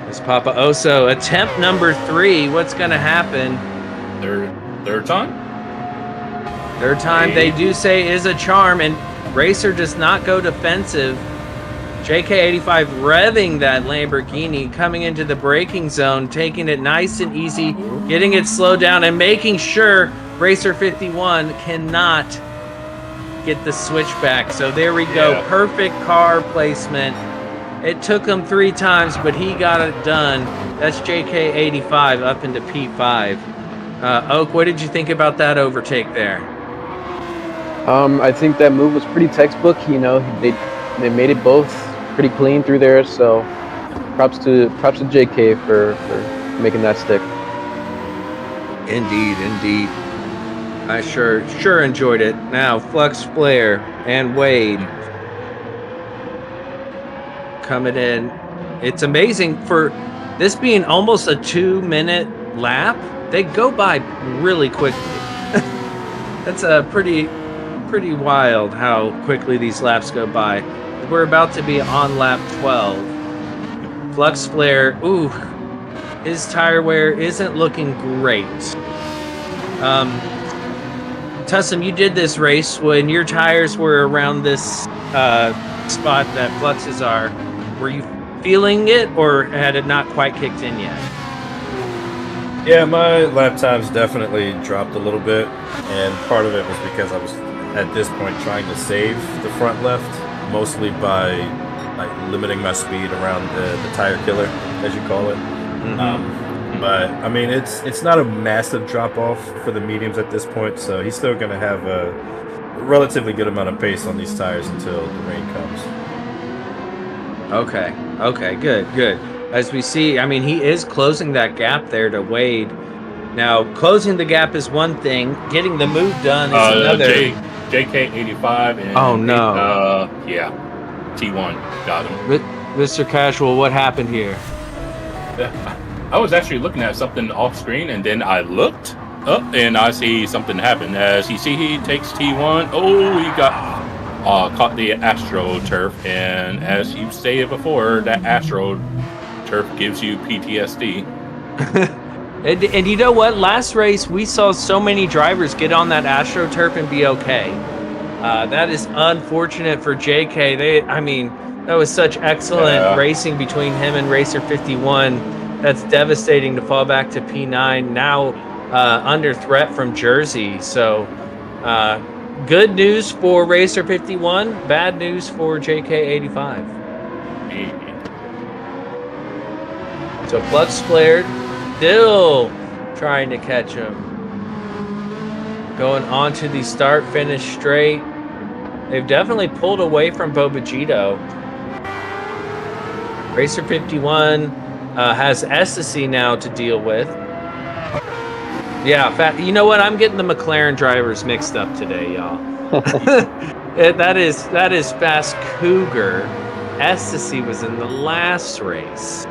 It's Papa Oso. Attempt number 3. What's going to happen? Third time? Third time, they do say, is a charm, and Racer does not go defensive. JK85 revving that Lamborghini, coming into the braking zone, taking it nice and easy, getting it slowed down, and making sure Racer 51 cannot get the switch back. So there we go. Perfect car placement. It took him 3 times, but he got it done. That's JK85 up into P5. Oak, what did you think about that overtake there? I think that move was pretty textbook. You know, they made it both pretty clean through there. So props to JK for making that stick. Indeed. I sure enjoyed it. Now Flux Flare and Wade coming in. It's amazing for this being almost a 2-minute lap. They go by really quickly. That's a pretty wild how quickly these laps go by. We're about to be on lap 12. Flux Flare, his tire wear isn't looking great. Tussum, you did this race when your tires were around this spot that Flux's are. Were you feeling it, or had it not quite kicked in yet? Yeah, my lap times definitely dropped a little bit, and part of it was because I was at this point trying to save the front left, mostly by like limiting my speed around the tire killer, as you call it. But I mean, it's not a massive drop off for the mediums at this point, so he's still going to have a relatively good amount of pace on these tires until the rain comes. Okay, good. As we see, I mean, he is closing that gap there to Wade. Now, closing the gap is one thing. Getting the move done is another. JK85 and T1 got him. Mr. Casual, what happened here? I was actually looking at something off screen, and then I looked up and I see something happen. As you see, he takes T1. Oh, he got caught the AstroTurf, and as you stated before, that AstroTurf gives you PTSD. And you know what? Last race, we saw so many drivers get on that AstroTurf and be okay. That is unfortunate for JK. That was such excellent racing between him and Racer 51. That's devastating to fall back to P9. Now under threat from Jersey. So good news for Racer 51, bad news for JK85. So Flux flared, still trying to catch him. Going on to the start finish straight. They've definitely pulled away from Bobagito. Racer 51 has Ecstasy now to deal with. Yeah, you know what? I'm getting the McLaren drivers mixed up today, y'all. that is Fast Cougar. Ecstasy was in the last race.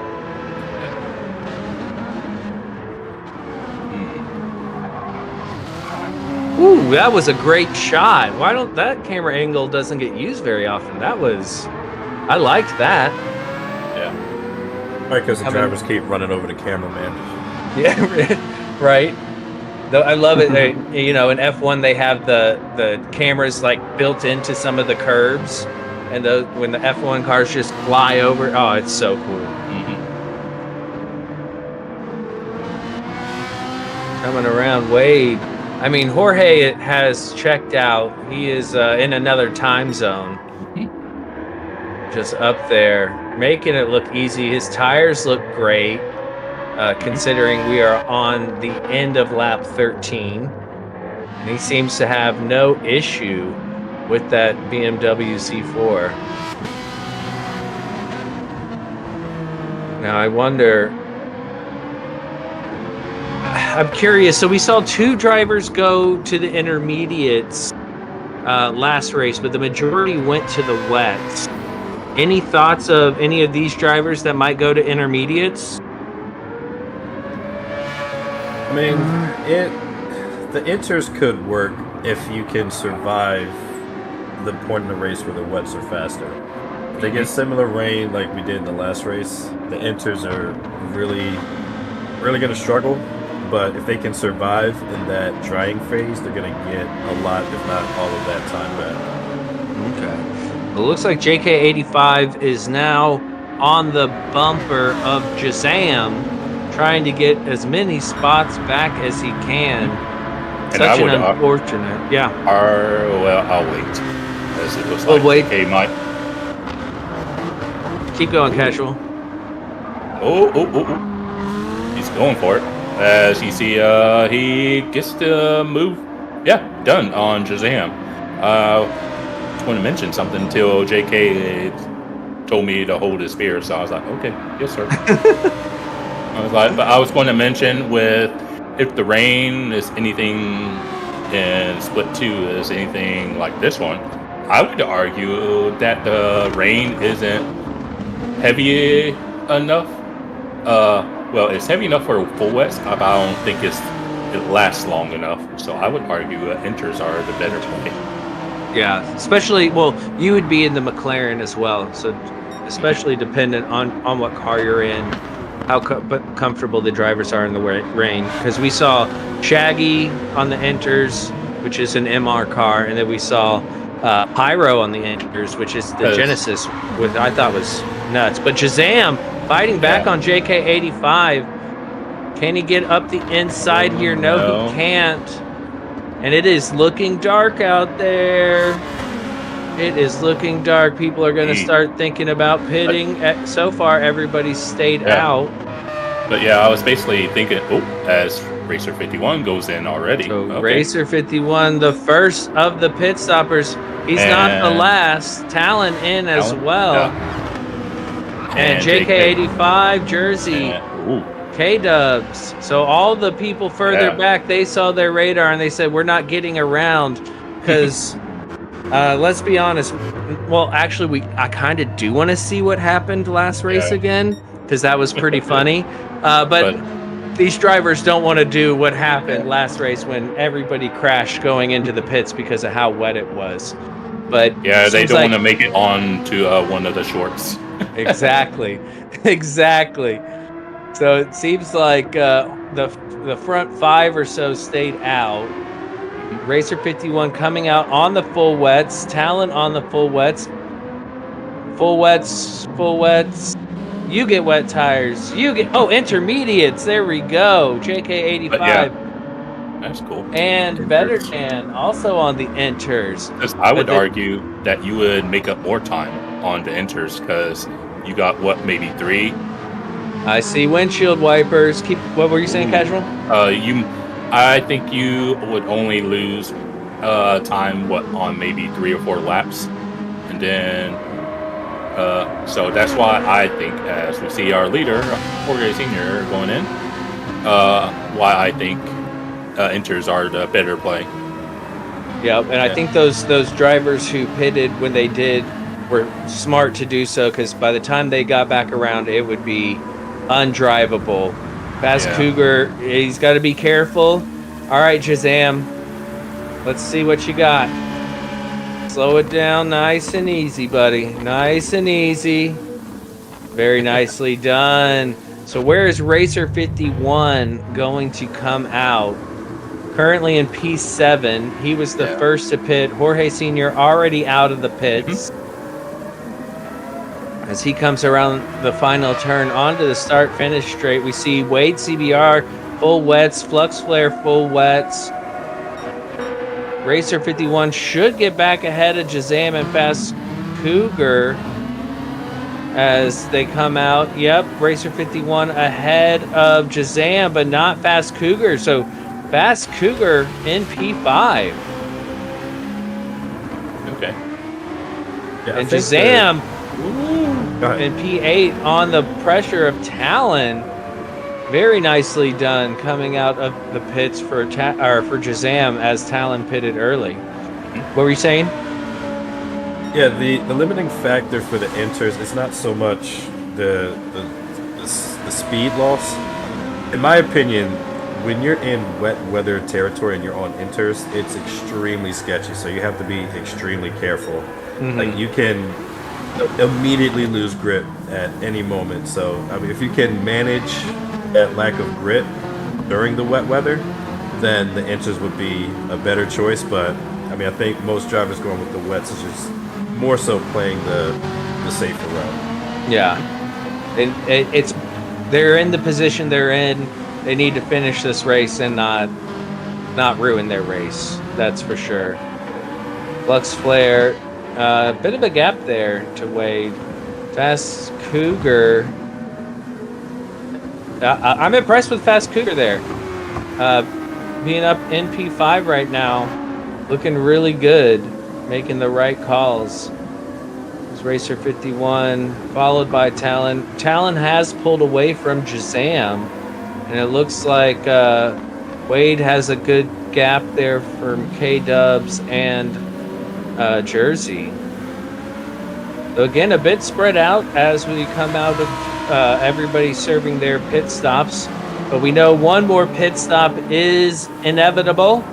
Ooh, that was a great shot. Why don't that camera angle doesn't get used very often? I liked that. Yeah. Right, because the drivers keep running over the cameraman. Yeah, right. Though I love it. You know, in F1 they have the cameras like built into some of the curbs, and when the F1 cars just fly over. Oh, it's so cool. Coming around Wade. I mean, Jorge has checked out. He is in another time zone. Just up there, making it look easy. His tires look great, considering we are on the end of lap 13. And he seems to have no issue with that BMW Z4. Now, I wonder... I'm curious. So we saw two drivers go to the intermediates last race, but the majority went to the wets. Any thoughts of any of these drivers that might go to intermediates? I mean, the inters could work if you can survive the point in the race where the wets are faster. If they get similar rain like we did in the last race, the inters are really going to struggle. But if they can survive in that drying phase, they're going to get a lot, if not all of that time back. Okay. Well, it looks like JK85 is now on the bumper of Jazam, trying to get as many spots back as he can. And Such an unfortunate. Yeah. Well, I'll wait. As it looks like JK might. Keep going, Casual. Oh. He's going for it. As you see, he gets the move, done on Shazam. Just want to mention something until JK told me to hold his beer, so I was like, okay, yes, sir. I was going to mention if the rain is anything in Split 2 is anything like this one, I would argue that the rain isn't heavy enough. Well, it's heavy enough for full wets, but I don't think it lasts long enough. So I would argue inters are the better play. Yeah, especially, well, you would be in the McLaren as well. So especially dependent on what car you're in, how comfortable the drivers are in the rain. Because we saw Shaggy on the inters, which is an MR car, and then we saw Pyro on the inters, which is the Genesis, which I thought was nuts. But Shazam fighting back on JK85. Can he get up the inside here? No, he can't. And it is looking dark out there. It is looking dark. People are going to start thinking about pitting. So far, everybody's stayed out. But yeah, I was basically thinking, as Racer 51 goes in already. So Racer 51, the first of the pit stoppers. He's not the last. Talon in as well. Yeah. And JK85 Jersey, K-Dubs. So all the people further back, they saw their radar and they said, we're not getting around because, let's be honest. Well, actually, I kind of do want to see what happened last race again because that was pretty funny. But these drivers don't want to do what happened last race when everybody crashed going into the pits because of how wet it was. But they don't want to make it on to one of the shorts. Exactly. So it seems like the front five or so stayed out. Racer 51 coming out on the full wets. Talon on the full wets. Full wets. You get wet tires. Intermediates. There we go. JK85 That's cool. And Better Chan also on the enters. 'Cause I would But the- argue that you would make up more time on the enters because you got what, maybe 3. I see windshield wipers. What were you saying, Casual? I think you would only lose time on maybe 3 or 4 laps, and then so that's why I think, as we see our leader, Jorge Senior, going in, why I think enters are the better play. Yeah, and I think those drivers who pitted when they did were smart to do so, because by the time they got back around, it would be undrivable. Fast Cougar, he's got to be careful. All right, Shazam, let's see what you got. Slow it down nice and easy, buddy. Nice and easy. Very nicely done. So where is Racer 51 going to come out? Currently in P7. He was the first to pit. Jorge Sr. already out of the pits. As he comes around the final turn onto the start-finish straight, we see Wade CBR full wets, Flux Flare full wets. Racer 51 should get back ahead of Shazam and Fast Cougar as they come out. Yep, Racer 51 ahead of Shazam, but not Fast Cougar. So Fast Cougar in P5. Okay. Yeah, And Shazam in P8 on the pressure of Talon. Very nicely done coming out of the pits for Shazam as Talon pitted early. What were you saying? Yeah, the limiting factor for the enters is not so much the speed loss. In my opinion, when you're in wet weather territory and you're on enters, it's extremely sketchy. So you have to be extremely careful. Mm-hmm. Like, you can immediately lose grip at any moment. So I mean, if you can manage that lack of grip during the wet weather, then the enters would be a better choice. But I mean, I think most drivers going with the wets is just more so playing the safer route. Yeah, and they're in the position they're in. They need to finish this race and not ruin their race. That's for sure. Flux Flare, bit of a gap there to Wade. Fast Cougar. I'm impressed with Fast Cougar there. Being up in P5 right now, looking really good, making the right calls. There's Racer 51, followed by Talon. Talon has pulled away from Shazam, and it looks like Wade has a good gap there from K-Dubs and Jersey. So again, a bit spread out as we come out of everybody serving their pit stops. But we know one more pit stop is inevitable.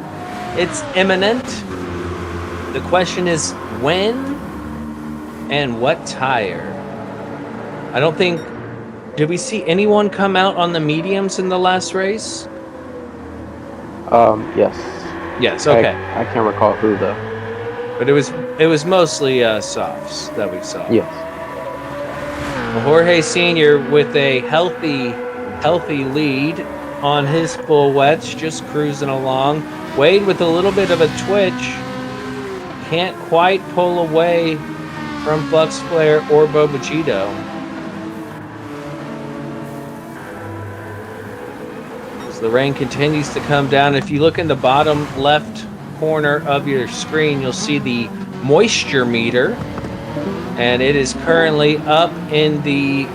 It's imminent. The question is when and what tire? I don't think... Did we see anyone come out on the mediums in the last race? Yes. Yes, okay. I can't recall who though. But it was mostly softs that we saw. Yes. Jorge Sr. with a healthy lead on his full wets, just cruising along. Wade with a little bit of a twitch. Can't quite pull away from Flux Flare or Bobachito. As the rain continues to come down, if you look in the bottom left corner of your screen, you'll see the moisture meter, and it is currently up in the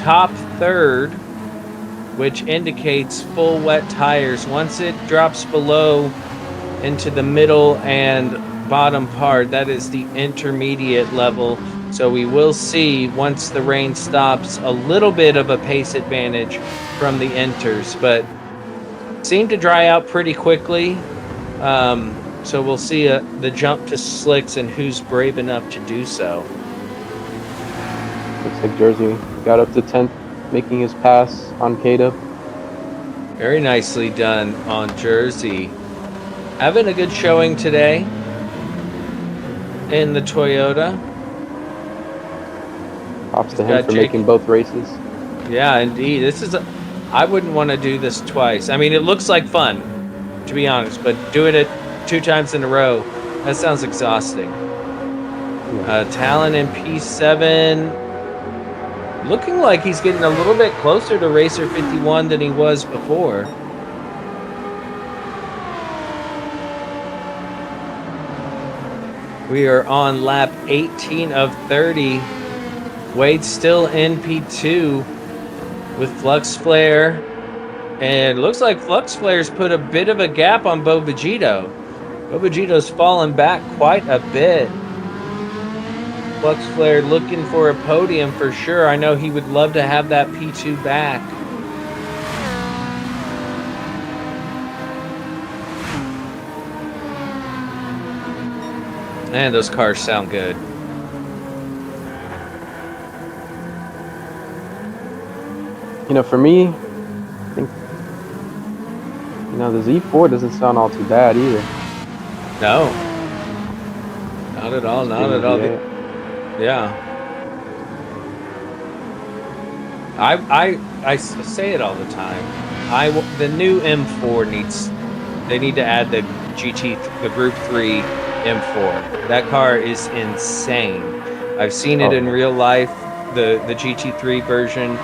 top third, which indicates full wet tires. Once it drops below into the middle and bottom part, that is the intermediate level. So we will see, once the rain stops, a little bit of a pace advantage from the enters, but seem to dry out pretty quickly. So we'll see the jump to slicks and who's brave enough to do so. Looks like Jersey got up to 10th, making his pass on K-Dub. Very nicely done on Jersey. Having a good showing today in the Toyota. Props to him for making both races. Yeah, indeed. I wouldn't want to do this twice. I mean, it looks like fun. to be honest, but doing it 2 times in a row, that sounds exhausting. Talon in P7, looking like he's getting a little bit closer to Racer 51 than he was before. We are on lap 18 of 30. Wade's still in P2 with Flux Flare. And it looks like Flux Flare's put a bit of a gap on Bo Vegito. Bo Vegito's fallen back quite a bit. Flux Flare looking for a podium for sure. I know he would love to have that P2 back. Man, those cars sound good. You know, for me, I think, you know, the Z4 doesn't sound all too bad either. No. Not at all, not at all. Yeah. I say it all the time. The new M4 they need to add the Group 3 M4. That car is insane. I've seen it in real life, the GT3 version,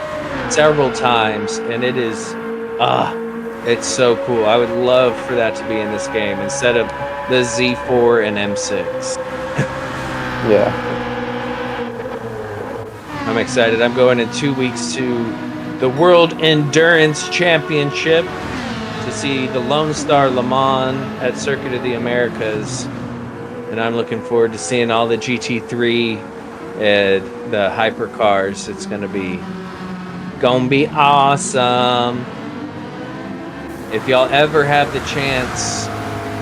several times, and it is, it's so cool. I would love for that to be in this game instead of the Z4 and M6. Yeah. I'm excited. I'm going in 2 weeks to the World Endurance Championship to see the Lone Star Le Mans at Circuit of the Americas. And I'm looking forward to seeing all the GT3 and the hypercars. It's gonna be awesome. If y'all ever have the chance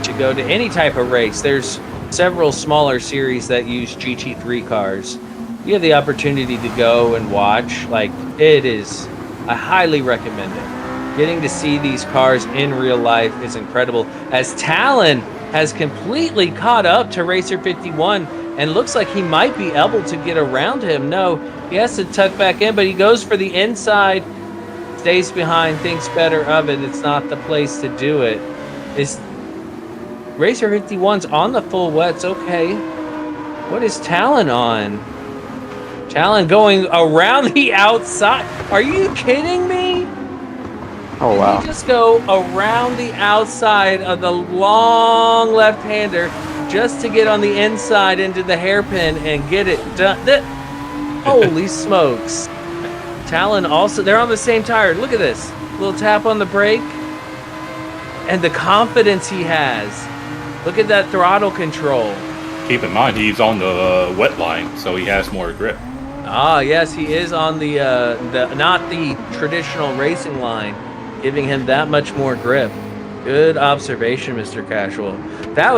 to go to any type of race, there's several smaller series that use GT3 cars. You have the opportunity to go and watch. Like, I highly recommend it. Getting to see these cars in real life is incredible. As Talon has completely caught up to Racer 51 and looks like he might be able to get around him. No, he has to tuck back in, but he goes for the inside, stays behind, thinks better of it. It's not the place to do it. Racer 51's on the full wets. Okay. What is Talon on? Talon going around the outside. Are you kidding me? Oh, wow. Did he just go around the outside of the long left-hander just to get on the inside into the hairpin and get it done? Holy smokes. Talon also, they're on the same tire. Look at this. Little tap on the brake. And the confidence he has. Look at that throttle control. Keep in mind, he's on the wet line, so he has more grip. Ah, yes, he is on the not the traditional racing line, giving him that much more grip. Good observation, Mr. Casual. That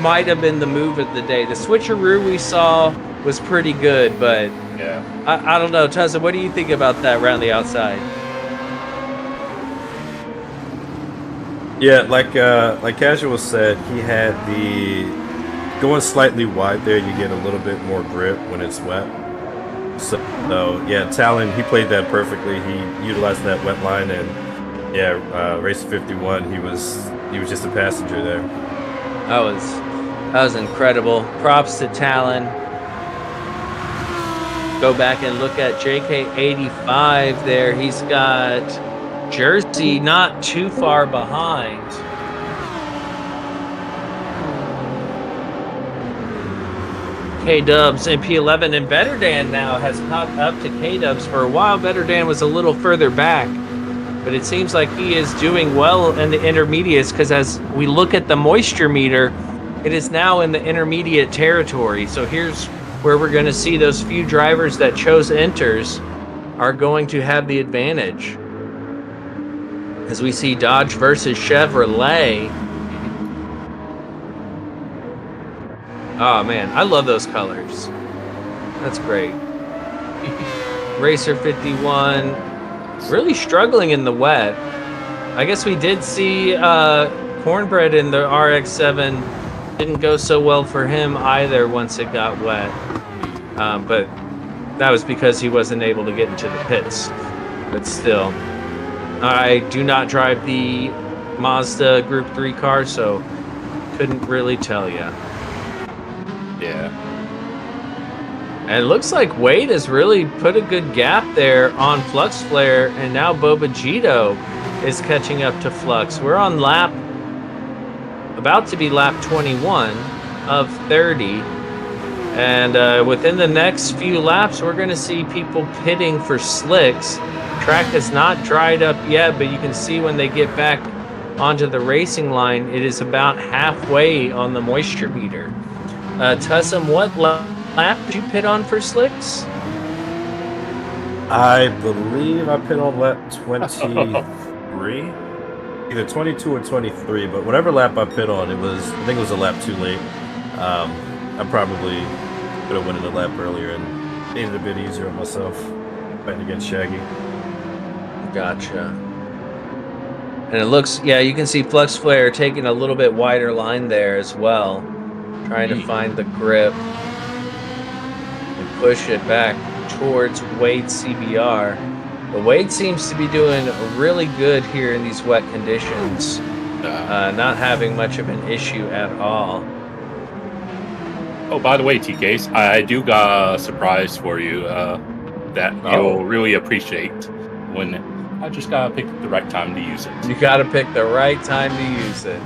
might have been the move of the day. The switcheroo we saw was pretty good, but yeah, I don't know. Tuzza, what do you think about that around the outside? Yeah, like Casual said, he had the going slightly wide there. You get a little bit more grip when it's wet. So yeah, Talon, he played that perfectly. He utilized that wet line, and yeah, Racer 51, he was just a passenger there. That was incredible. Props to Talon. Go back and look at JK85 there. He's got Jersey not too far behind. K-Dubs and P11, and Better Dan now has caught up to K-Dubs. For a while, Better Dan was a little further back, but it seems like he is doing well in the intermediates, because as we look at the moisture meter, it is now in the intermediate territory. So here's where we're going to see those few drivers that chose enters are going to have the advantage. As we see Dodge versus Chevrolet. Oh man, I love those colors. That's great. Racer 51 really struggling in the wet. I guess we did see Cornbread in the RX-7. Didn't go so well for him either once it got wet. But that was because he wasn't able to get into the pits. But still, I do not drive the Mazda Group 3 car, so couldn't really tell you. Yeah. And it looks like Wade has really put a good gap there on Flux Flare, and now Bobagito is catching up to Flux. We're on about to be lap 21 of 30. And within the next few laps, we're going to see people pitting for slicks. Track has not dried up yet, but you can see when they get back onto the racing line, it is about halfway on the moisture meter. Tussum, what lap did you pit on for slicks? I believe I pit on lap 23, either 22 or 23. But whatever lap I pit on, I think it was a lap too late. I probably could have went in a lap earlier and made it a bit easier on myself fighting against Shaggy. Gotcha. And it looks, yeah, you can see Flux Flare taking a little bit wider line there as well, trying to find the grip and push it back towards Wade CBR. But Wade seems to be doing really good here in these wet conditions, not having much of an issue at all. Oh, by the way, TKs, I do got a surprise for you that you'll really appreciate when I just gotta pick the right time to use it. You got to pick the right time to use it.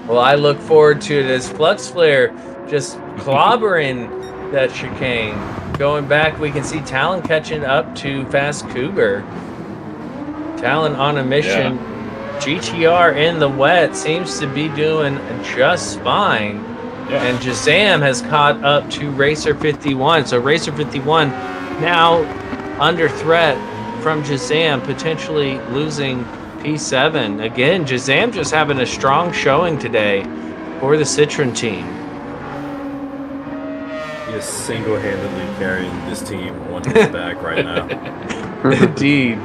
Well, I look forward to it as Flux Flare just clobbering that chicane. Going back, we can see Talon catching up to Fast Cougar. Talon on a mission. Yeah. GTR in the wet seems to be doing just fine. Yeah. And Jazam has caught up to Racer 51. So Racer 51 now under threat from Jazam, potentially losing P7. Again, Jazam just having a strong showing today for the Citroen team. He is single-handedly carrying this team on his back right now. Indeed.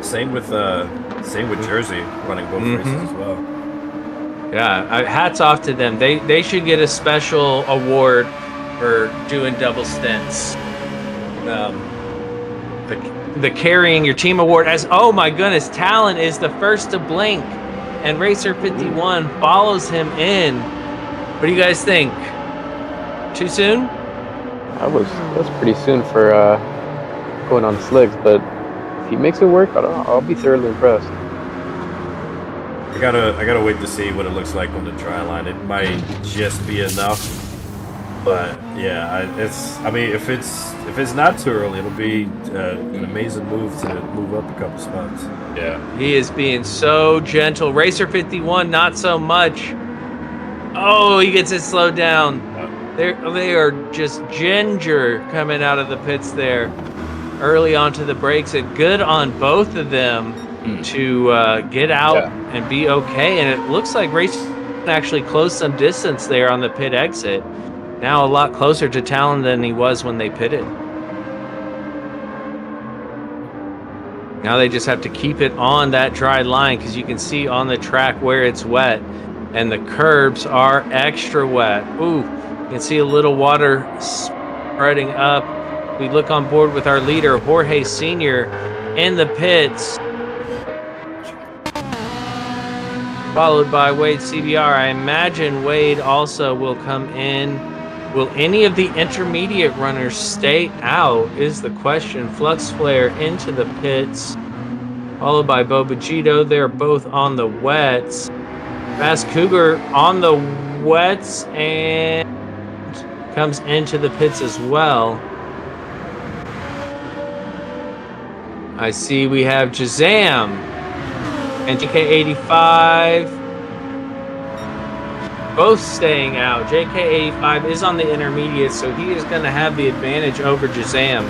Same with Jersey running both races as well. Yeah, hats off to them. They should get a special award for doing double stints. The carrying your team award, as oh my goodness, Talon is the first to blink and Racer 51 follows him in. What do you guys think? Too soon? That's pretty soon for going on slicks, but if he makes it work, I'll be thoroughly impressed. I gotta wait to see what it looks like on the dry line. It might just be enough. But yeah, if it's not too early, it'll be an amazing move to move up a couple spots. Yeah, he is being so gentle. Racer 51, not so much. Oh, he gets it slowed down. They are just ginger coming out of the pits there, early onto the brakes. And good on both of them to get out and be okay. And it looks like Racer actually closed some distance there on the pit exit. Now a lot closer to Talon than he was when they pitted. Now they just have to keep it on that dry line because you can see on the track where it's wet and the curbs are extra wet. Ooh, you can see a little water spreading up. We look on board with our leader, Jorge Sr. in the pits, followed by Wade CBR. I imagine Wade also will come in. Will any of the intermediate runners stay out is the question. Flux Flare into the pits, followed by Bobagito. They're both on the wets. Fast Cougar on the wets and comes into the pits as well. I see we have Jazam and JK85 both staying out. JK85 is on the intermediate, so he is going to have the advantage over Jazam.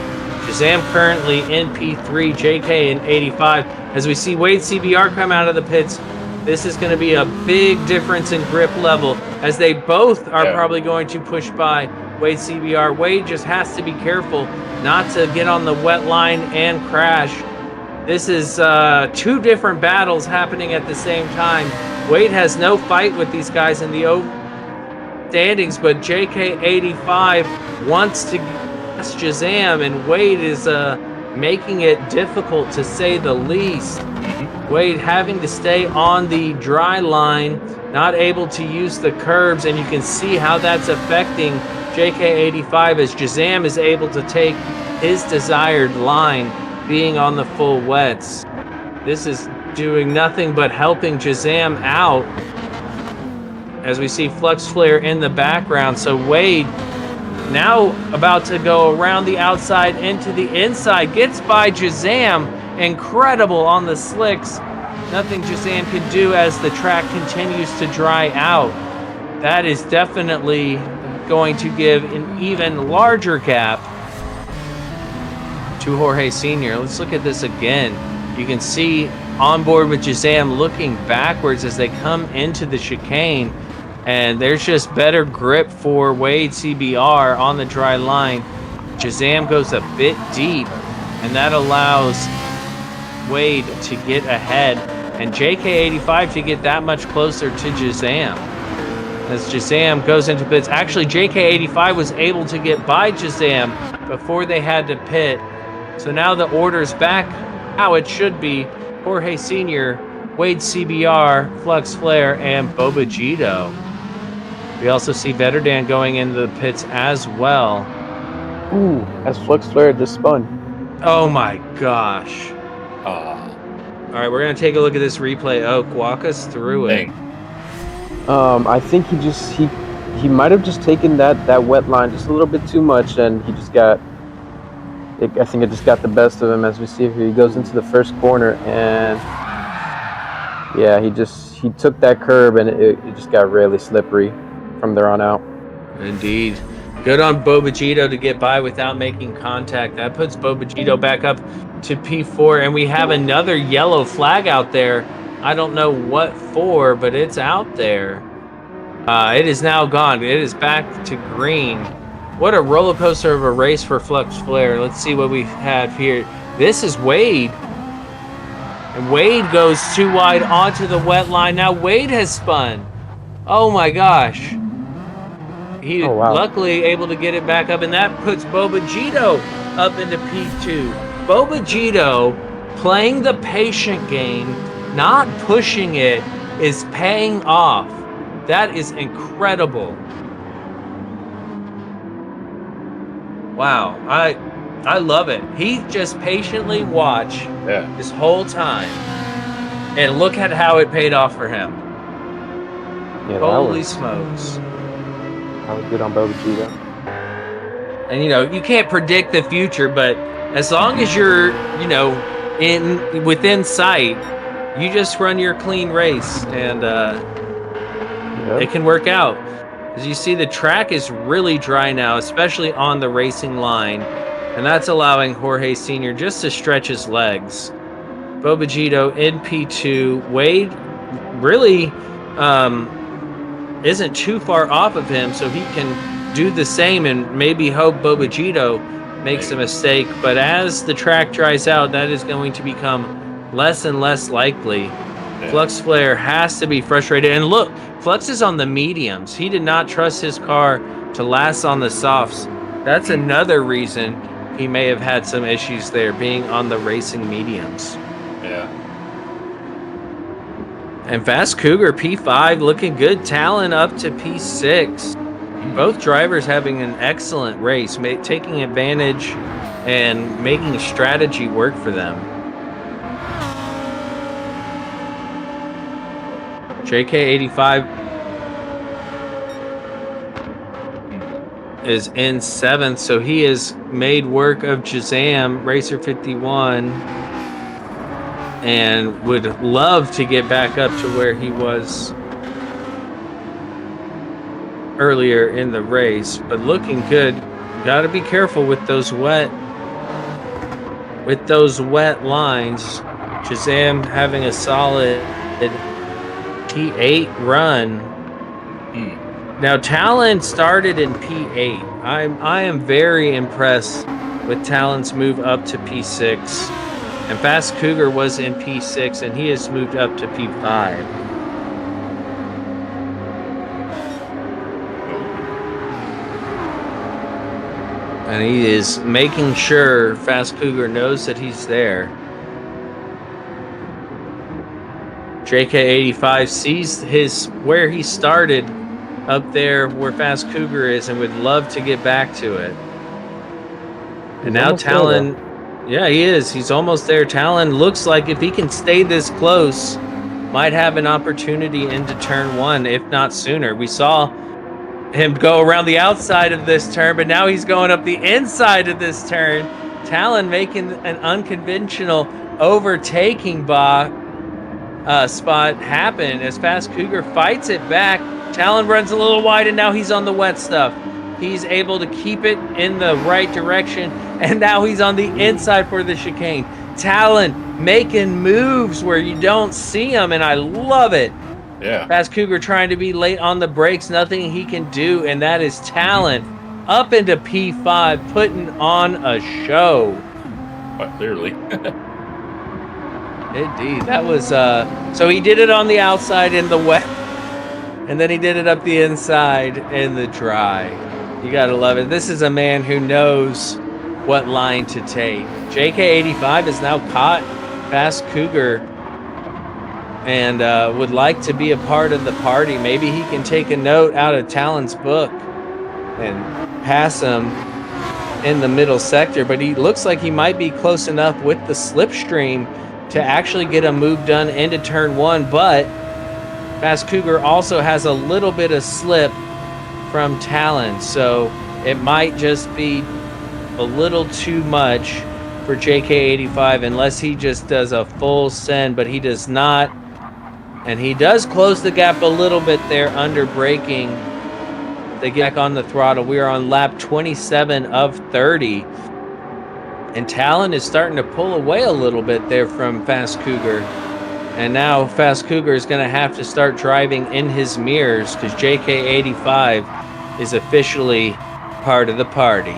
Jazam currently in P3, JK in 85. As we see Wade CBR come out of the pits, this is going to be a big difference in grip level, as they both are probably going to push by Wade CBR. Wade just has to be careful not to get on the wet line and crash. This is two different battles happening at the same time. Wade has no fight with these guys in the standings, but JK85 wants to guess Jazam, and Wade is making it difficult to say the least. Wade having to stay on the dry line, not able to use the curbs, and you can see how that's affecting JK85 as Jazam is able to take his desired line, being on the full wets. This is doing nothing but helping Jazam out as we see Flux Flare in the background. So Wade now about to go around the outside into the inside, gets by Jazam. Incredible on the slicks. Nothing Jazam can do as the track continues to dry out. That is definitely going to give an even larger gap to Jorge Sr. Let's look at this again. You can see on board with Jazam looking backwards as they come into the chicane, and there's just better grip for Wade CBR on the dry line. Jazam goes a bit deep, and that allows Wade to get ahead and JK85 to get that much closer to Jazam. As Jazam goes into pits, actually JK85 was able to get by Jazam before they had to pit. So now the order's back how it should be. Jorge Sr., Wade CBR, Flux Flare, and Bobajito. We also see Vetterdan going into the pits as well. Ooh, as Flux Flare just spun. Oh my gosh. All right, we're going to take a look at this replay. Oak, walk us through it. I think he might have just taken that wet line just a little bit too much, and he just got. I think it just got the best of him as we see here. He goes into the first corner, and yeah, he took that curb, and it just got really slippery from there on out. Indeed. Good on Bobajito to get by without making contact. That puts Bobajito back up to P4, and we have another yellow flag out there. I don't know what for, but it's out there. It is now gone. It is back to green. What a roller coaster of a race for Flux Flare. Let's see what we have here. This is Wade. And Wade goes too wide onto the wet line. Now Wade has spun. Oh my gosh. He luckily able to get it back up, and that puts Bobajito up into P2. Bobajito playing the patient game, not pushing it, is paying off. That is incredible. Wow, I love it. He just patiently watched this whole time, and look at how it paid off for him. Yeah, Holy smokes. That was good on Bobajito. And you can't predict the future, but as long as you're, within sight, you just run your clean race, and it can work out. As you see, the track is really dry now, especially on the racing line, and that's allowing Jorge Sr. just to stretch his legs. Bobajito in P2. Wade really isn't too far off of him, so he can do the same and maybe hope Bobajito makes a mistake. But as the track dries out, that is going to become less and less likely. Flux Flare has to be frustrated. And look, Flux is on the mediums. He did not trust his car to last on the softs. That's another reason he may have had some issues there, being on the racing mediums. Yeah. And Fast Cougar P5 looking good. Talon up to P6. Both drivers having an excellent race, taking advantage and making strategy work for them. JK85 is in 7th, so he has made work of Jazam, Racer 51, and would love to get back up to where he was earlier in the race, but looking good. Got to be careful with those wet lines. Jazam having a solid P8 run. Now Talon started in P8. I am very impressed with Talon's move up to P6. And Fast Cougar was in P6 and he has moved up to P5. And he is making sure Fast Cougar knows that he's there. JK85 sees where he started up there where Fast Cougar is and would love to get back to it. And He's now almost there, Talon, yeah, he is. He's almost there. Talon looks like if he can stay this close, might have an opportunity into turn 1, if not sooner. We saw him go around the outside of this turn, but now he's going up the inside of this turn. Talon making an unconventional overtaking spot happen as Fast Cougar fights it back. Talon runs a little wide, and now he's on the wet stuff. He's able to keep it in the right direction, and now he's on the inside for the chicane. Talon making moves where you don't see him, and I love it. Yeah. Fast Cougar trying to be late on the brakes, nothing he can do, and that is Talon up into P5, putting on a show. Quite clearly. Indeed, that was so he did it on the outside in the wet, and then he did it up the inside in the dry. You gotta love it. This is a man who knows what line to take. JK85 is now caught Fast Cougar and would like to be a part of the party. Maybe he can take a note out of Talon's book and pass him in the middle sector, but he looks like he might be close enough with the slipstream to actually get a move done into turn 1, but Fast Cougar also has a little bit of slip from Talon, so it might just be a little too much for JK85 unless he just does a full send, but he does not. And he does close the gap a little bit there under braking. They get back on the throttle. We are on lap 27 of 30. And Talon is starting to pull away a little bit there from Fast Cougar. And now Fast Cougar is going to have to start driving in his mirrors because JK85 is officially part of the party.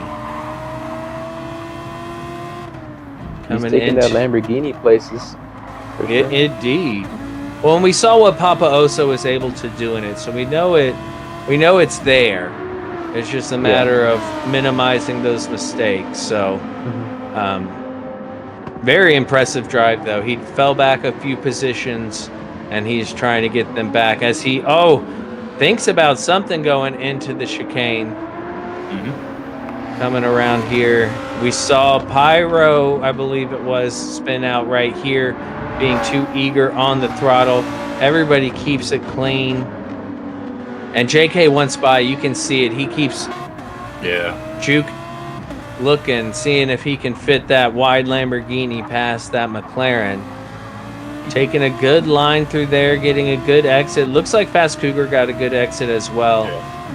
He's taking that Lamborghini places. For sure. Indeed. Well, and we saw what Papa Oso was able to do in it, so we know it. We know it's there. It's just a matter of minimizing those mistakes. So, very impressive drive, though. He fell back a few positions, and he's trying to get them back as he thinks about something going into the chicane. Coming around here, we saw Pyro, I believe it was, spin out right here, being too eager on the throttle. Everybody keeps it clean. And JK once by, you can see it. He keeps juke looking, seeing if he can fit that wide Lamborghini past that McLaren. Taking a good line through there, getting a good exit. Looks like Fast Cougar got a good exit as well.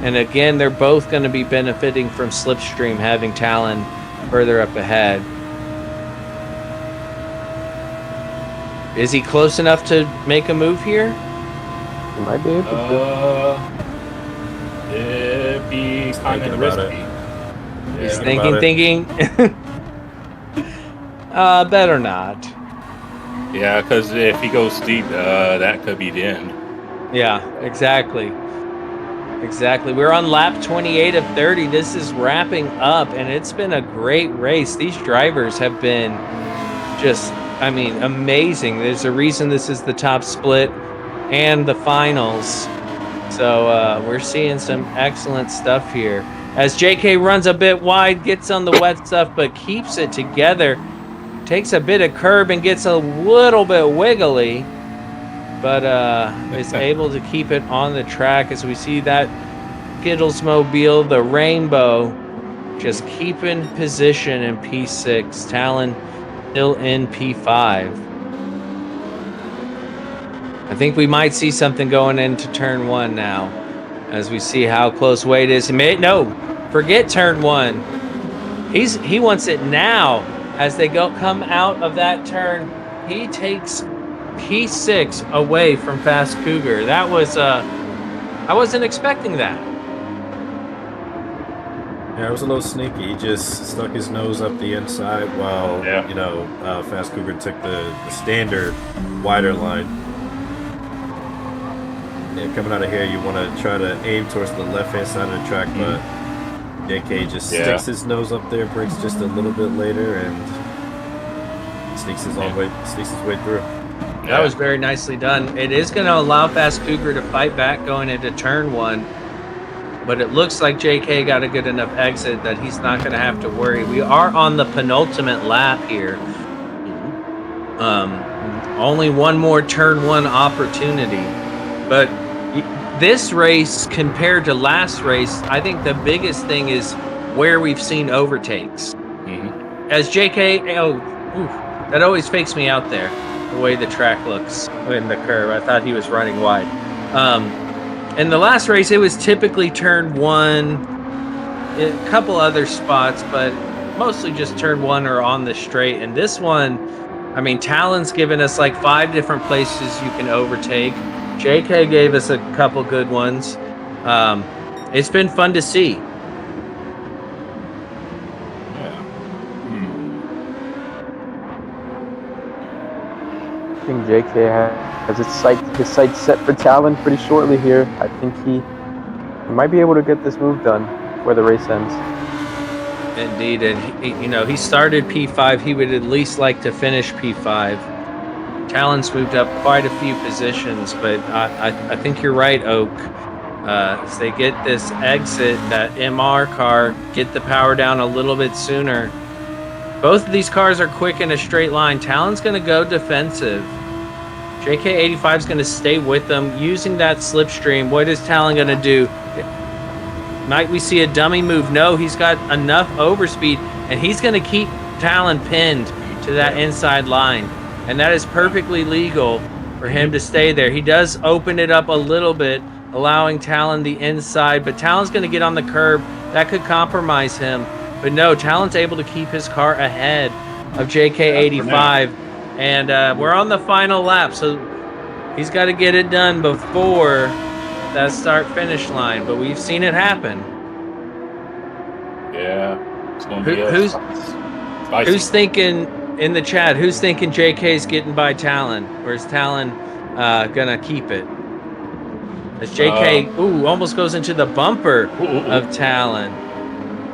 And again, they're both going to be benefiting from Slipstream having Talon further up ahead. Is he close enough to make a move here? He might be able to. If he's kind of risky. He's thinking. Better not. Yeah, because if he goes steep, that could be the end. Yeah, exactly. Exactly. We're on lap 28 of 30. This is wrapping up, and it's been a great race. These drivers have been just, amazing. There's a reason this is the top split and the finals. So we're seeing some excellent stuff here. As JK runs a bit wide, gets on the wet stuff, but keeps it together. Takes a bit of curb and gets a little bit wiggly, but is able to keep it on the track as we see that Skittles mobile, the Rainbow, just keeping position in P6. Talon still in P5. I think we might see something going into turn 1 now as we see how close Wade is. No, forget turn 1. He wants it now. As they come out of that turn, he takes P6 away from Fast Cougar. That was, I wasn't expecting that. Yeah, it was a little sneaky. He just stuck his nose up the inside while, Fast Cougar took the standard wider line. Yeah, coming out of here, you want to try to aim towards the left-hand side of the track, but JK just Yeah. sticks his nose up there, brakes just a little bit later, and sneaks his way through. That was very nicely done. It is going to allow Fast Cougar to fight back going into turn 1. But it looks like JK got a good enough exit that he's not going to have to worry. We are on the penultimate lap here. Only one more turn 1 opportunity. But this race compared to last race, I think the biggest thing is where we've seen overtakes. As JK, that always fakes me out there, the way the track looks in the curve. I thought he was running wide. In the last race, it was typically turn 1, a couple other spots, but mostly just turn 1 or on the straight. And this one, I mean, Talon's given us like 5 different places you can overtake. JK gave us a couple good ones. It's been fun to see. I think JK has his sights set for Talon pretty shortly here. I think he might be able to get this move done before the race ends. Indeed, and he started P5. He would at least like to finish P5. Talon's moved up quite a few positions, but I think you're right, Oak. As they get this exit, that MR car, get the power down a little bit sooner. Both of these cars are quick in a straight line. Talon's going to go defensive. JK85 is going to stay with them, using that slipstream. What is Talon going to do? Might we see a dummy move? No, he's got enough overspeed, and he's going to keep Talon pinned to that inside line. And that is perfectly legal for him to stay there. He does open it up a little bit, allowing Talon the inside, but Talon's going to get on the curb. That could compromise him. But no, Talon's able to keep his car ahead of JK85. And we're on the final lap, so he's got to get it done before that start-finish line. But we've seen it happen. Yeah. It's going to be spicy. Who's thinking in the chat, who's thinking JK's getting by Talon? Or is Talon going to keep it? As JK, almost goes into the bumper of Talon.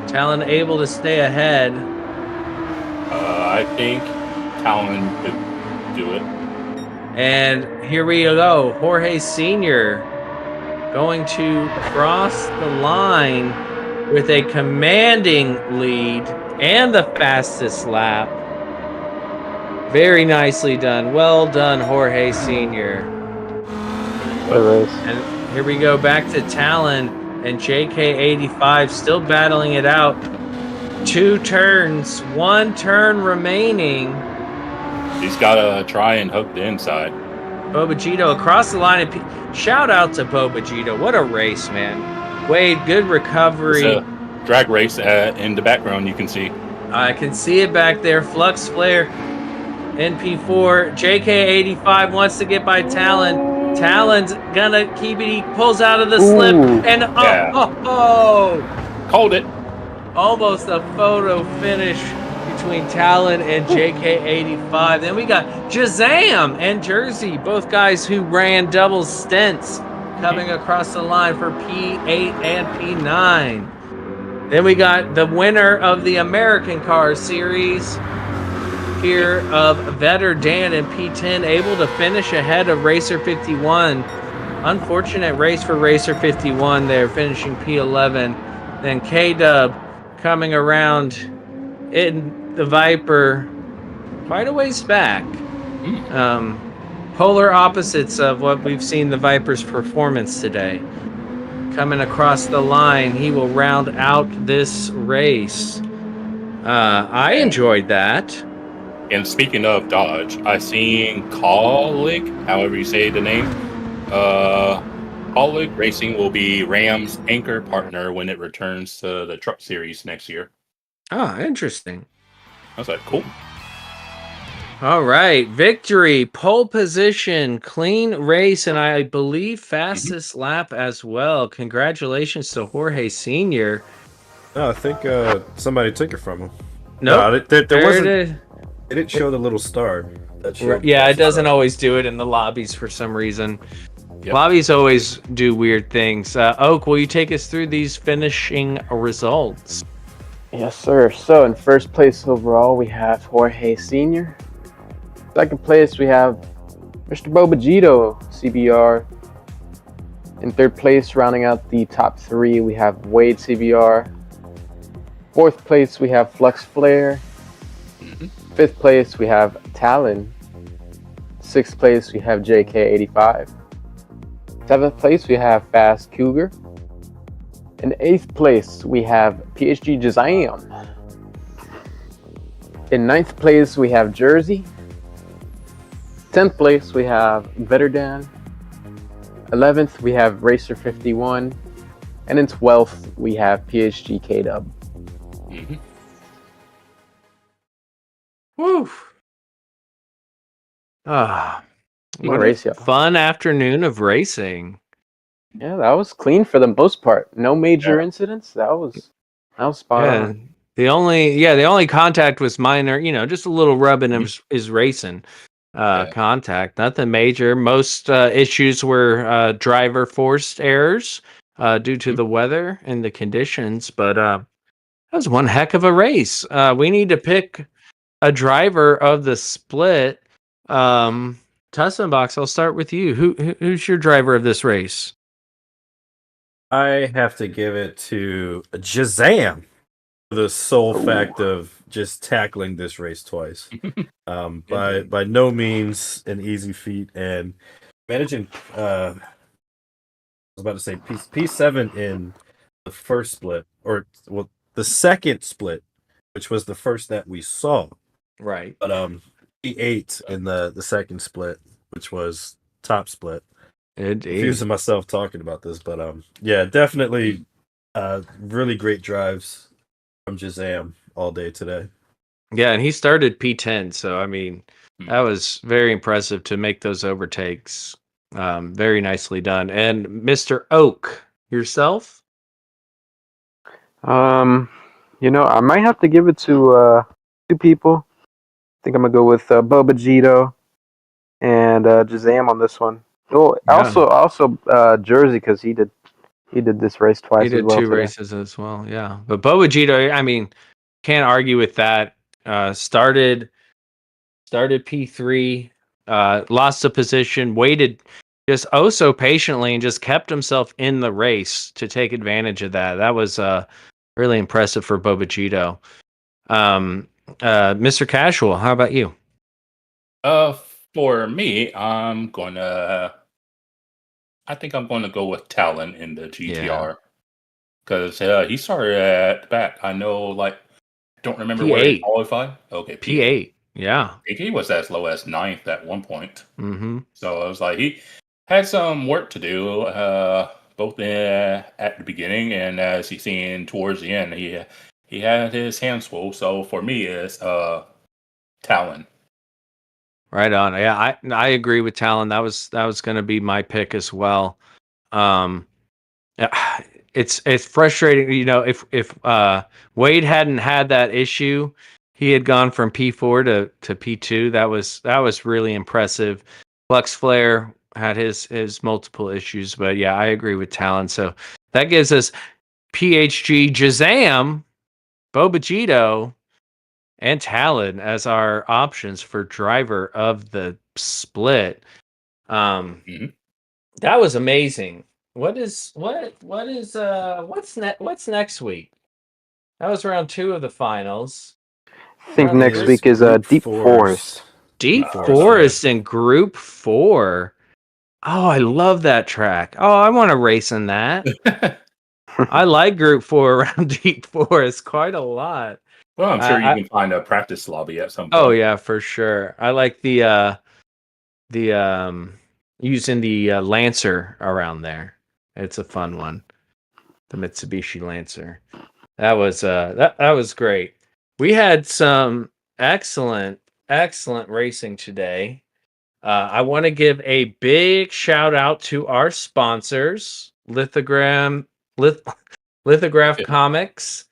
Talon able to stay ahead. I think Talon could do it. And here we go. Jorge Sr. going to cross the line with a commanding lead and the fastest lap. Very nicely done. Well done, Jorge Sr. And here we go back to Talon and JK85 still battling it out. 2 turns, 1 turn remaining. He's got to try and hook the inside. Bobagito across the line. Shout out to Bobagito. What a race, man. Wade, good recovery. It's a drag race in the background, you can see. I can see it back there. Flux Flare in P4. JK85 wants to get by Talon. Talon's gonna keep it. He pulls out of the slip. And Called it. almost a photo finish between Talon and JK85. Then we got Jazam and Jersey, both guys who ran double stints, coming across the line for P8 and P9. Then we got the winner of the American Car Series here of Vetter Dan in P10, able to finish ahead of Racer 51. Unfortunate race for Racer 51 there, finishing P11. Then K-Dub coming around in the Viper quite a ways back. Polar opposites of what we've seen the Viper's performance today. Coming across the line, he will round out this race. I enjoyed that. And speaking of Dodge, I seen Coldblight, however you say the name. Coldblight Racing will be Ram's anchor partner when it returns to the Truck Series next year. Ah, interesting. I was like, cool. All right, victory, pole position, clean race, and I believe fastest lap as well. Congratulations to Jorge Sr. No, I think somebody took it from him. Nope. No, there wasn't. it is. It didn't show the little star. That showed Yeah, it doesn't always do it in the lobbies for some reason. Yep. Lobbies always do weird things. Oak, will you take us through these finishing results? Yes, sir. So in first place overall, we have Jorge Sr. Second place, we have Mr. Bobagito, CBR. In third place, rounding out the top three, we have Wade, CBR. Fourth place, we have Flux Flare. Fifth place, we have Talon. Sixth place, we have JK85. Seventh place, we have Fast Cougar. In eighth place, we have PHG Jazam. In ninth place, we have Jersey. 10th place, we have Vetterdan. 11th, we have Racer51. And in 12th, we have PHG K-Dub. Woo! Ah, what race, a y'all. fun afternoon of racing. Yeah, that was clean for the most part. No major incidents. That was spot on. The only contact was minor, just a little rubbing is racing contact, nothing major. Most issues were driver forced errors due to the weather and the conditions, but that was one heck of a race. We need to pick a driver of the split. Tussenbox, I'll start with you. Who's your driver of this race? I have to give it to Jazam for the sole fact of just tackling this race twice. By no means an easy feat, and managing I was about to say P7 in the first split, or well, the second split, which was the first that we saw. Right. But P8 in the second split, which was top split. Confusing myself talking about this, but yeah, definitely really great drives from Jazam all day today. Yeah, and he started P10, so I mean that was very impressive to make those overtakes. Very nicely done. And Mr. Oak, yourself? I might have to give it to two people. I think I'm gonna go with Bobagito and Jazam on this one. Oh, Yeah. also Jersey, because he did this race twice. He did as well two today. races as well, yeah. But Bobagito, I mean, can't argue with that. Started P3, lost a position, waited just so patiently, and just kept himself in the race to take advantage of that. That was really impressive for Bobagito. Mr. Casual, how about you? For me, I think I'm going to go with Talon in the GTR because he started at the back. I know, don't remember P8. where he qualified. Okay, P8, yeah. He was as low as 9th at one point. Mm-hmm. So I was like, he had some work to do, both at the beginning and as he's seen towards the end. He had his hands full. So for me, it's Talon. Right on. Yeah, I agree with Talon. That was going to be my pick as well. It's frustrating, if Wade hadn't had that issue, he had gone from P4 to P2. That was really impressive. Flux Flare had his multiple issues, but yeah, I agree with Talon. So that gives us PHG Jazam, Bobagito, and Talon as our options for driver of the split. That was amazing. What's next week? That was round 2 of the finals. I think next week is Deep Forest. Deep Forest in Group 4. Oh, I love that track. Oh, I want to race in that. I like Group 4 around Deep Forest quite a lot. Well, I'm sure you can find a practice lobby at some point. Oh yeah, for sure. I like the using the Lancer around there. It's a fun one. The Mitsubishi Lancer. That was that was great. We had some excellent racing today. I want to give a big shout out to our sponsors, Lithograph Comics,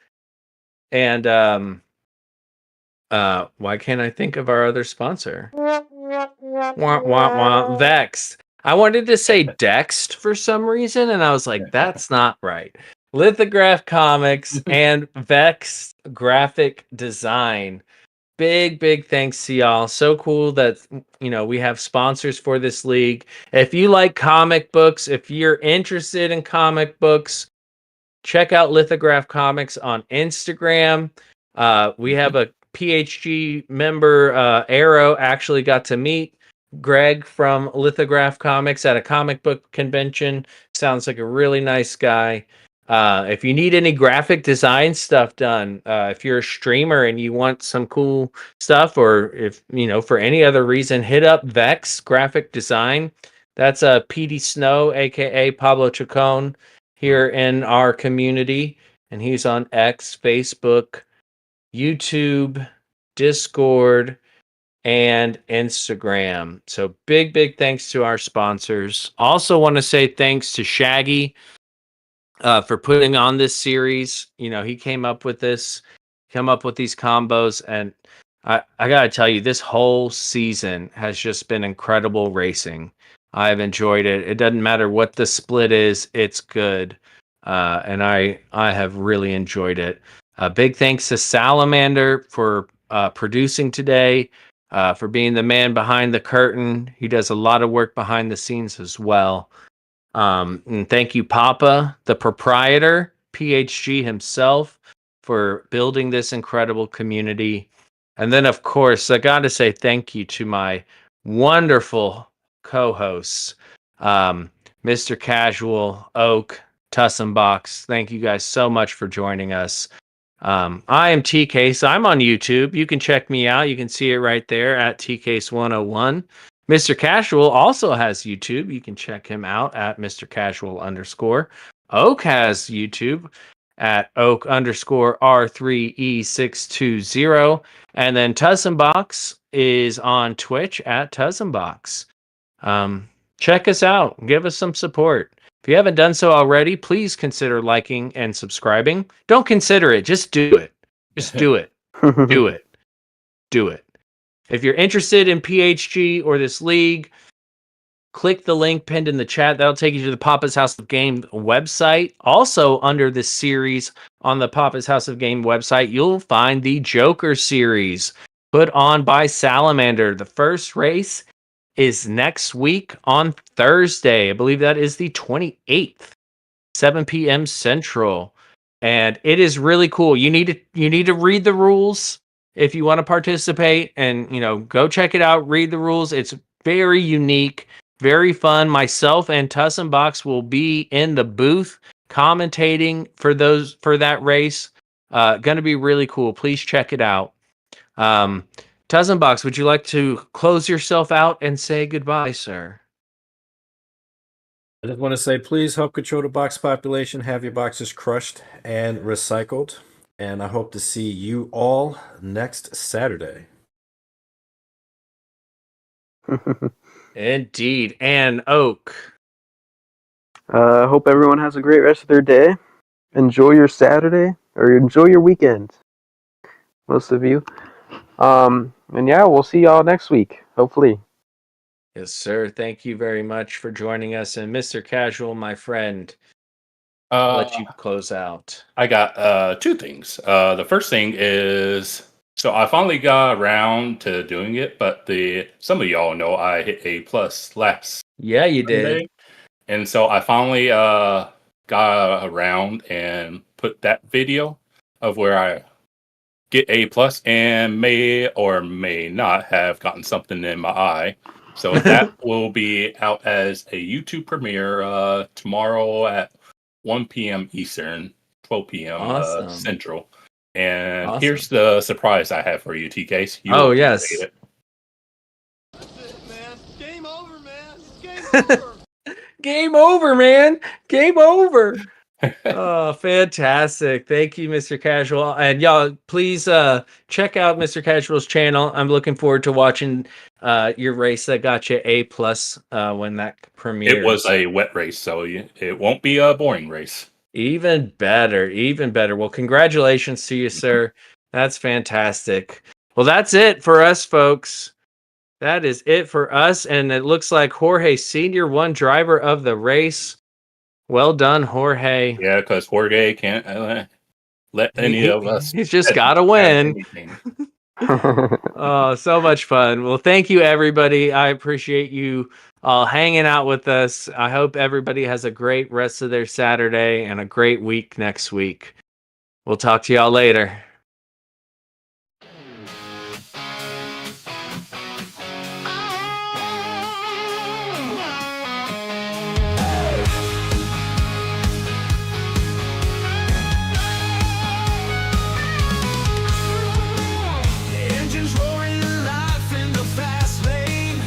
and why can't I think of our other sponsor? Vex. I wanted to say Dext for some reason, and I was like, that's not right. Lithograph Comics and Vex Graphic Design. Big thanks to y'all. So cool that we have sponsors for this league. If you like comic books, if you're interested in comic books, check out Lithograph Comics on Instagram. We have a PHG member, Arrow, actually got to meet Greg from Lithograph Comics at a comic book convention. Sounds like a really nice guy. If you need any graphic design stuff done, if you're a streamer and you want some cool stuff, or if for any other reason, hit up Vex Graphic Design. That's a PD Snow, aka Pablo Chacon, here in our community, and he's on X, Facebook, YouTube, Discord, and Instagram. So big thanks to our sponsors. Also want to say thanks to Shaggy for putting on this series. He came up with these combos, and I gotta tell you, this whole season has just been incredible racing. I've enjoyed it. It doesn't matter what the split is, it's good. And I have really enjoyed it. Big thanks to Salamander for producing today, for being the man behind the curtain. He does a lot of work behind the scenes as well. And thank you, Papa, the proprietor, PHG himself, for building this incredible community. And then, of course, I got to say thank you to my wonderful co-hosts, Mr. Casual, Oak, Tussenbox. Thank you guys so much for joining us. I am T-Case. I'm on YouTube. You can check me out. You can see it right there at T-Case101. Mr. Casual also has YouTube. You can check him out at Mr. Casual _. Oak has YouTube at Oak _ R3E620. And then Tussenbox is on Twitch at Tussenbox. Check us out. Give us some support. If you haven't done so already, please consider liking and subscribing. Don't consider it. Just do it. Just do it. Do it. Do it. If you're interested in PHG or this league, click the link pinned in the chat. That'll take you to the Papa's House of Game website. Also, under this series on the Papa's House of Game website, you'll find the Joker series put on by Salamander. The first race is next week on Thursday. I believe that is the 28th, 7 p.m. Central. And it is really cool. You need to read the rules if you want to participate, and go check it out, read the rules. It's very unique, very fun. Myself and Tussenbox will be in the booth commentating for that race. Gonna be really cool. Please check it out. Tussenbox, would you like to close yourself out and say goodbye, sir? I just want to say, please help control the box population. Have your boxes crushed and recycled. And I hope to see you all next Saturday. Indeed. And Oak. I hope everyone has a great rest of their day. Enjoy your Saturday, or enjoy your weekend. Most of you. And yeah, we'll see y'all next week, hopefully. Yes, sir. Thank you very much for joining us. And Mr. Casual, my friend, I'll let you close out. I got two things. The first thing is, so I finally got around to doing it, but some of y'all know I hit A+ last Yeah, you Sunday. did. And so I finally got around and put that video of where I get A+ and may or may not have gotten something in my eye. So that will be out as a YouTube premiere tomorrow at 1 p.m. Eastern, 12 p.m. Awesome. Central. And Awesome. here's the surprise I have for you, TKs. Oh, yes. It. That's it, man. Game over, man. Game over. Game over, man. Game over. Oh, fantastic. Thank you, Mr. Casual. And y'all, please check out Mr. Casual's channel. I'm looking forward to watching your race that got you A+ when that premieres. It was a wet race, so it won't be a boring race. Even better. Even better. Well, congratulations to you, sir. That's fantastic. Well, that's it for us, folks. that is it for us. And it looks like Jorge Sr. won driver of the race. Well done, Jorge. Yeah, because Jorge can't let any of us. He's just have got to win. anything. Oh, so much fun. Well, thank you, everybody. I appreciate you all hanging out with us. I hope everybody has a great rest of their Saturday and a great week next week. We'll talk to y'all later. Engines roaring life in the fast lane.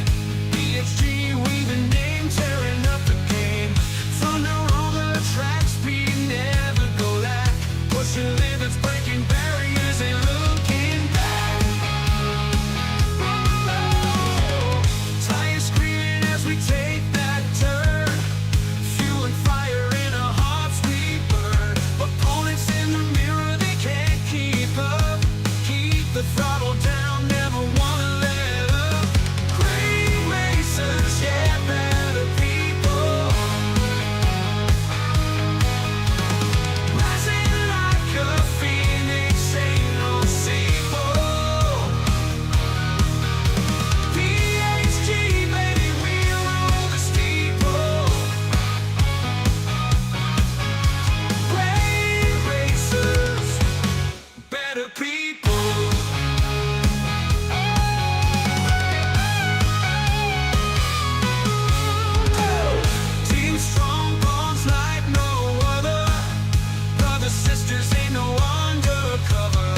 PHG weaving name, tearing up the game. Thunder on the track, speed never go lack. Pushing limits, breaking barriers, ain't looking back. Tires screaming as we take that turn. Fuel and fire in our hearts we burn. Opponents in the mirror, they can't keep up. Keep the throttle down, never wanna let up. Great racers, yeah, better people. Rising like a phoenix, ain't no sequel. PHG, baby, we rule the steeple. Great racers, better people. Team strong, bonds like no other. Brothers, sisters, ain't no undercover.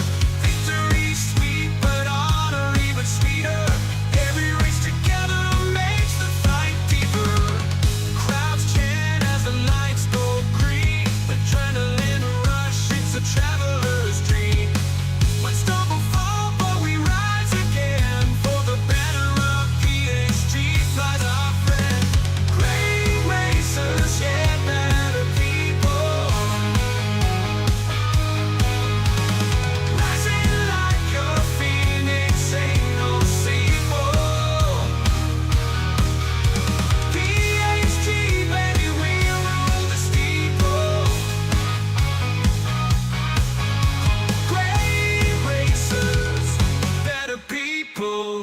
Victory sweet, but honor even sweeter. Every race together makes the fight deeper. Crowds chant as the lights go green. Adrenaline rush, it's a traveler's dream. Might stumble, fall, but we rise again. For the banner of PHG flies our friend. Great racers, yeah, better people. Rising like a phoenix, ain't no sequel. PHG, baby, we rule the steeple. Great racers, better people.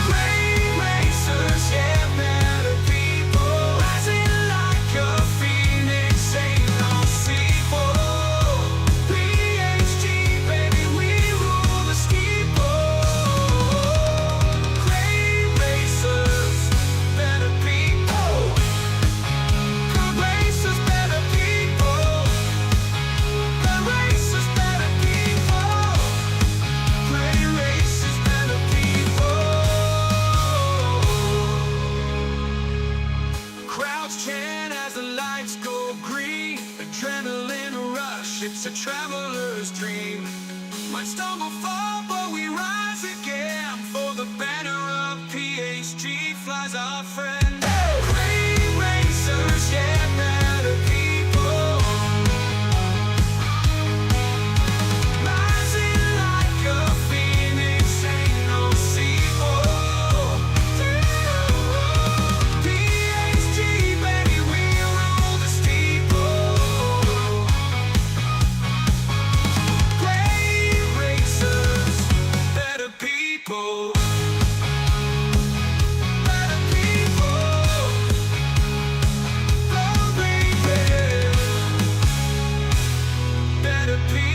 Great racers, yeah, better people. Rising like a phoenix, ain't no sequel. PHG, baby, we rule the steeple. Great racers, better people. Good racers, better people. Good racers, better people. Great racers, better people. Crowds chant as the lights go green. Adrenaline rush, it's a traveler's dream. Might stumble, fall, but we rise again. For the banner of PHG flies our friend. Great racers, yeah, better people. Rising like a phoenix, ain't no sequel. PHG, baby, we rule the steeple. Great racers, better people. Better people. Oh, baby. Better people.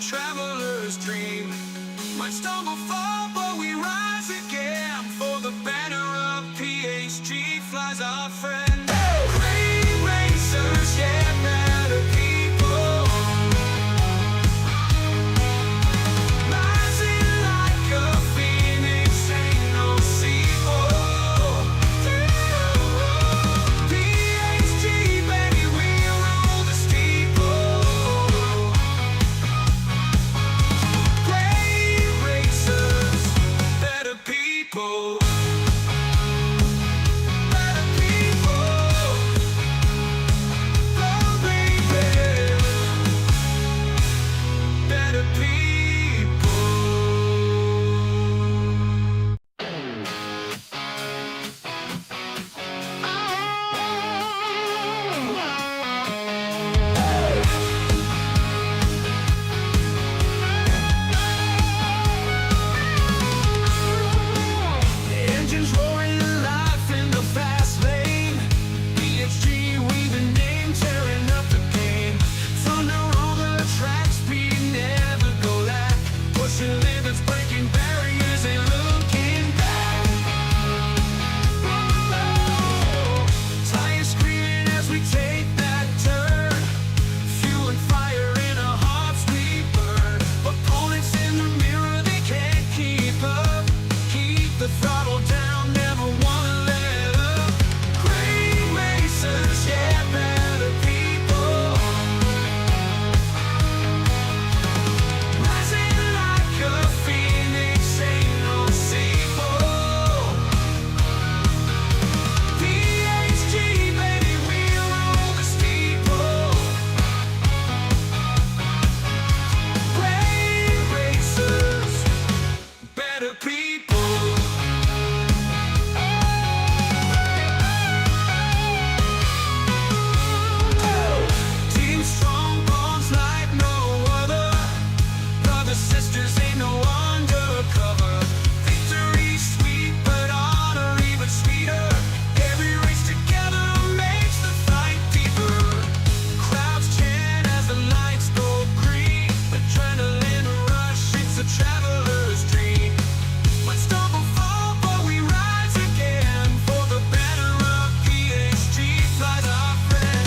traveler's dream. Might stumble, fall, but we rise again. For the banner of PHG flies our friend. Great racers, yeah, better people. Rising like a phoenix, ain't no sequel. PHG, baby, we rule the steeple. Great racers, better people.